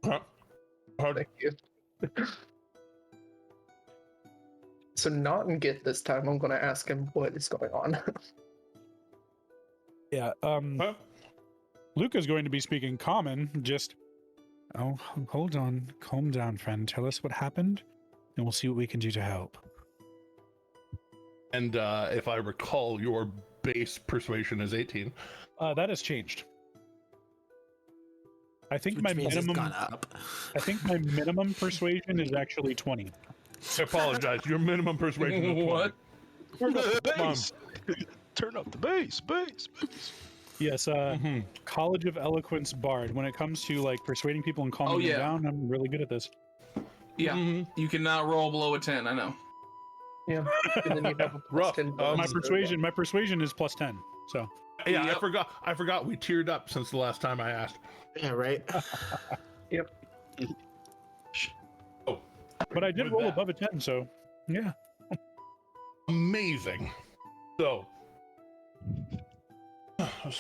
Thank you. So not in Git this time. I'm going to ask him what is going on. Yeah. Huh? Luca's going to be speaking common. Just, oh, hold on, calm down, friend. Tell us what happened, and we'll see what we can do to help. And if I recall, your base persuasion is 18. That has changed. I think Which my means it's minimum. gone up. I think my minimum persuasion is actually 20. I apologize. Your minimum persuasion is 20. What? Turn up the Come on. bass. Turn up the bass. Yes. Mhm. College of Eloquence Bard. When it comes to like persuading people and calming yeah. them down, I'm really good at this. Yeah. Mhm. You cannot roll below a 10. I know. Yeah. And then you have a Rough. 10 My My bonus. my persuasion is plus 10. So Yeah, Yep. I forgot. We teared up since the last time I asked. Yeah, right. Oh, but I did with roll that, above a 10, so yeah. amazing. So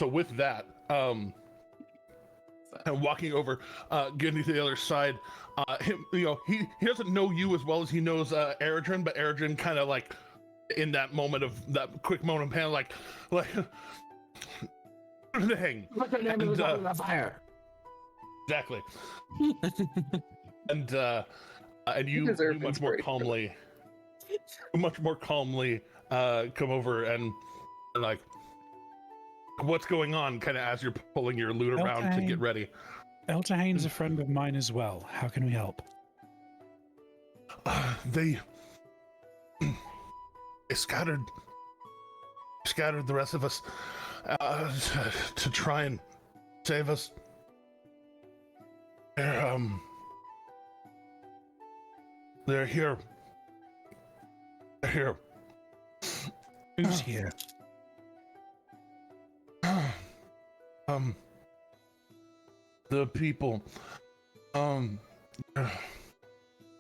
with that, and walking over, getting to the other side, him, he doesn't know you as well as he knows Eridrin, but Eridrin kind of like in that moment of that quick moment of panic, like thing. And, Fire. exactly. and you deserve much more calmly come over and like, what's going on, kind of as you're pulling your loot around to Okay. get ready. Eltahane's a friend of mine as well. How can we help? They scattered the rest of us to try and save us. They're here. They're here. Who's here? The people,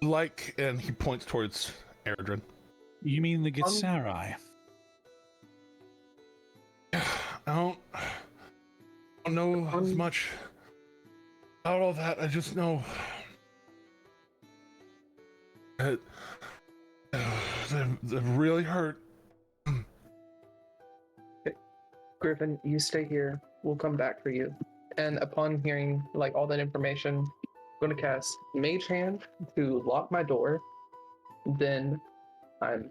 like, and he points towards Eridrin. You mean the Githzerai? I don't know as much about all that. I just know that they're really hurt. Griffin, you stay here. We'll come back for you. And upon hearing like all that information, I'm going to cast Mage Hand to lock my door. Then I'm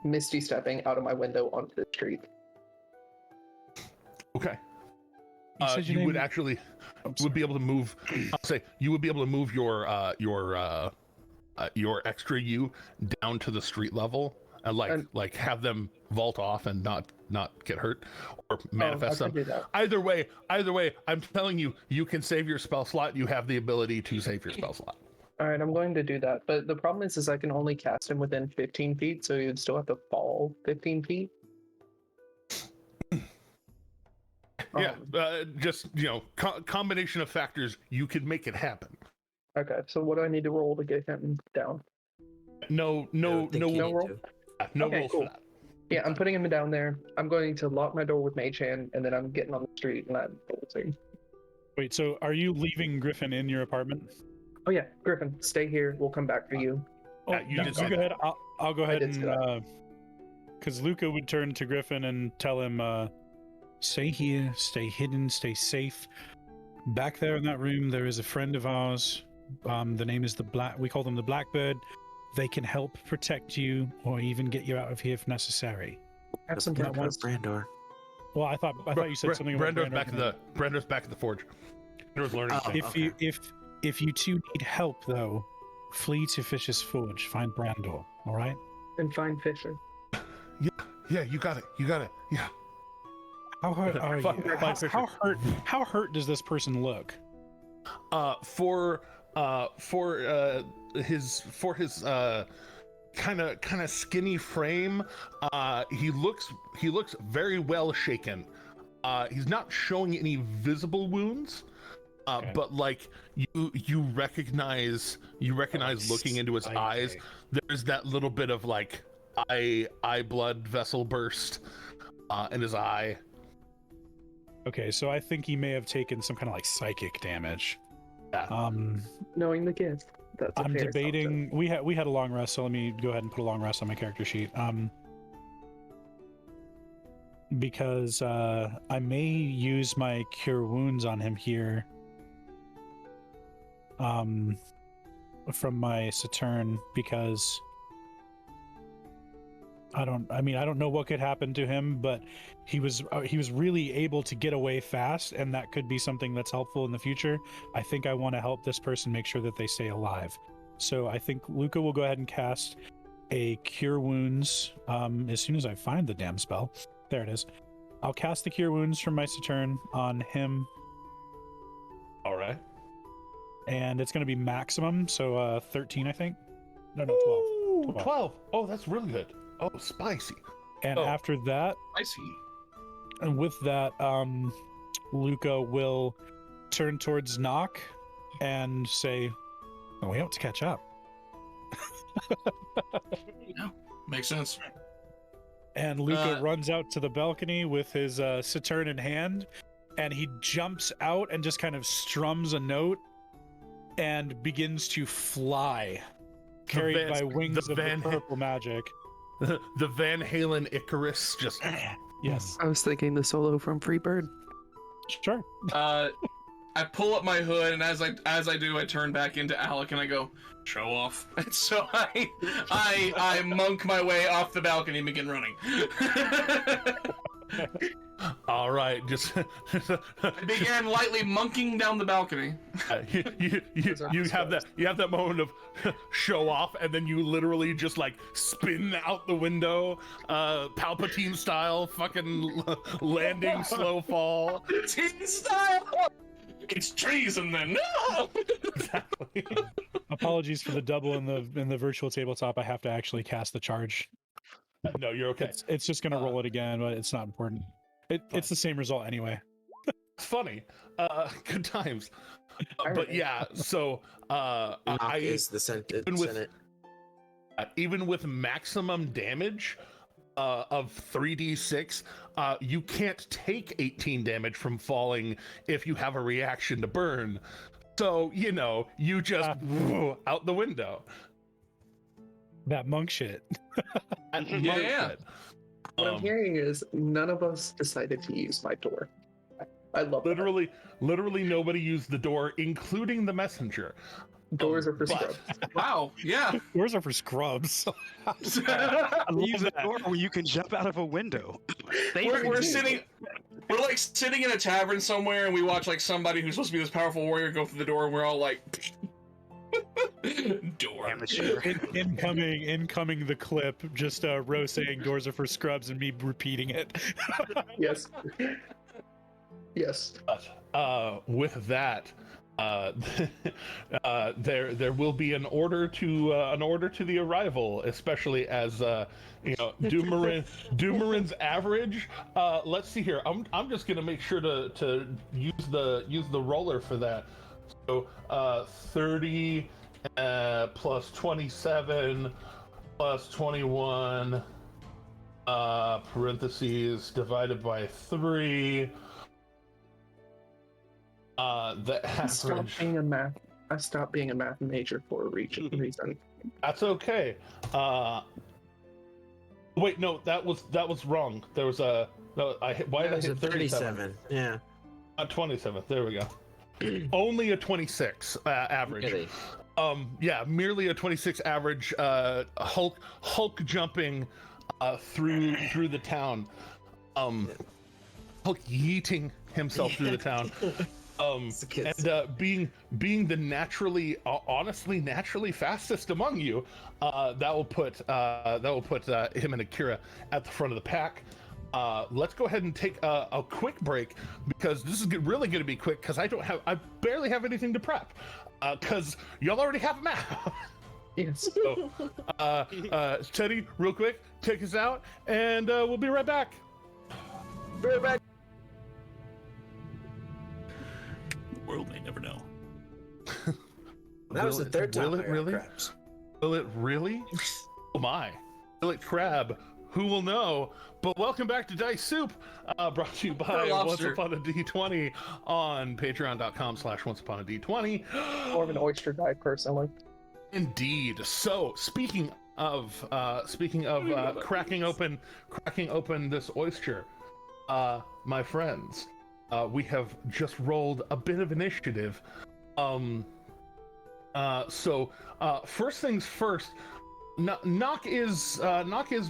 misty stepping out of my window onto the street. Okay. You said your You name- would actually Oh, would be able to move. I'll say you would be able to move your extra U down to the street level, and like have them vault off and not get hurt or manifest I could them. do that. Either way, I'm telling you, you can save your spell slot. You have the ability to save your spell slot. All right, I'm going to do that. But the problem is I can only cast him within 15 feet, so you'd still have to fall 15 feet. Yeah, just combination of factors, you could make it happen. Okay, so what do I need to roll to get him down? No No roll? Okay, rolls cool. for that. Yeah, I'm putting him down there. I'm going to lock my door with Mage Hand, and then I'm getting on the street and I'm bolting. Wait, so are you leaving Griffin in your apartment? Oh yeah, Griffin, stay here. We'll come back for you. Oh, Yeah, you did say go that. ahead. I'll go ahead did say and because Luca would turn to Griffin and tell him, stay here, stay hidden, stay safe. Back there in that room, there is a friend of ours. The name is we call them the Blackbird. They can help protect you or even get you out of here if necessary. Have some What breakfast. about Brandor? Well, I thought you said something about Brendo's Brandor. back at the forge. Brendo's learning Oh, things. If you two need help though, flee to Fisher's Forge. Find Brandor. All right. And find Fisher. Yeah, you got it. Yeah. How hurt are you? Find Fisher. How hurt does this person look? For his kind of skinny frame, he looks very well shaken. He's not showing any visible wounds, Okay. but like you recognize looking into his eyes, there's that little bit of like eye blood vessel burst in his eye. Okay, so I think he may have taken some kind of like psychic damage. Yeah. Knowing the gift. That's a I'm fair debating. We had a long rest, so let me go ahead and put a long rest on my character sheet. Because I may use my cure wounds on him here. From my Saturn, because I don't know what could happen to him, but he was really able to get away fast, and that could be something that's helpful in the future. I think I want to help this person make sure that they stay alive. So I think Luca will go ahead and cast a Cure Wounds as soon as I find the damn spell. There it is. I'll cast the Cure Wounds from my Saturn on him, All right. and it's going to be maximum, so 13, I think. No, 12. Ooh, 12. 12. Oh, that's really good. Oh, spicy. And Oh. after that, I see. and with that, Luca will turn towards Knock and say, "Oh, we have to catch up." Makes sense. And Luca runs out to the balcony with his Saturn in hand, and he jumps out and just kind of strums a note and begins to fly, carried by wings of the purple magic. The Van Halen Icarus just. Yes, I was thinking the solo from Freebird. sure. I pull up my hood, and as I do, I turn back into Alec, and I go, "Show off." And so I monk my way off the balcony and begin running. All right, just I began lightly monking down the balcony. you have that moment of show off, and then you literally just like spin out the window, Palpatine style, fucking landing slow fall. Teen style. It's treason then. No. Exactly. Apologies for the double in the virtual tabletop. I have to actually cast the charge. No, you're okay. It's just gonna roll it again, but it's not important. It's the same result anyway. It's funny. Good times. I But remember. yeah, so Knock I is the Senate. even with maximum damage of 3d6, you can't take 18 damage from falling if you have a reaction to burn. So, you just out the window. That monk shit. Yeah. What I'm hearing is none of us decided to use my door. I love that. Literally nobody used the door, including the messenger. Doors are for But- scrubs. Wow. Yeah. Doors are for scrubs. I Use love a door where you can jump out of a window. We're sitting in a tavern somewhere, and we watch like somebody who's supposed to be this powerful warrior go through the door, and we're all like, Door. Amateur. Incoming the clip. Just Ro saying doors are for scrubs and me repeating it. Yes. Yes. But with that, there will be an order to the arrival, especially as Doomarin's average. Let's see here. I'm just gonna make sure to use the roller for that. So 30 plus 27 plus 21 parentheses divided by 3. The average. I stopped being a math major for a reason. That's okay. Wait, no, that was wrong. There was a no. Why did I hit 37? Yeah. 27. There we go. Only a 26 average. Really? Yeah, merely a 26 average. Hulk jumping through the town. Hulk yeeting himself through the town. And being the naturally fastest among you, that will put him and Akira at the front of the pack. Let's go ahead and take a quick break, because this is really going to be quick, because I barely have anything to prep, because y'all already have a map. Yes. So, Teddy, real quick, take us out, and we'll be right back. Be right back. The world may never know. That was the third time. Will it really? Crabs. Will it really? Oh my. Will it crab? Who will know? But welcome back to Dice Soup, brought to you by Once Upon a D20 on patreon.com/OnceUponAD20. More of an oyster guy, personally. Indeed. So, speaking of cracking open this oyster, my friends, we have just rolled a bit of initiative. So first things first, Knock is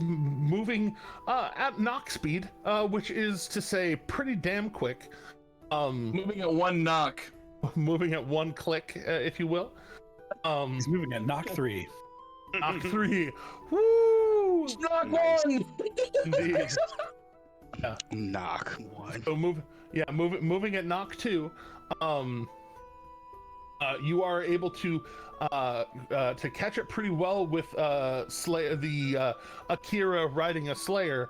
moving at knock speed, which is to say pretty damn quick. Moving at one knock. Moving at one click, if you will. He's moving at knock 3. Knock 3. Woo! Knock one. Indeed. Yeah. Knock 1. So moving at knock 2. You are able to catch it pretty well with Akira riding a Slayer,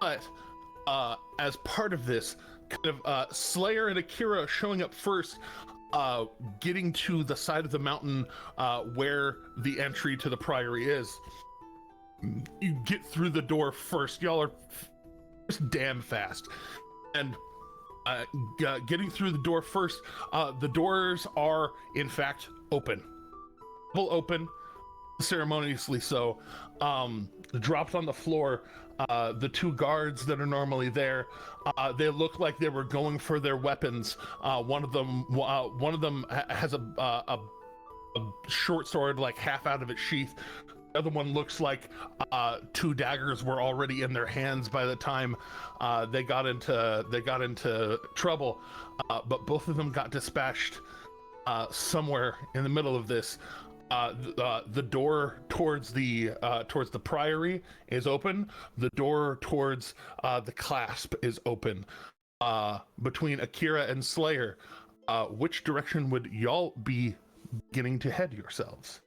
but as part of this, kind of Slayer and Akira showing up first, getting to the side of the mountain where the entry to the priory is. You get through the door first. Y'all are just damn fast, and getting through the door first, the doors are in fact open, ceremoniously so. Dropped on the floor. The two guards that are normally there, they look like they were going for their weapons. One of them has a short sword, like half out of its sheath. The other one looks like two daggers were already in their hands by the time they got into trouble. But both of them got dispatched somewhere in the middle of this. The door towards the priory is open. The door towards the clasp is open. Between Akira and Slayer, which direction would y'all be beginning to head yourselves?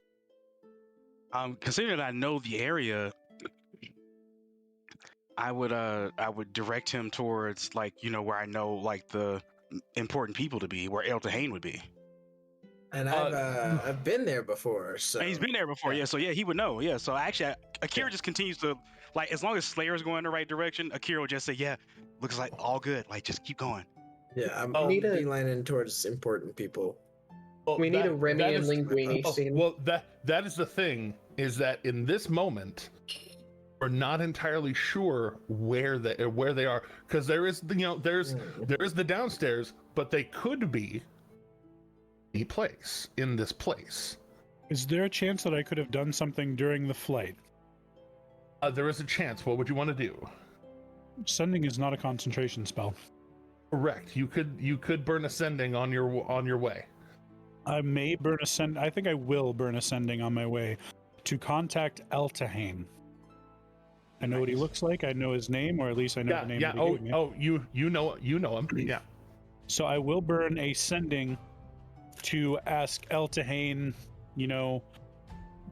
Considering that I know the area, I would direct him towards, like, where I know, like, the important people to be, where Eltahane would be. And I've been there before, so And he's been there before, yeah. So yeah, he would know, yeah. So actually, Akira just continues to, like, as long as Slayer's going in the right direction, Akira will just say, "Yeah, looks like all good. Like, just keep going." Yeah, I'm beelining towards important people. Well, We need a Remy and Linguini scene. Well, that is the thing, is that in this moment, we're not entirely sure where they are, because there is the downstairs, but they could be any place in this place. Is there a chance that I could have done something during the flight? There is a chance. What would you want to do? Sending is not a concentration spell. Correct. You could burn ascending on your way. I may burn a send. I think I will burn a sending on my way to contact Eltahane. I know what he looks like. I know his name, or at least I know the name that he gave me. You know him. Yeah. So I will burn a sending to ask Eltahane,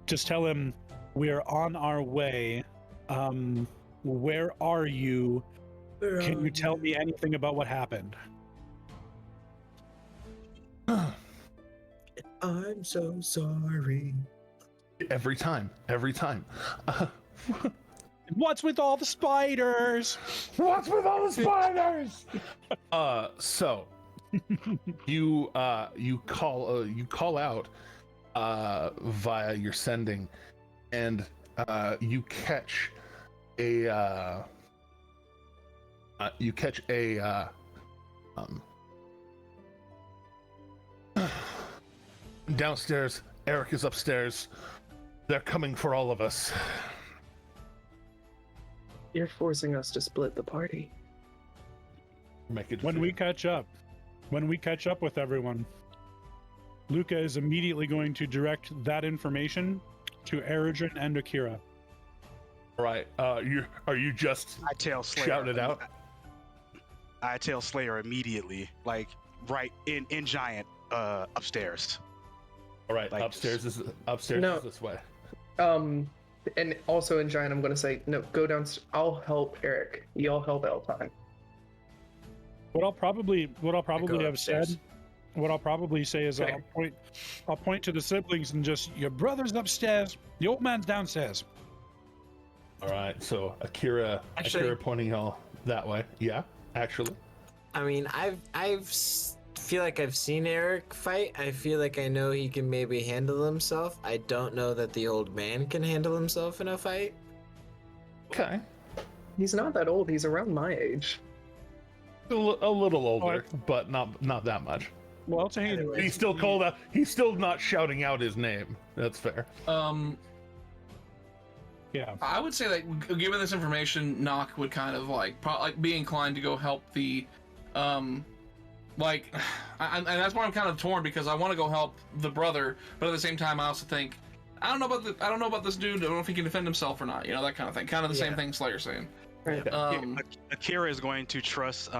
just tell him we're on our way. Where are you? Can you tell me anything about what happened? I'm so sorry. Every time. What's with all the spiders? What's with all the spiders? So you call out via your sending, and you catch a downstairs. Eric is upstairs. They're coming for all of us. You're forcing us to split the party. When we catch up with everyone, Luca is immediately going to direct that information to Eridrin and Akira. Right. Are you just I tell Slayer. shouting it out? I tell Slayer immediately, like right in giant upstairs. All right. Like, upstairs is No. this way. And also in Giant, I'm going to say, no, go down. I'll help Eric. Y'all help Eltime. What I'll probably have upstairs. said, what I'll probably say is Okay. I'll point to the siblings and just, your brother's upstairs, the old man's downstairs. All right. So Akira pointing y'all that way. Yeah. Actually. I mean, feel like I've seen Eric fight. I feel like I know he can maybe handle himself. I don't know that the old man can handle himself in a fight. Okay. He's not that old. He's around my age. A little older, but not that much. Well, Eltahane, He's still called out. He's still not shouting out his name. That's fair. yeah. I would say that given this information, Nock would kind of be inclined to go help the, and that's why I'm kind of torn, because I want to go help the brother, but at the same time I also think I don't know about this dude. I don't know if he can defend himself or not. That kind of thing. Kind of the same thing Slayer's saying. Right. Akira is going to trust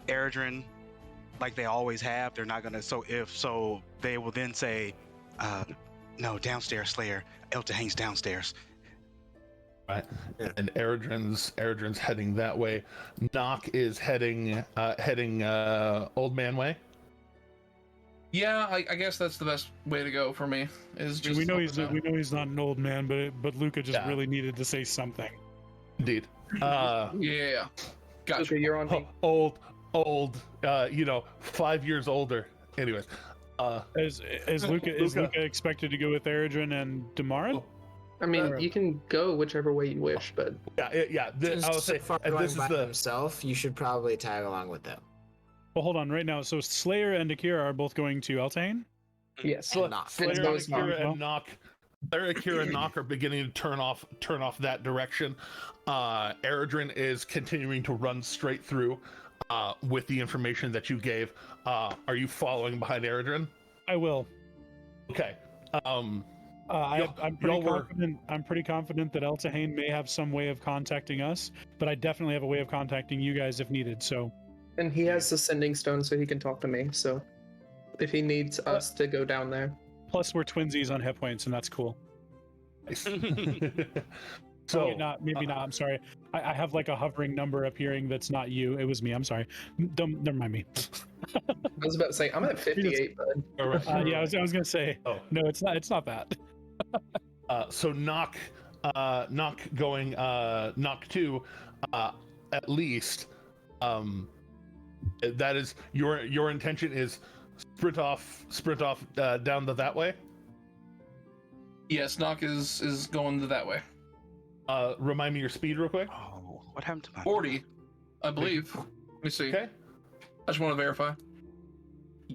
Eridrin like they always have. They're not gonna. So they will then say, "No, downstairs, Slayer. Eltahane's downstairs." Right. Yeah. And Eridrin's heading that way. Nock is heading old man way. Yeah, I guess that's the best way to go for me. Is just we know help him out. he's not an old man, but Luca just Yeah. really needed to say something. Indeed. Yeah. Gotcha. Okay, you're on me. Old. 5 years older. Anyways. Is Luca expected to go with Eridrin and Damarin? I mean, Alright. you can go whichever way you wish, but Yeah. Since I would he's so say far and going this is by the himself, you should probably tag along with them. Well, hold on. Right now, so Slayer and Akira are both going to Eltahane. yes. And Nock. Slayer, so is Akira, Nock. and Nock. Slayer, Akira, and Nock are beginning to turn off that direction. Eridrin is continuing to run straight through with the information that you gave. Are you following behind Eridrin? I will. Okay. I'm y'all pretty confident that Eltahane may have some way of contacting us, but I definitely have a way of contacting you guys if needed. So, And he has the sending stone, so he can talk to me. So if he needs us to go down there. plus we're twinsies on hit points, and that's cool. Nice. So so maybe not. I'm sorry. I have like a hovering number appearing that's not you. It was me. I'm sorry. Never mind me. I was about to say, I'm at 58, bud. Yeah, I was gonna say. Oh. No, it's not. It's not that. So Nock going Nock 2 at least. That is your intention is sprint off down that way. Yes, Nock is going that way. Remind me your speed real quick. Oh, what happened to my 40, I believe. Let me see. Okay. I just want to verify.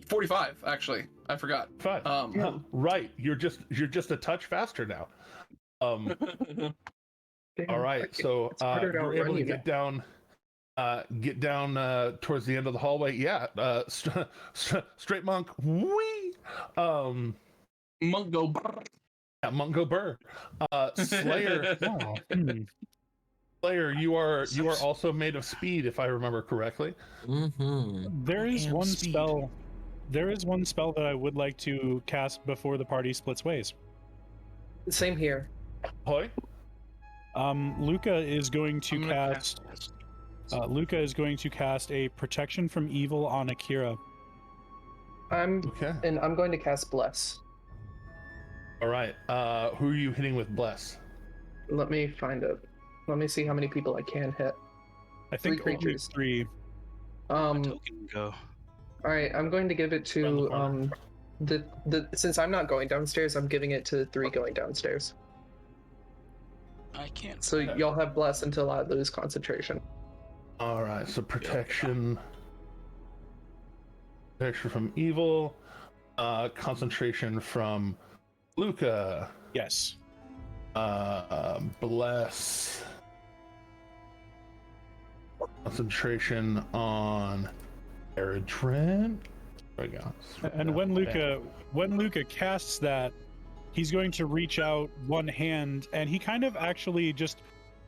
45, actually. I forgot. 5. Right. You're just a touch faster now. Damn, All right. So it's harder to you're able outrun to you get down. get down towards the end of the hallway. Yeah, straight monk. Wee. Monk go. Brr. Yeah, monk go burr. Slayer. Oh, Slayer, you are also made of speed, if I remember correctly. Mm-hmm. There is And one speed. spell. There is one spell that I would like to cast before the party splits ways. Same here. Hoy. Luca is going to I'm gonna cast. Luca is going to cast a protection from evil on Akira. Okay. And I'm going to cast Bless. All right. Who are you hitting with bless? Let me find it. Let me see how many people I can hit. I think Three only creatures. 3. Token go. All right, I'm going to give it to Around the since I'm not going downstairs, I'm giving it to 3 going downstairs. I can't. So y'all have Bless until I lose concentration. All right. So protection from evil, concentration from Luca, Yes. bless, concentration on Eridrin. There we go. And when Luca casts that, he's going to reach out one hand, and he kind of actually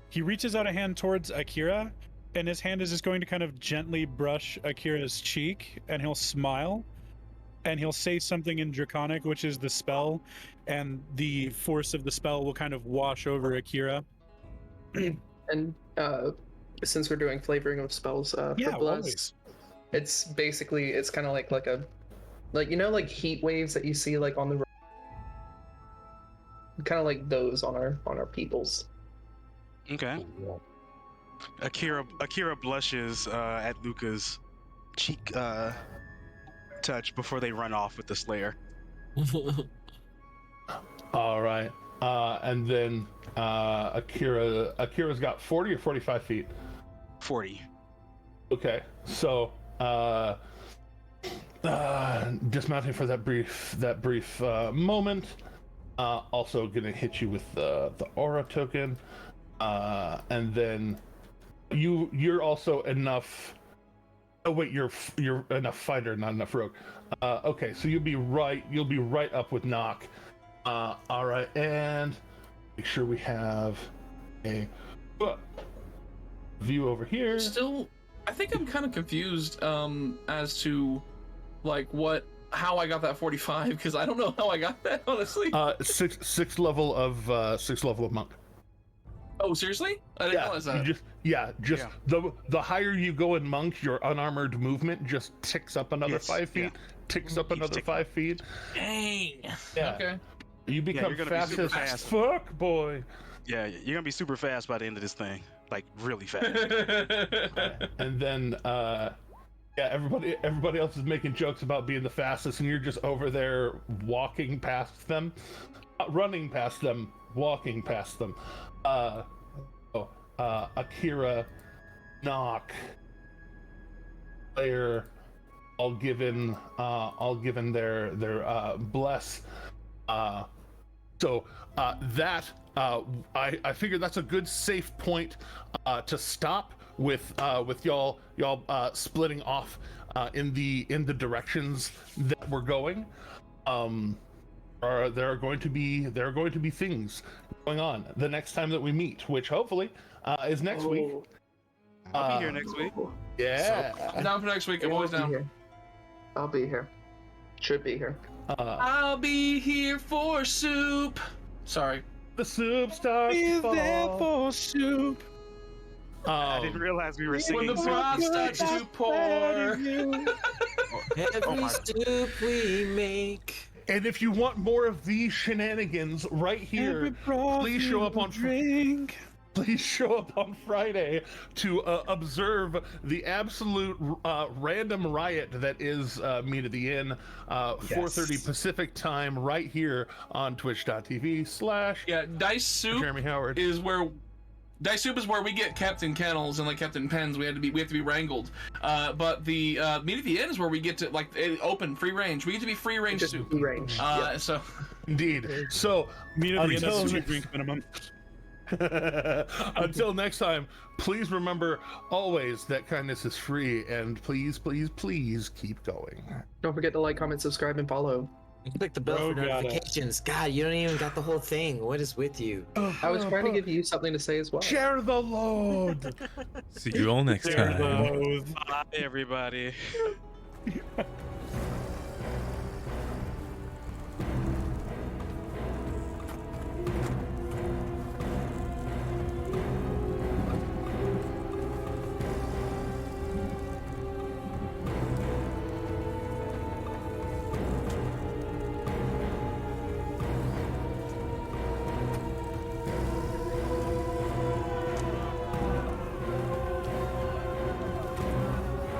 he reaches out a hand towards Akira, and his hand is just going to kind of gently brush Akira's cheek, and he'll smile, and he'll say something in Draconic, which is the spell, and the force of the spell will kind of wash over Akira. And since we're doing flavoring of spells for Yeah, Bless, always. it's kind of like like heat waves that you see like on the road, kind of like those on our peoples. Okay. Akira blushes at Luca's cheek touch before they run off with the Slayer. All right. And then Akira's got 40 or 45 feet. 40. Okay. So dismounting for that brief moment. Also gonna hit you with the aura token. And then you're also enough. Oh wait, you're enough fighter, not enough rogue. Okay, so you'll be right up with knock. All right, and make sure we have a view over here. Still, I think I'm kind of confused as to like how I got that 45 because I don't know how I got that honestly. Sixth level of monk. Oh, seriously? I didn't realize that. The higher you go in monk, your unarmored movement just ticks up another 5 feet. Ticks up another 5 feet. Dang. Yeah. Okay. You become you're gonna fast be super as fast. fuck, boy. Yeah, you're gonna be super fast by the end of this thing. Like really fast. And then everybody else is making jokes about being the fastest, and you're just over there walking past them, not running past them, walking past them. Akira, knock, player, all given their bless. I figure that's a good safe point to stop with y'all splitting off in the directions that we're going. There are going to be things going on the next time that we meet, which hopefully is next week. I'll be here next week. Yeah. I'm down for next week. I'm always down. I'll be here. Should be here. I'll be here for soup. Sorry. The soup starts to fall. for soup. I didn't realize we were When singing. the broth starts to pour. Every soup we make. And if you want more of these shenanigans right here, please show up on drink. Please show up on Friday to observe the absolute random riot that is Meet at the Inn, 4:30 Pacific time, right here on twitch.tv/ Yeah, Dice Soup Jeremy Howard. is where we get kept in kennels and like kept in pens. We have to be wrangled. But the Meet at the Inn is where we get to like open free range. We get to be free range Just soup. range. So Indeed. So Meet at the end until of next- drink minimum. Until next time, please remember always that kindness is free, and please, please, please keep going. Don't forget to like, comment, subscribe, and follow. Click the bell for Bro, got it. notifications. God, you don't even got the whole thing. What is with you? I was trying to give you something to say as well. Share the load. See you all next They're time. both. Bye, everybody.